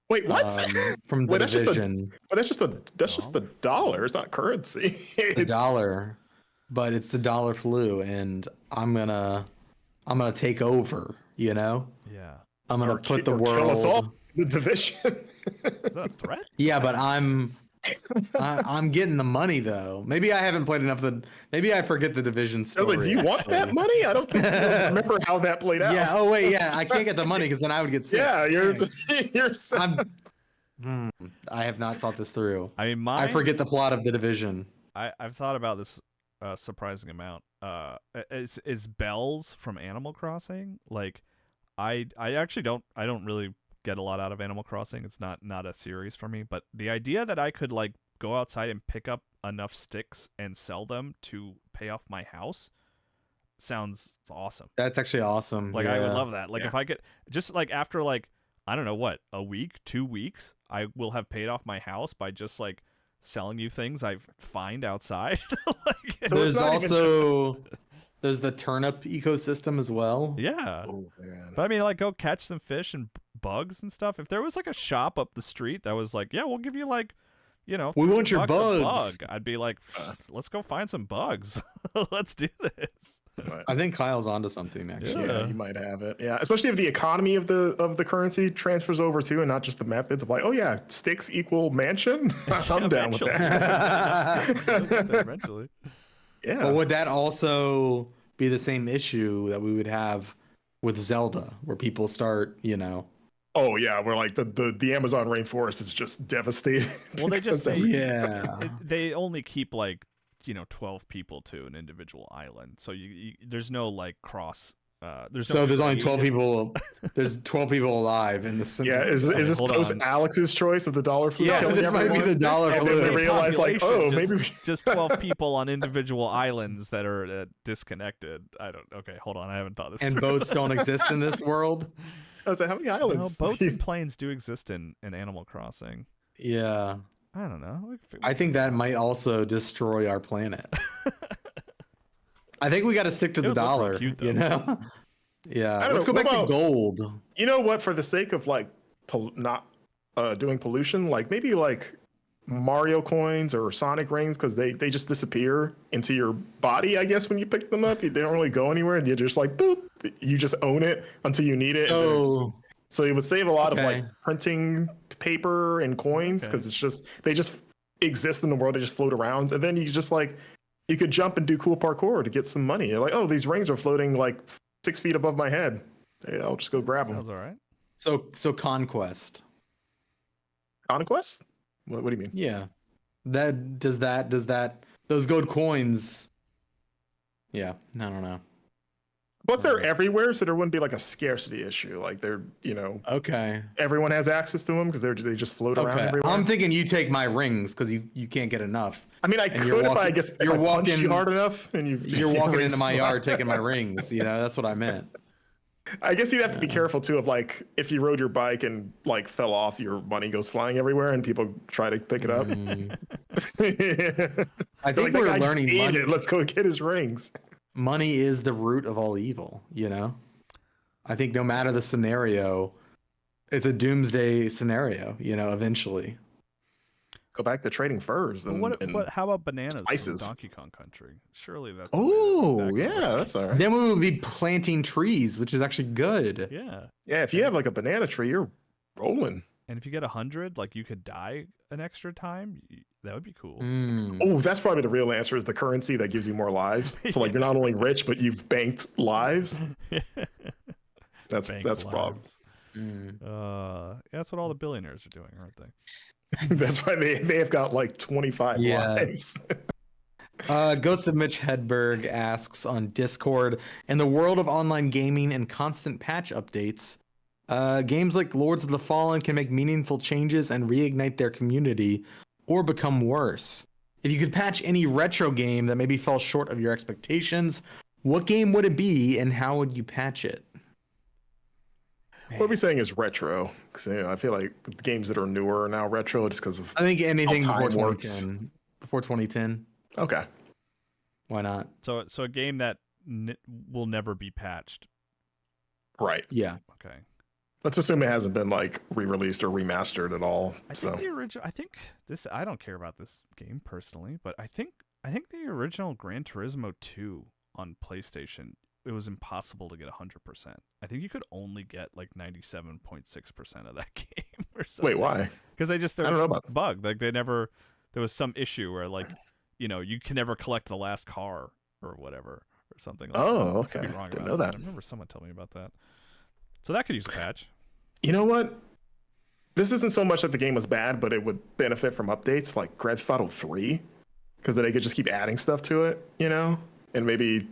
Wait, what? from the Wait, that's just a- division. But that's just the dollar. It's not currency. The dollar, but it's the dollar flu, and I'm gonna take over. You know, Yeah. I'm gonna Or put the kill us all. world. The division. Is that a threat? Yeah, but I'm getting the money though. Maybe I haven't played enough. Maybe I forget the division I was story. like, do you want that actually. money? I don't think I remember how that played out. Yeah. Oh wait. Yeah. I can't get the money because then I would get sick. Yeah, you're Dang. so- I have not thought this through. I mean, I forget the plot of the division. I've thought about this surprising amount. Is bells from Animal Crossing? Like, I actually don't really get a lot out of Animal Crossing. It's not a series for me. But the idea that I could like go outside and pick up enough sticks and sell them to pay off my house sounds awesome. That's actually awesome. Like I would Yeah. love that. Like if I could just like after like I don't know what, a week, 2 weeks, I will have paid off my house by just like selling you things I find outside. Like, So There's it's not even also there's the turnip ecosystem as well. yeah. Oh man. But I mean, like, go catch some fish and bugs and stuff. If there was like a shop up the street that was like, yeah, we'll give you like, you know, We want your $30 a bugs. bug, I'd be like, let's go find some bugs. Let's do this. I think Kyle's onto something actually. Yeah, you might have it. Yeah, especially if the economy of the currency transfers over too, and not just the methods of like, oh yeah, sticks equal mansion. I'm down with that. Eventually. Yeah. But would that also be the same issue that we would have with Zelda, where people start, you know? Oh yeah, we're like the Amazon rainforest is just devastated. Well, they just because say Yeah. they only keep like 12 people to an individual island, so you there's no like cross. There's no So there's only trade. 12 people. There's 12 people alive in the. yeah, is this hold post on. Alex's choice of the dollar flu? Yeah, killing this might be everyone? the dollar And flu. then they realize like, Population, oh, just, maybe just 12 people on individual islands that are disconnected. I don't. Okay, hold on. I haven't thought this. And through. boats don't exist in this world. I was like, how many No, islands? boats and planes do exist in Animal Crossing. Yeah. I don't know. I think that might also destroy our planet. I think we got to stick to It the would look real dollar, cute, you though. know? Yeah. don't Let's know, go back what to about- gold. You know what? For the sake of like not doing pollution, like maybe like Mario coins or Sonic rings, because they just disappear into your body. I guess when you pick them up, they don't really go anywhere, and you're just like boop. You just own it until you need it. And then it just- Oh, so it would save a lot of Okay. like printing paper and coins Okay. because it's just they just exist in the world. They just float around, and then you just like you could jump and do cool parkour to get some money. You're like, oh, these rings are floating like 6 feet above my head. Yeah, I'll just go grab them. Sounds all right. so conquest. Conquest? What do you mean? Yeah. Does that those gold coins? Yeah, I don't know. Plus, they're everywhere, so there wouldn't be like a scarcity issue. Like they're, Okay. everyone has access to them because they just float around Okay. everywhere. I'm thinking you take my rings because you can't get enough. I mean, I and could you're if I walking- guess if you're I punched walking- you hard enough and You're walking into my yard taking my rings. You know, that's what I meant. I guess you'd have to be careful too of like if you rode your bike and like fell off, your money goes flying everywhere and people try to pick it up. I think we're learning money. Let's go get his rings. Money is the root of all evil, you know? I think no matter the scenario, it's a doomsday scenario, you know, eventually. Go back to trading furs. And, what? How about bananas spices. from Donkey Kong Country? Surely that's. Oh, yeah, that's all right. Then we would be planting trees, which is actually good. Yeah. Yeah, if you have like a banana tree, you're rolling. And if you get 100, like you could die an extra time. That would be cool. Oh, that's probably the real answer is the currency that gives you more lives. So like you're not only rich, but you've banked lives. That's a problem. That's what all the billionaires are doing, aren't they? That's why they have got like 25 lives. Ghost of Mitch Hedberg asks on Discord, in the world of online gaming and constant patch updates, games like Lords of the Fallen can make meaningful changes and reignite their community or become worse. If you could patch any retro game that maybe fell short of your expectations, what game would it be and how would you patch it? What we're saying is retro, because I feel like the games that are newer are now retro just because of. I think anything before time 2010. Before 2010. Okay. Why not? So a game that will never be patched. Right. Yeah. Okay. Let's assume it hasn't been like re-released or remastered at all. I think the original. I don't care about this game personally, but I think the original Gran Turismo 2 on PlayStation, it was impossible to get 100%. I think you could only get like 97.6% of that game or something. Wait, why? Because I don't know about bug. Like there was some issue where like, you know, you can never collect the last car or whatever or something like that. Oh, okay. I could be wrong Didn't about know it. that. I remember someone telling me about that. So that could use a patch. You know what? This isn't so much that the game was bad, but it would benefit from updates like Grand Theft Auto 3, because then they could just keep adding stuff to it, you know, and maybe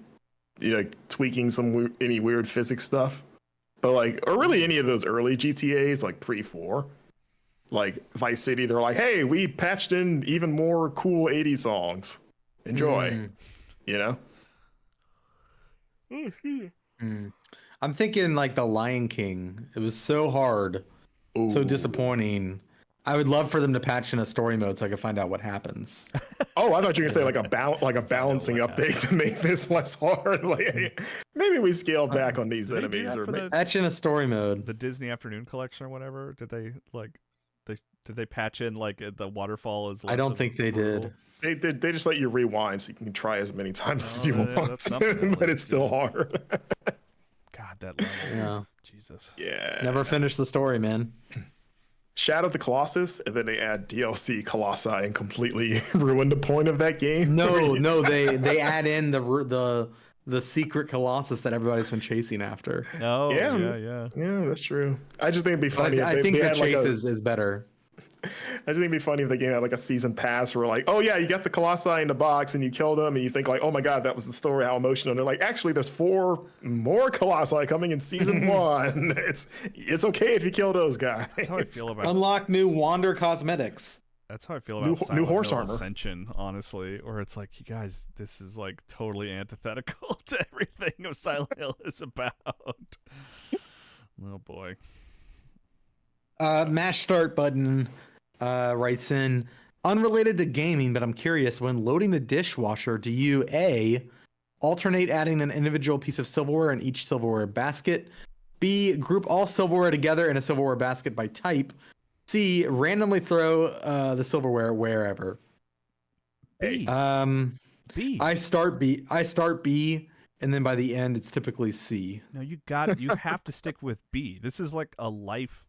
tweaking any weird physics stuff. But like, or really any of those early GTAs like pre-4, like Vice City, they're like, hey, we patched in even more cool 80s songs. Enjoy, you know. I'm thinking like The Lion King. It was so hard, so disappointing. I would love for them to patch in a story mode so I could find out what happens. Oh, I thought you were gonna say like a balancing update to make this less hard. Like maybe we scale back on these enemies, or patch in a story mode. The Disney Afternoon Collection or whatever. Did they patch in like the waterfall is? I don't think they did. They did. They just let you rewind so you can try as many times as you want, to, but it's still hard. God, that level. Yeah. Jesus. Yeah. Never finished the story, man. Shadow of the Colossus, and then they add DLC Colossi and completely ruin the point of that game. No, they add in the secret Colossus that everybody's been chasing after. Oh, yeah, that's true. I just think it'd be funny. I think the chase is better. I just think it'd be funny if the game had like a season pass where like, oh yeah, you got the Colossi in the box and you kill them and you think like, oh my god, that was the story, how emotional. And they're like, actually, there's 4 more Colossi coming in season 1. It's okay if you kill those guys. That's how I feel about unlock new Wander cosmetics. That's how I feel about new horse Hill armor Ascension, honestly. Or it's like, you guys, this is like totally antithetical to everything of Silent Hill is about. Oh boy. Mash start button writes in, unrelated to gaming, but I'm curious, when loading the dishwasher, do you A, alternate adding an individual piece of silverware in each silverware basket, B, group all silverware together in a silverware basket by type, C, randomly throw the silverware wherever? B. B. I start B, and then by the end it's typically C. No, you have to stick with B. This is like a life.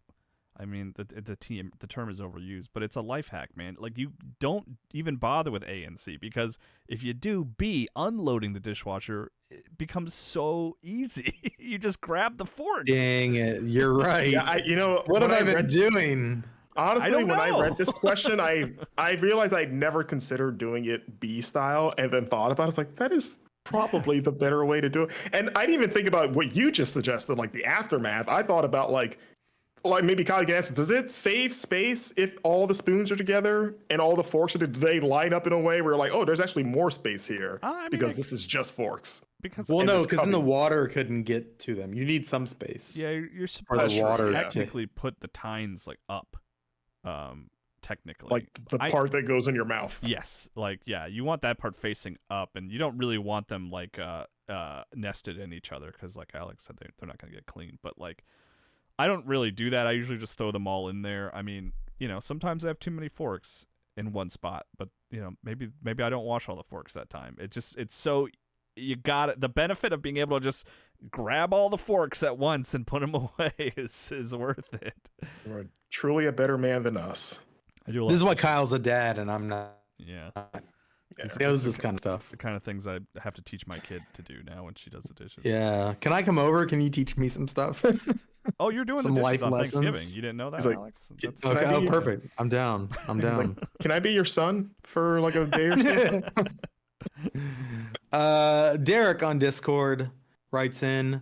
I mean, the term is overused, but it's a life hack, man. Like, you don't even bother with A and C, because if you do B, unloading the dishwasher, it becomes so easy. You just grab the fork. Dang it, you're right. Yeah, what have I been doing? Honestly, when I read this question, I realized I'd never considered doing it B style, and then thought about it. It's like, that is probably the better way to do it. And I didn't even think about what you just suggested, like the aftermath. I thought about like maybe Kyle can answer, does it save space if all the spoons are together and all the forks do they line up in a way where like, oh, there's actually more space here because this is just forks? because Well, no, this because then the cubby. water couldn't get to them. You need some space. yeah, you're For supposed the to water to- technically put the tines like up, technically. Like the part that goes in your mouth. Yes, like yeah, you want that part facing up, and you don't really want them like nested in each other because, like Alex said, they're not gonna get clean. But like, I don't really do that. I usually just throw them all in there. I mean, sometimes I have too many forks in one spot, but maybe I don't wash all the forks that time. It's so you got it. The benefit of being able to just grab all the forks at once and put them away is worth it. You're truly a better man than us. I do. This is why Kyle's a dad, and I'm not. Yeah. He knows this kind of stuff. The kind of things I have to teach my kid to do now when she does the dishes. Yeah. Can I come over? Can you teach me some stuff? Oh, you're doing Some the life dishes on lessons. Thanksgiving. You didn't know that, He's like, Alex? "Can Okay. I Oh, be- perfect. I'm down. I'm He's down. like, can I be your son for like a day or two? Derek on Discord writes in,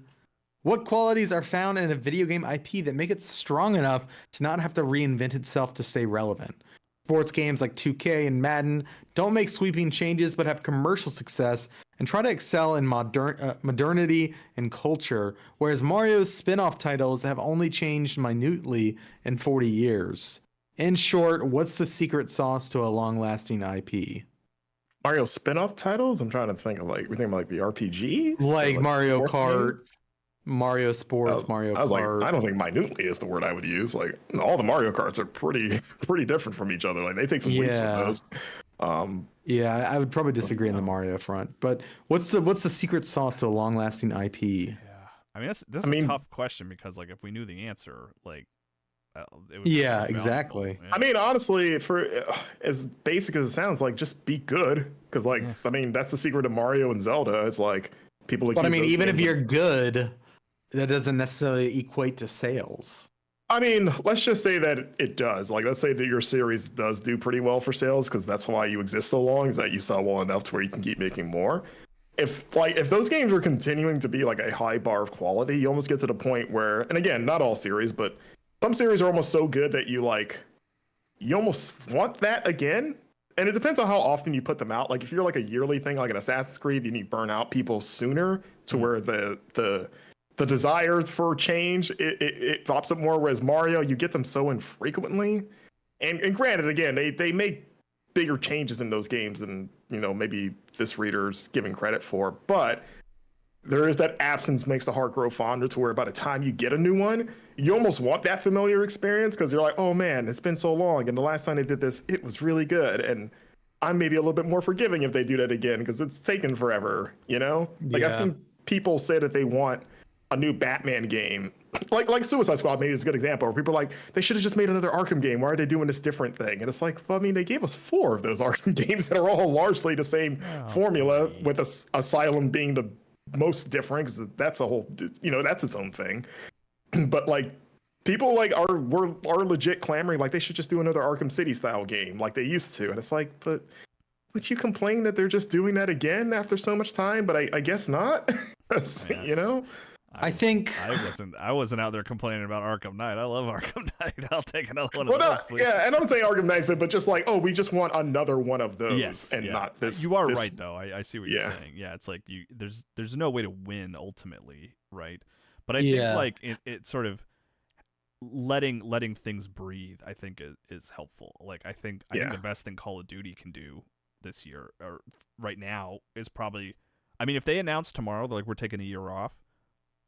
what qualities are found in a video game IP that make it strong enough to not have to reinvent itself to stay relevant? Sports games like 2K and Madden don't make sweeping changes but have commercial success and try to excel in modernity and culture, whereas Mario's spin-off titles have only changed minutely in 40 years. In short, what's the secret sauce to a long-lasting IP? Mario spin-off titles? I'm trying to think of we're thinking about like the RPGs? Like Mario sports Kart, games? Mario Sports, Mario I was Kart. like, I don't think minutely is the word I would use. Like all the Mario Karts are pretty different from each other. Like they take some leaps Yeah. from those. Yeah, I would probably disagree on the Mario front. But what's the secret sauce to a long-lasting IP? Yeah. I mean, this is a tough question because, like, if we knew the answer, like, it would be Yeah, valuable. exactly. Yeah. I mean, honestly, for as basic as it sounds, like just be good. Because I mean, that's the secret of Mario and Zelda. It's like people. But I accuse mean, those even if games you're good, that doesn't necessarily equate to sales. I mean, let's just say that it does. Like, let's say that your series does do pretty well for sales because that's why you exist so long, is that you sell well enough to where you can keep making more. If those games are continuing to be like a high bar of quality, you almost get to the point where, and again, not all series, but some series are almost so good that you almost want that again. And it depends on how often you put them out. Like if you're like a yearly thing, like an Assassin's Creed, then you burn out people sooner to where the desire for change it pops up more. Whereas Mario, you get them so infrequently. And granted, again, they make bigger changes in those games than maybe this reader's giving credit for. But there is that absence makes the heart grow fonder to where by the time you get a new one, you almost want that familiar experience because you're like, oh man, it's been so long. And the last time they did this, it was really good. And I'm maybe a little bit more forgiving if they do that again because it's taken forever, Like I've seen people say that they want a new Batman game. Like Suicide Squad maybe is a good example where people are like, they should have just made another Arkham game. Why are they doing this different thing? And it's like, well, I mean, they gave us 4 of those Arkham games that are all largely the same formula, with Asylum being the most different because that's a whole, that's its own thing. But like people are legit clamoring like they should just do another Arkham City style game like they used to. And it's like, but would you complain that they're just doing that again after so much time? But I guess not. I think I wasn't out there complaining about Arkham Knight. I love Arkham Knight. I'll take another one of Well, those, please. yeah, and I'm saying Arkham Knight, but just like, oh, we just want another one of those, not this. You are this, right, though. I see what you're saying. Yeah, it's like there's no way to win ultimately, right? But I think like it sort of letting things breathe. I think is helpful. Like I think the best thing Call of Duty can do this year or right now is probably, I mean, if they announce tomorrow like we're taking a year off.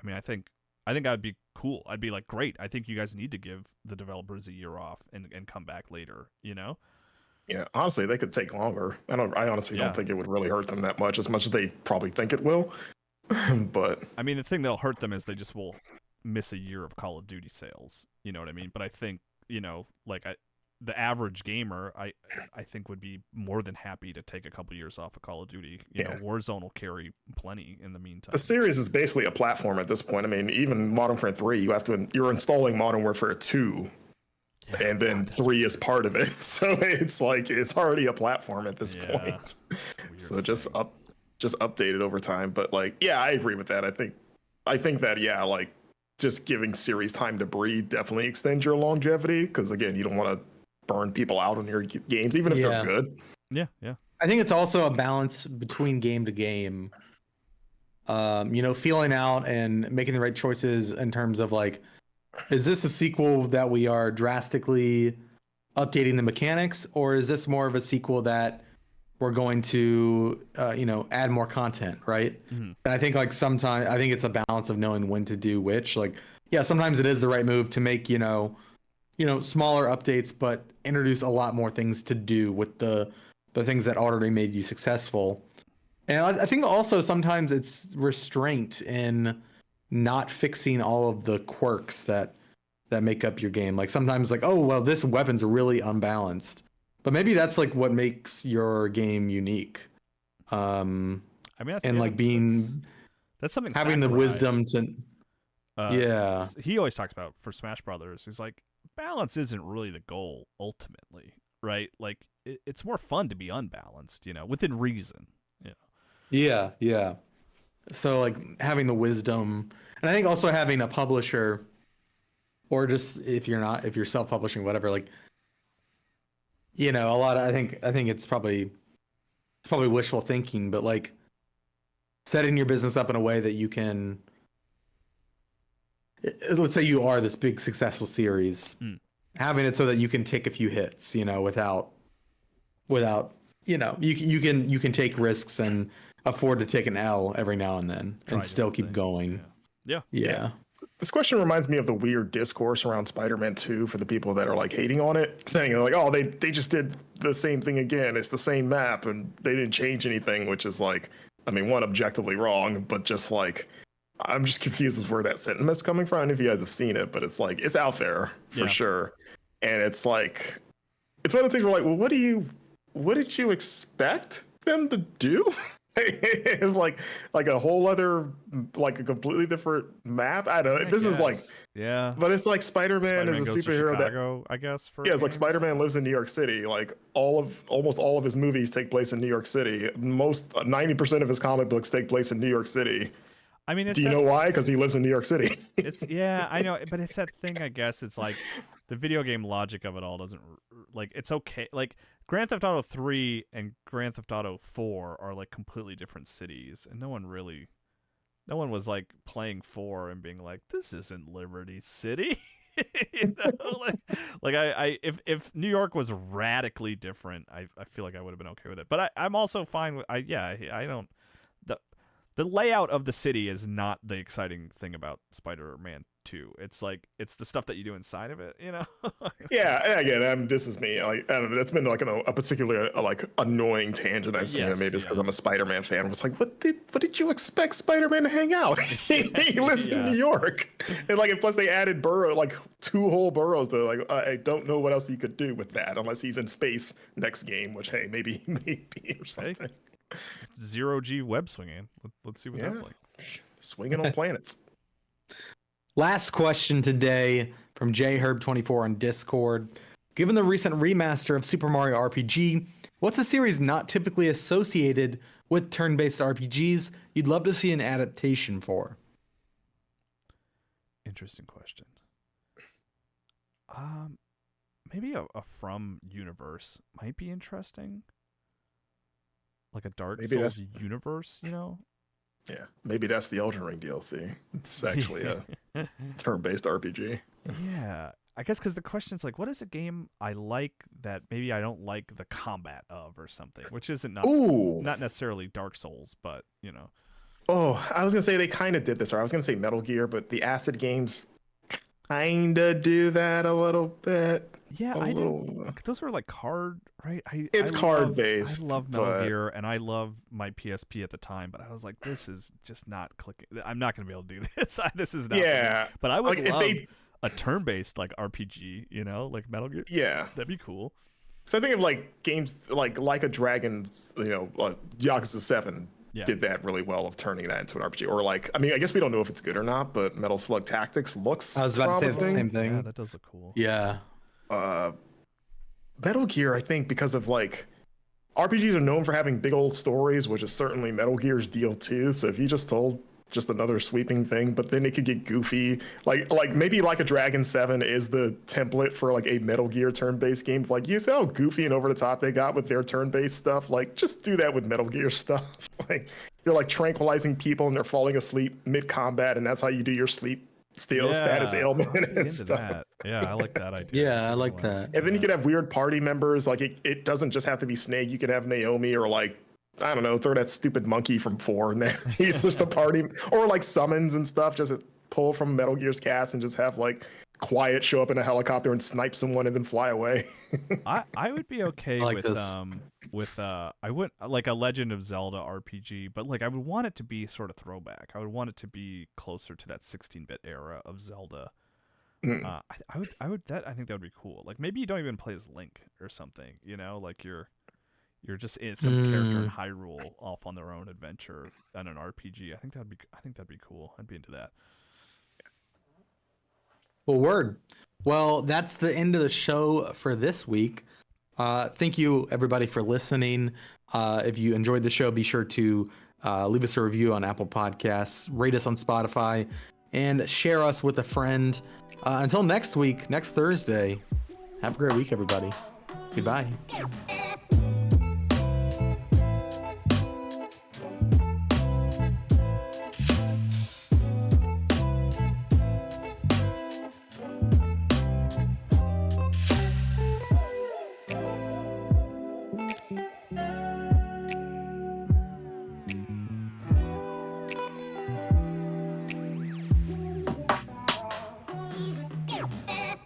I mean, I think that'd be cool. I'd be like, great. I think you guys need to give the developers a year off and come back later. Yeah, honestly, they could take longer. I honestly don't think it would really hurt them that much as they probably think it will. But I mean, the thing that'll hurt them is they just will miss a year of Call of Duty sales. You know what I mean? But I think the average gamer, I think would be more than happy to take a couple years off of Call of Duty. You know, Warzone will carry plenty in the meantime. The series is basically a platform at this point. I mean, even Modern Warfare 3, you're installing Modern Warfare 2, and then 3 is part of it. So it's like it's already a platform at this point. So just update it over time. But like, yeah, I agree with that. I think that like just giving series time to breathe definitely extends your longevity because again, you don't want to burn people out on your games, even if they're good. Yeah. I think it's also a balance between game to game. feeling out and making the right choices in terms of like, is this a sequel that we are drastically updating the mechanics, or is this more of a sequel that we're going to add more content, right? And I think like sometimes I think it's a balance of knowing when to do which. Like, yeah, sometimes it is the right move to make smaller updates, but introduce a lot more things to do with the things that already made you successful. And I think also sometimes it's restraint in not fixing all of the quirks that make up your game. Like sometimes like, oh well, this weapon's really unbalanced, but maybe that's like what makes your game unique. I mean, and like that's something having the wisdom to yeah. He always talks about for Smash Brothers. He's like, balance isn't really the goal ultimately, right? Like it's more fun to be unbalanced, within reason. Yeah. So like having the wisdom, and I think also having a publisher, or just if you're self-publishing, whatever, like, a lot of, I think it's probably wishful thinking, but like setting your business up in a way that you can, let's say you are this big successful series, having it so that you can take a few hits, without you can take risks and afford to take an L every now and then and still keep going. Yeah. This question reminds me of the weird discourse around Spider-Man 2 for the people that are like hating on it, saying like, oh, they just did the same thing again. It's the same map and they didn't change anything, which is like, I mean, one, objectively wrong, but just like, I'm just confused with where that sentiment's coming from. I don't know if you guys have seen it, but it's like, it's out there for sure. And it's like, it's one of the things where like, well, what did you expect them to do? It's like a whole other, like a completely different map. I don't know. This is like, but it's like Spider-Man is a superhero Chicago, I guess. It's like Spider-Man lives in New York City. Like almost all of his movies take place in New York City. 90% of his comic books take place in New York City. I mean, do you know why? Because he lives in New York City. I know, but it's that thing. I guess it's like the video game logic of it all doesn't like. It's okay. Like Grand Theft Auto 3 and Grand Theft Auto 4 are like completely different cities, and no one was like playing 4 and being like, "This isn't Liberty City." If New York was radically different, I feel like I would have been okay with it. But I'm also fine with I don't. The layout of the city is not the exciting thing about Spider-Man 2. It's like it's the stuff that you do inside of it, Yeah, again, this is me. Like, I don't know. That's been like a particular like annoying tangent I've seen. Maybe it's because I'm a Spider-Man fan. I was like, what did you expect Spider-Man to hang out? He lives in New York, and like, and plus they added 2 whole boroughs. To like, I don't know what else you could do with that unless he's in space next game, which hey, maybe or something. Hey. Zero G web swinging. Let's see what that's like. Swinging on planets. Last question today from JHerb24 on Discord. Given the recent remaster of Super Mario RPG, what's a series not typically associated with turn-based RPGs you'd love to see an adaptation for? Interesting question. Maybe a From universe might be interesting. Like a Dark Souls universe, Yeah, maybe that's the Elden Ring DLC. It's actually a turn-based RPG. Yeah, I guess because the question's like, what is a game I like that maybe I don't like the combat of or something, which isn't not necessarily Dark Souls, but Oh, I was gonna say they kind of did this, or I was gonna say Metal Gear, but the Acid games kind of do that a little bit. Yeah, those were like card, right? It's card-based. I love Metal Gear, and I love my PSP at the time, but I was like, this is just not clicking. I'm not going to be able to do this. This is not. Yeah. But I would love a turn-based like RPG, like Metal Gear. Yeah. That'd be cool. So I think of like games like a Dragon's, Yakuza 7 did that really well of turning that into an RPG. Or like, I mean, I guess we don't know if it's good or not, but Metal Slug Tactics looks I was about to say the same thing. Yeah, that does look cool. Yeah. Metal Gear, I think, because of like RPGs are known for having big old stories, which is certainly Metal Gear's deal too. So if you just told just another sweeping thing, but then it could get goofy. Like maybe Like a Dragon 7 is the template for like a Metal Gear turn-based game. Like, you see how goofy and over the top they got with their turn-based stuff? Like, just do that with Metal Gear stuff. Like, you're like tranquilizing people and they're falling asleep mid combat, and that's how you do your sleep status ailment and into stuff. that. Yeah, I like that idea. Yeah, That's a I good like one. that. And then you could have weird party members. Like it doesn't just have to be Snake. You could have Naomi or like, I don't know, throw that stupid monkey from 4 in there. He's just a party, or like summons and stuff. Just pull from Metal Gear's cast and just have like Quiet show up in a helicopter and snipe someone and then fly away. I would be okay I like with this. I would like a Legend of Zelda RPG, but like I would want it to be sort of throwback. I would want it to be closer to that 16-bit era of Zelda. I think that would be cool. Like maybe you don't even play as Link or something, you know, like you're just some character in Hyrule off on their own adventure on an RPG. I think that'd be cool. I'd be into that. Well, word. Well, that's the end of the show for this week. Thank you, everybody, for listening. If you enjoyed the show, be sure to leave us a review on Apple Podcasts, rate us on Spotify, and share us with a friend. Until next week, next Thursday, have a great week, everybody. Goodbye.